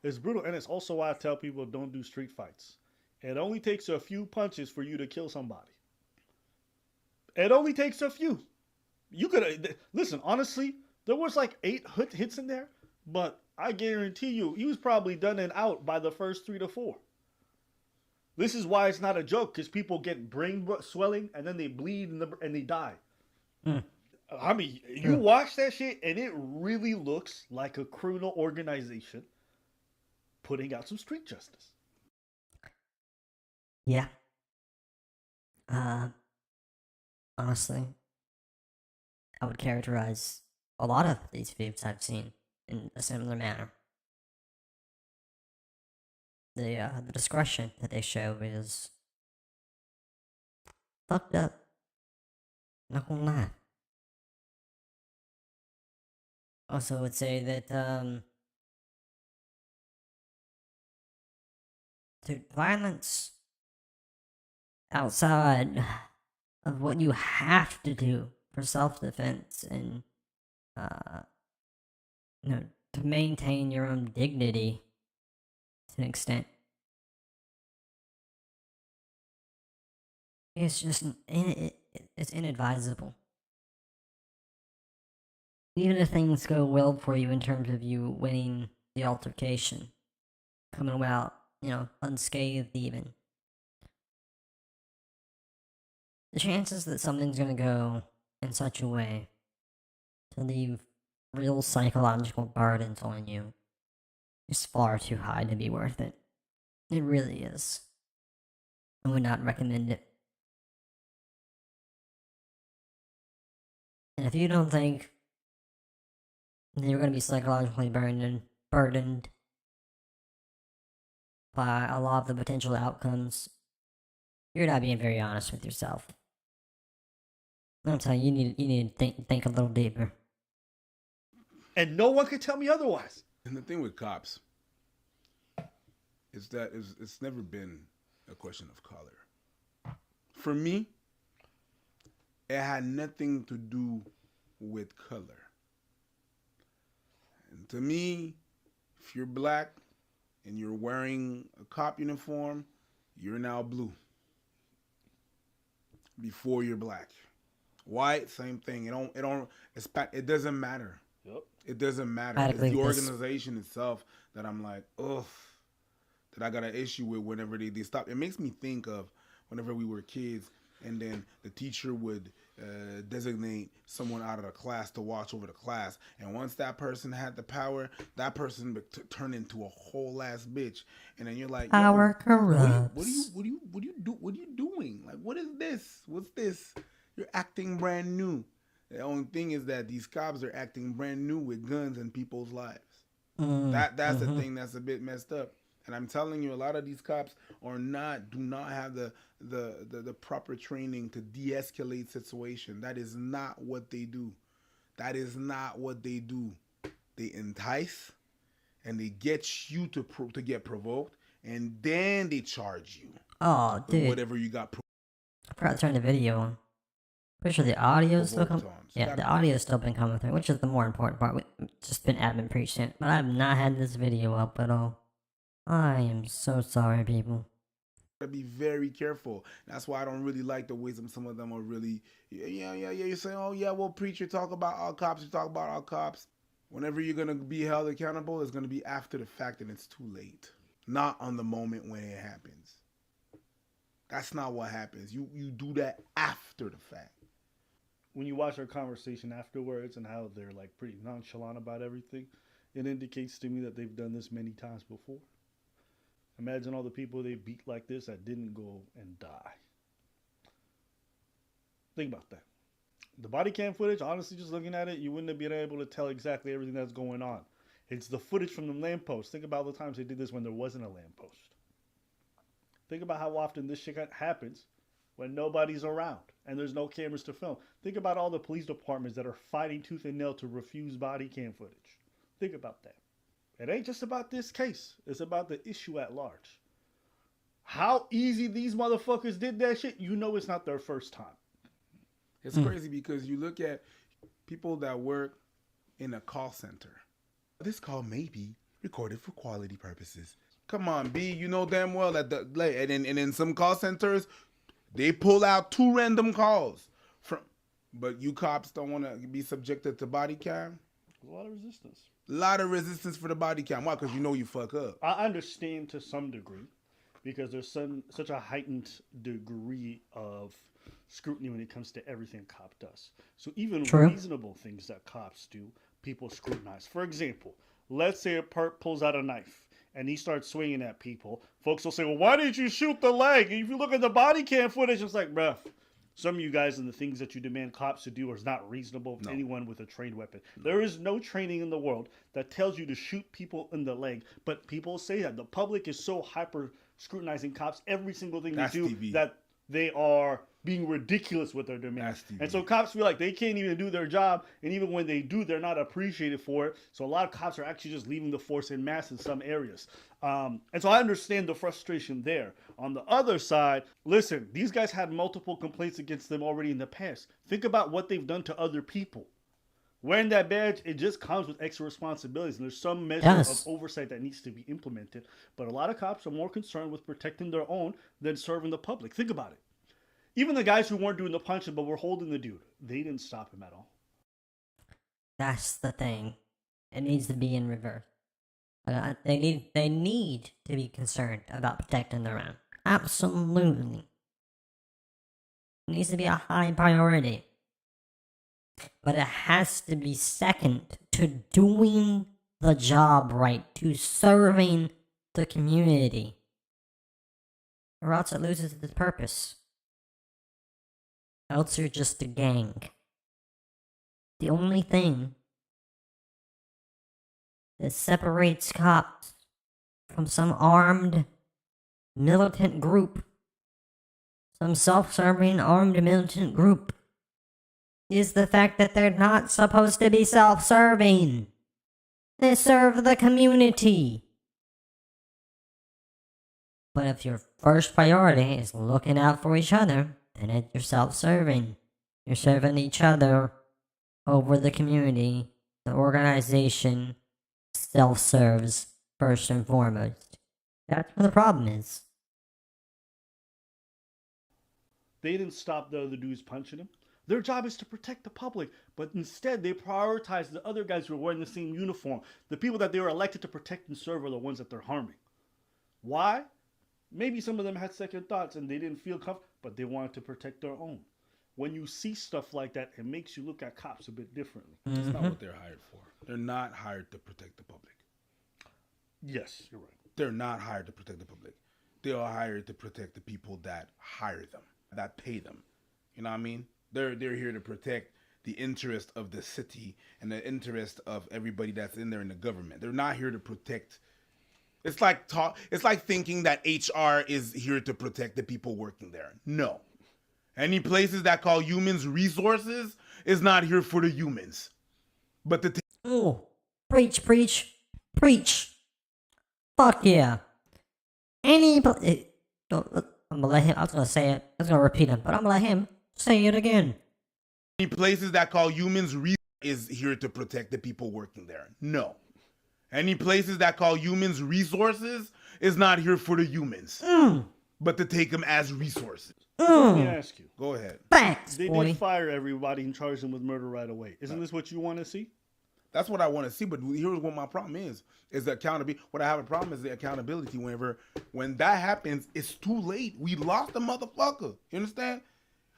It's brutal, and it's also why I tell people don't do street fights. It only takes a few punches for you to kill somebody. It only takes a few. You could listen, honestly, there was like 8 hits in there, but I guarantee you, he was probably done and out by the first 3 to 4. This is why it's not a joke, because people get brain swelling, and then they bleed and they die. I mean, you watch that shit, and it really looks like a criminal organization putting out some street justice. Yeah. Honestly, I would characterize a lot of these videos I've seen in a similar manner. The discretion that they show is fucked up. Not gonna lie. Also, I would say that, violence outside of what you have to do for self-defense and, to maintain your own dignity to an extent, it's just, it's inadvisable. even if things go well for you in terms of you winning the altercation, coming out, unscathed even, the chances that something's gonna go in such a way to leave real psychological burdens on you is far too high to be worth it. It really is. I would not recommend it. And if you don't think that you're going to be psychologically burdened by a lot of the potential outcomes, you're not being very honest with yourself. I'm telling you, you need to think a little deeper. And no one can tell me otherwise. And the thing with cops is that it's never been a question of color. For me, it had nothing to do with color. And to me, if you're black and you're wearing a cop uniform, you're now blue. Before you're black. White, same thing. It doesn't matter. Yep. It doesn't matter. It's the organization itself that I'm like, ugh, that I got an issue with whenever they stop. It makes me think of whenever we were kids and then the teacher would designate someone out of the class to watch over the class. And once that person had the power, that person turned into a whole ass bitch. And then you're like, power corrupts. What are you doing? Like, what is this? What's this? You're acting brand new. The only thing is that these cops are acting brand new with guns in people's lives. That's the thing that's a bit messed up. And I'm telling you, a lot of these cops do not have the proper training to de-escalate situation. That is not what they do. That is not what they do. They entice and they get you to get provoked, and then they charge you. Oh, dude. Whatever you got. I forgot to turn the video on. Pretty sure the audio's still coming. Yeah, the audio's still been coming through, which is the more important part. We've just been admin preaching, but I've not had this video up at all. I am so sorry, people. Gotta be very careful. That's why I don't really like the way some of them are really. Yeah. You're saying, oh yeah, well, preacher, talk about all cops. You talk about all cops. Whenever you're gonna be held accountable, it's gonna be after the fact, and it's too late. Not on the moment when it happens. That's not what happens. You do that after the fact. When you watch our conversation afterwards and how they're like pretty nonchalant about everything, it indicates to me that they've done this many times before. Imagine all the people they beat like this that didn't go and die. Think about that. The body cam footage, honestly, just looking at it, you wouldn't have been able to tell exactly everything that's going on. It's the footage from the lamppost. Think about the times they did this when there wasn't a lamppost. Think about how often this shit happens when nobody's around and there's no cameras to film. Think about all the police departments that are fighting tooth and nail to refuse body cam footage. Think about that. It ain't just about this case. It's about the issue at large. How easy these motherfuckers did that shit, you know it's not their first time. It's crazy because you look at people that work in a call center. This call may be recorded for quality purposes. Come on, B, you know damn well that and in some call centers, they pull out 2 random calls but you cops don't want to be subjected to body cam. A lot of resistance. A lot of resistance for the body cam. Why? Because you know you fuck up. I understand to some degree because there's such a heightened degree of scrutiny when it comes to everything a cop does. So even reasonable things that cops do, people scrutinize. For example, let's say a perp pulls out a knife and he starts swinging at people. Folks will say, well, why didn't you shoot the leg? And if you look at the body cam footage, it's like, bruh, some of you guys and the things that you demand cops to do is not reasonable for anyone with a trained weapon. There is no training in the world that tells you to shoot people in the leg, but people say that. The public is so hyper scrutinizing cops, every single thing they do, that they are being ridiculous with their demands. And so cops feel like they can't even do their job, and even when they do, they're not appreciated for it. So a lot of cops are actually just leaving the force en masse in some areas. And so I understand the frustration there. On the other side, listen, these guys had multiple complaints against them already in the past. Think about what they've done to other people. Wearing that badge, it just comes with extra responsibilities, and there's some measure of oversight that needs to be implemented. But a lot of cops are more concerned with protecting their own than serving the public. Think about it. Even the guys who weren't doing the punching but were holding the dude, they didn't stop him at all. That's the thing. It needs to be in reverse. They need to be concerned about protecting their own. Absolutely. It needs to be a high priority. But it has to be second to doing the job right, to serving the community. Or else it loses its purpose. Else you're just a gang. The only thing that separates cops from some armed militant group, some self-serving armed militant group, is the fact that they're not supposed to be self-serving. They serve the community. But if your first priority is looking out for each other, then you're self-serving. You're serving each other over the community. The organization self-serves first and foremost. That's where the problem is. They didn't stop the other dudes punching him. Their job is to protect the public, but instead they prioritize the other guys who are wearing the same uniform. The people that they were elected to protect and serve are the ones that they're harming. Why? Maybe some of them had second thoughts and they didn't feel comfortable, but they wanted to protect their own. When you see stuff like that, it makes you look at cops a bit differently. That's not what they're hired for. They're not hired to protect the public. Yes, you're right. They're not hired to protect the public. They are hired to protect the people that hire them, that pay them. You know what I mean? They're here to protect the interest of the city and the interest of everybody that's in there in the government. They're not here to protect. It's like thinking that HR is here to protect the people working there. No. Any places that call humans resources is not here for the humans. But the Ooh, preach, preach, preach. Fuck yeah. I'm gonna let him, I was gonna say it, I was gonna repeat it, but I'm gonna let him say it again. Any places that call humans is here to protect the people working there. No. Any places that call humans resources is not here for the humans. But to take them as resources. Let me ask you. Go ahead. Thanks, They boy. did fire everybody and charge them with murder right away. Isn't this what you want to see? That's what I want to see, but here's what my problem is the accountability. What I have a problem is the accountability. When that happens, it's too late. We lost the motherfucker. You understand?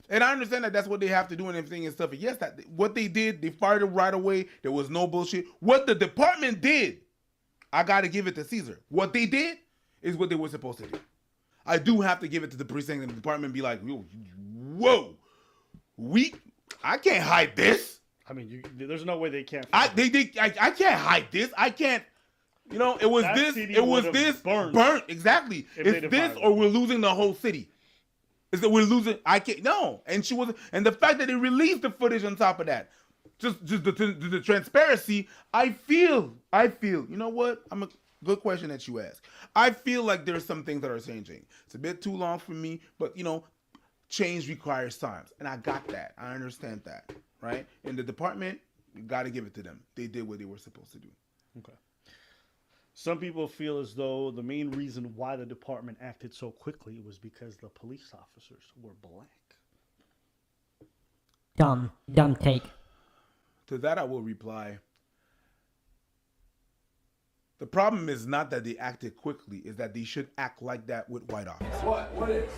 And I understand that that's what they have to do and everything and stuff. And yes, what they did, they fired him right away. There was no bullshit. What the department did, I got to give it to Caesar. What they did is what they were supposed to do. I do have to give it to the precinct and the department and be like, whoa, I can't hide this. I mean, there's no way they can't. I can't hide this. I can't. You know, it was burnt. Exactly. It's this or we're losing the whole city. Is that we're losing? I can't. No. And she was, and the fact that they released the footage on top of that, just the transparency. I feel. You know what? Good question that you asked. I feel like there's some things that are changing. It's a bit too long for me, but you know, change requires time, and I got that. I understand that, right? In the department, you got to give it to them. They did what they were supposed to do. Okay. Some people feel as though the main reason why the department acted so quickly was because the police officers were black. Dumb take. To that, I will reply. The problem is not that they acted quickly, is that they should act like that with white officers. What is?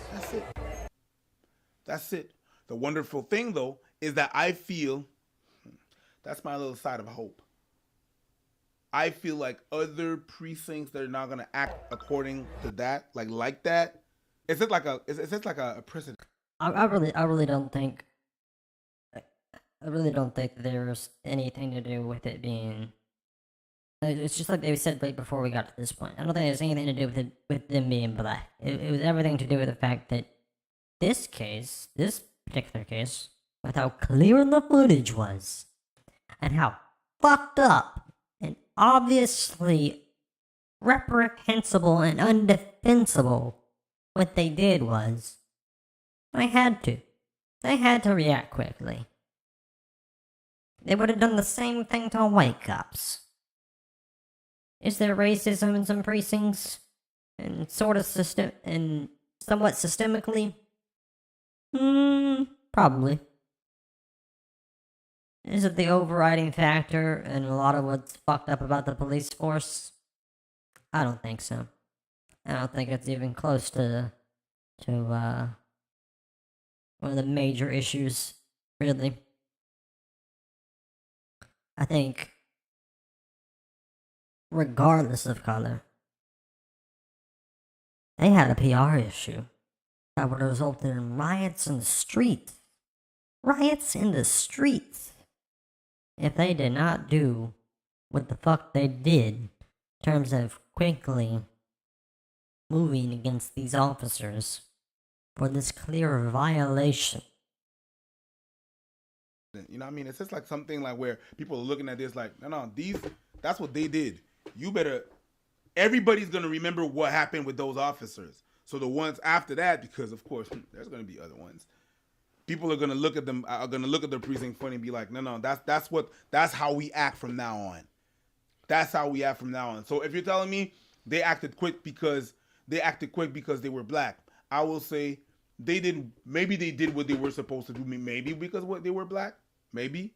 That's it. The wonderful thing, though, is that I feel, that's my little side of hope. I feel like other precincts that are not going to act according to that, like that, it's just like a precedent. I really don't think there's anything to do with it being. It's just like they said right before we got to this point. I don't think there's anything to do with them being black. It was everything to do with the fact that this particular case, with how clear the footage was, and how fucked up and obviously reprehensible and undefensible what they did was, they had to react quickly. They would have done the same thing to white cops. Is there racism in some precincts? And somewhat systemically? Probably. Is it the overriding factor in a lot of what's fucked up about the police force? I don't think so. I don't think it's even close to one of the major issues, really. I think, regardless of color, they had a PR issue that would have resulted in riots in the streets. Riots in the streets. If they did not do what the fuck they did in terms of quickly moving against these officers for this clear violation. You know what I mean? It's just like something like where people are looking at this like, no, that's what they did. You better, everybody's going to remember what happened with those officers. So the ones after that, because of course, there's going to be other ones. People are going to look at them, are going to look at the precinct funny and be like, no, that's how we act from now on. That's how we act from now on. So if you're telling me they acted quick because they were black, I will say maybe they did what they were supposed to do, maybe because they were black, maybe.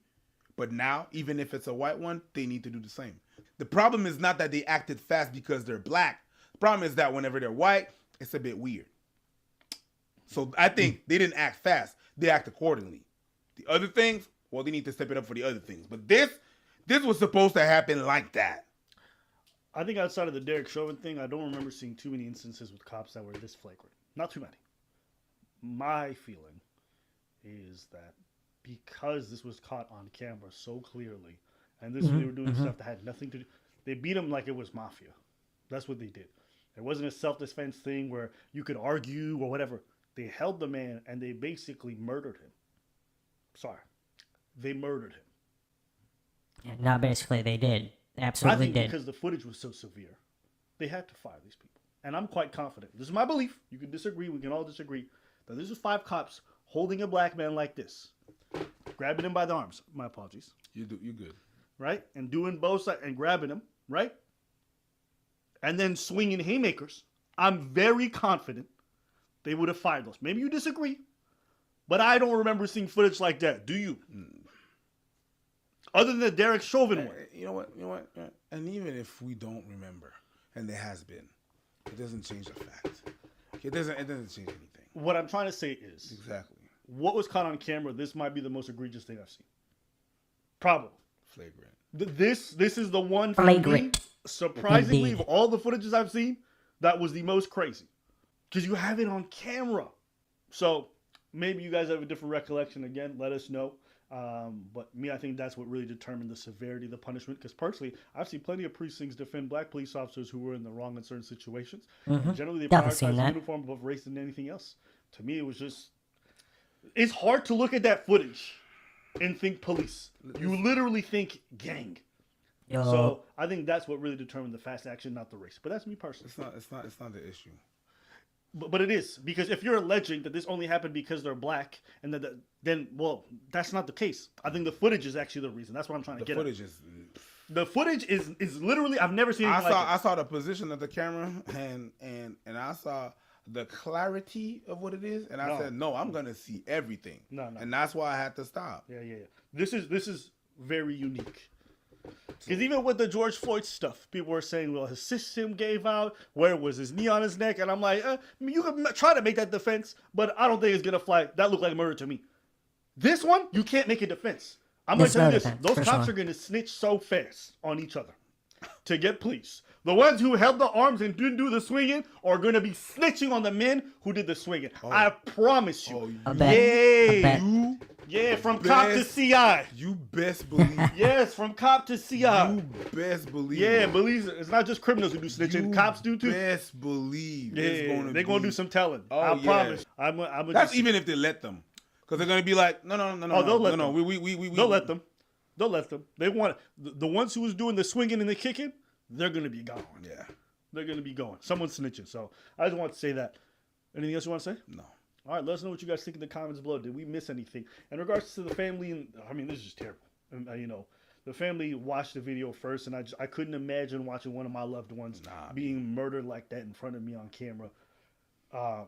But now, even if it's a white one, they need to do the same. The problem is not that they acted fast because they're black. The problem is that whenever they're white, it's a bit weird. So I think they didn't act fast. They act accordingly. The other things, well, they need to step it up for the other things. But this was supposed to happen like that. I think outside of the Derek Chauvin thing, I don't remember seeing too many instances with cops that were this flagrant. Not too many. My feeling is that because this was caught on camera so clearly, and they were doing stuff that had nothing to do, they beat him like it was mafia. That's what they did. It wasn't a self-defense thing where you could argue or whatever. They held the man and they basically murdered him. Sorry. They murdered him. Yeah, not basically, they did. They absolutely did. Because the footage was so severe, they had to fire these people. And I'm quite confident. This is my belief. You can disagree. We can all disagree. That this is 5 cops holding a black man like this, grabbing him by the arms. My apologies. You good. Right? And doing both sides and grabbing him. Right? And then swinging haymakers. I'm very confident they would have fired those. Maybe you disagree, but I don't remember seeing footage like that. Do you? Other than the Derek Chauvin one. You know what? And even if we don't remember, and there has been, it doesn't change the fact. It doesn't change anything. What I'm trying to say is, exactly what was caught on camera. This might be the most egregious thing I've seen. Probably flagrant. This is the one flagrant. Surprisingly, of all the footages I've seen, that was the most crazy because you have it on camera. So maybe you guys have a different recollection. Again, let us know. But me, I think that's what really determined the severity of the punishment. Because personally, I've seen plenty of precincts defend black police officers who were in the wrong in certain situations. And generally, they prioritize uniform above race than anything else. To me, it was just... It's hard to look at that footage and think police. You literally think gang. Yo. So I think that's what really determined the fast action, not the race. But that's me personally. It's not the issue. But it is, because if you're alleging that this only happened because they're black, and then that's not the case. I think the footage is actually the reason. That's what I'm trying to get at. The footage is literally, I've never seen anything like it. I saw the position of the camera, and I saw the clarity of what it is, and I said, no, I'm going to see everything. No. And that's why I had to stop. Yeah. This is very unique. Because even with the George Floyd stuff, people were saying, well, his system gave out. Where was his knee on his neck? And I'm like, you can try to make that defense, but I don't think it's going to fly. That looked like murder to me. This one, you can't make a defense. I'm going to tell you this. Those cops are going to snitch so fast on each other to get police. The ones who held the arms and didn't do the swinging are going to be snitching on the men who did the swinging. I promise you. Yeah, from cop to CI. You best believe. Yes, from cop to CI. You best believe. Yeah, believe it. It's not just criminals who do snitching. Cops do too. Best believe. Yeah, they're going to do some telling. I promise. That's even if they let them. Because they're going to be like, no. They'll let them. They'll let them. They'll let them. They want the ones who was doing the swinging and the kicking, they're going to be gone. Yeah. They're going to be going. Someone's snitching. So I just want to say that. Anything else you want to say? No. All right, let us know what you guys think in the comments below. Did we miss anything? In regards to the family, and I mean, this is just terrible. And, the family watched the video first, and I couldn't imagine watching one of my loved ones being murdered like that in front of me on camera.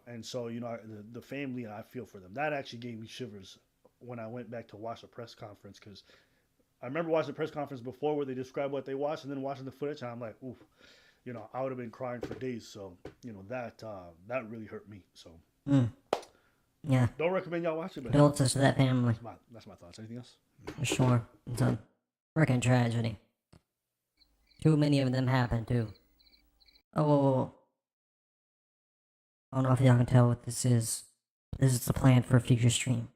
And so, the family, I feel for them. That actually gave me shivers when I went back to watch the press conference because I remember watching the press conference before where they described what they watched, and then watching the footage, and I'm like, oof, I would have been crying for days. So, that really hurt me. So, Yeah. don't recommend y'all watch it. But Condolences to that family. that's my thoughts. Anything else? For sure. It's a freaking tragedy. Too many of them happen, too. Oh, whoa, whoa, whoa. I don't know if y'all can tell what this is. This is the plan for a future stream.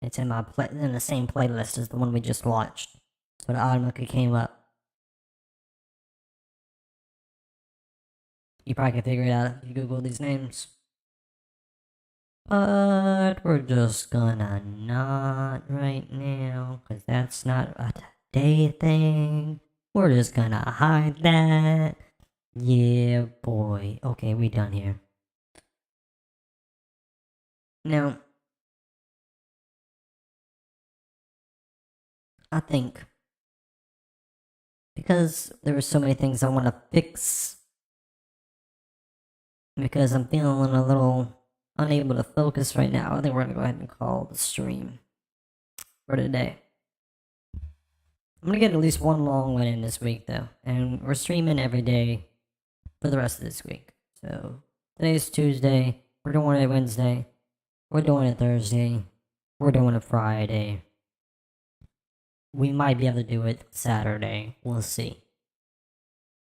It's in my in the same playlist as the one we just watched. So it automatically came up. You probably can figure it out if you Google these names. But we're just gonna not right now, because that's not a today thing. We're just gonna hide that. Yeah, boy. Okay, we done here. Now, I think because there were so many things I want to fix, because I'm feeling a little unable to focus right now, I think we're gonna go ahead and call the stream for today. I'm gonna get at least one long one in this week though, and we're streaming every day for the rest of this week. So today's Tuesday, we're doing it Wednesday, we're doing it Thursday, we're doing it Friday. We might be able to do it Saturday, we'll see.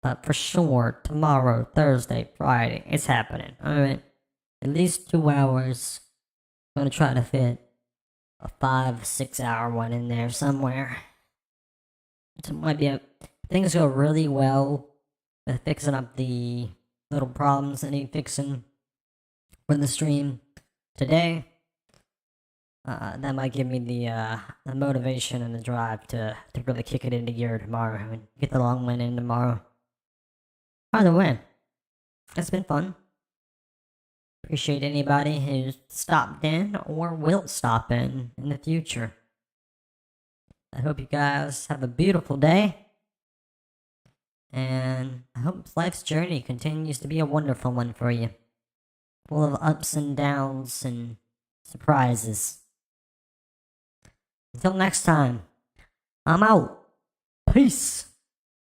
But for sure, tomorrow, Thursday, Friday, it's happening, alright? At least 2 hours. I'm gonna try to fit a 5-6 hour one in there somewhere. It might be things go really well with fixing up the little problems that need fixing for the stream today. That might give me the motivation and the drive to really kick it into gear tomorrow and get the long one in tomorrow. Either way, it's been fun. Appreciate anybody who's stopped in or will stop in the future. I hope you guys have a beautiful day. And I hope life's journey continues to be a wonderful one for you. Full of ups and downs and surprises. Until next time, I'm out. Peace.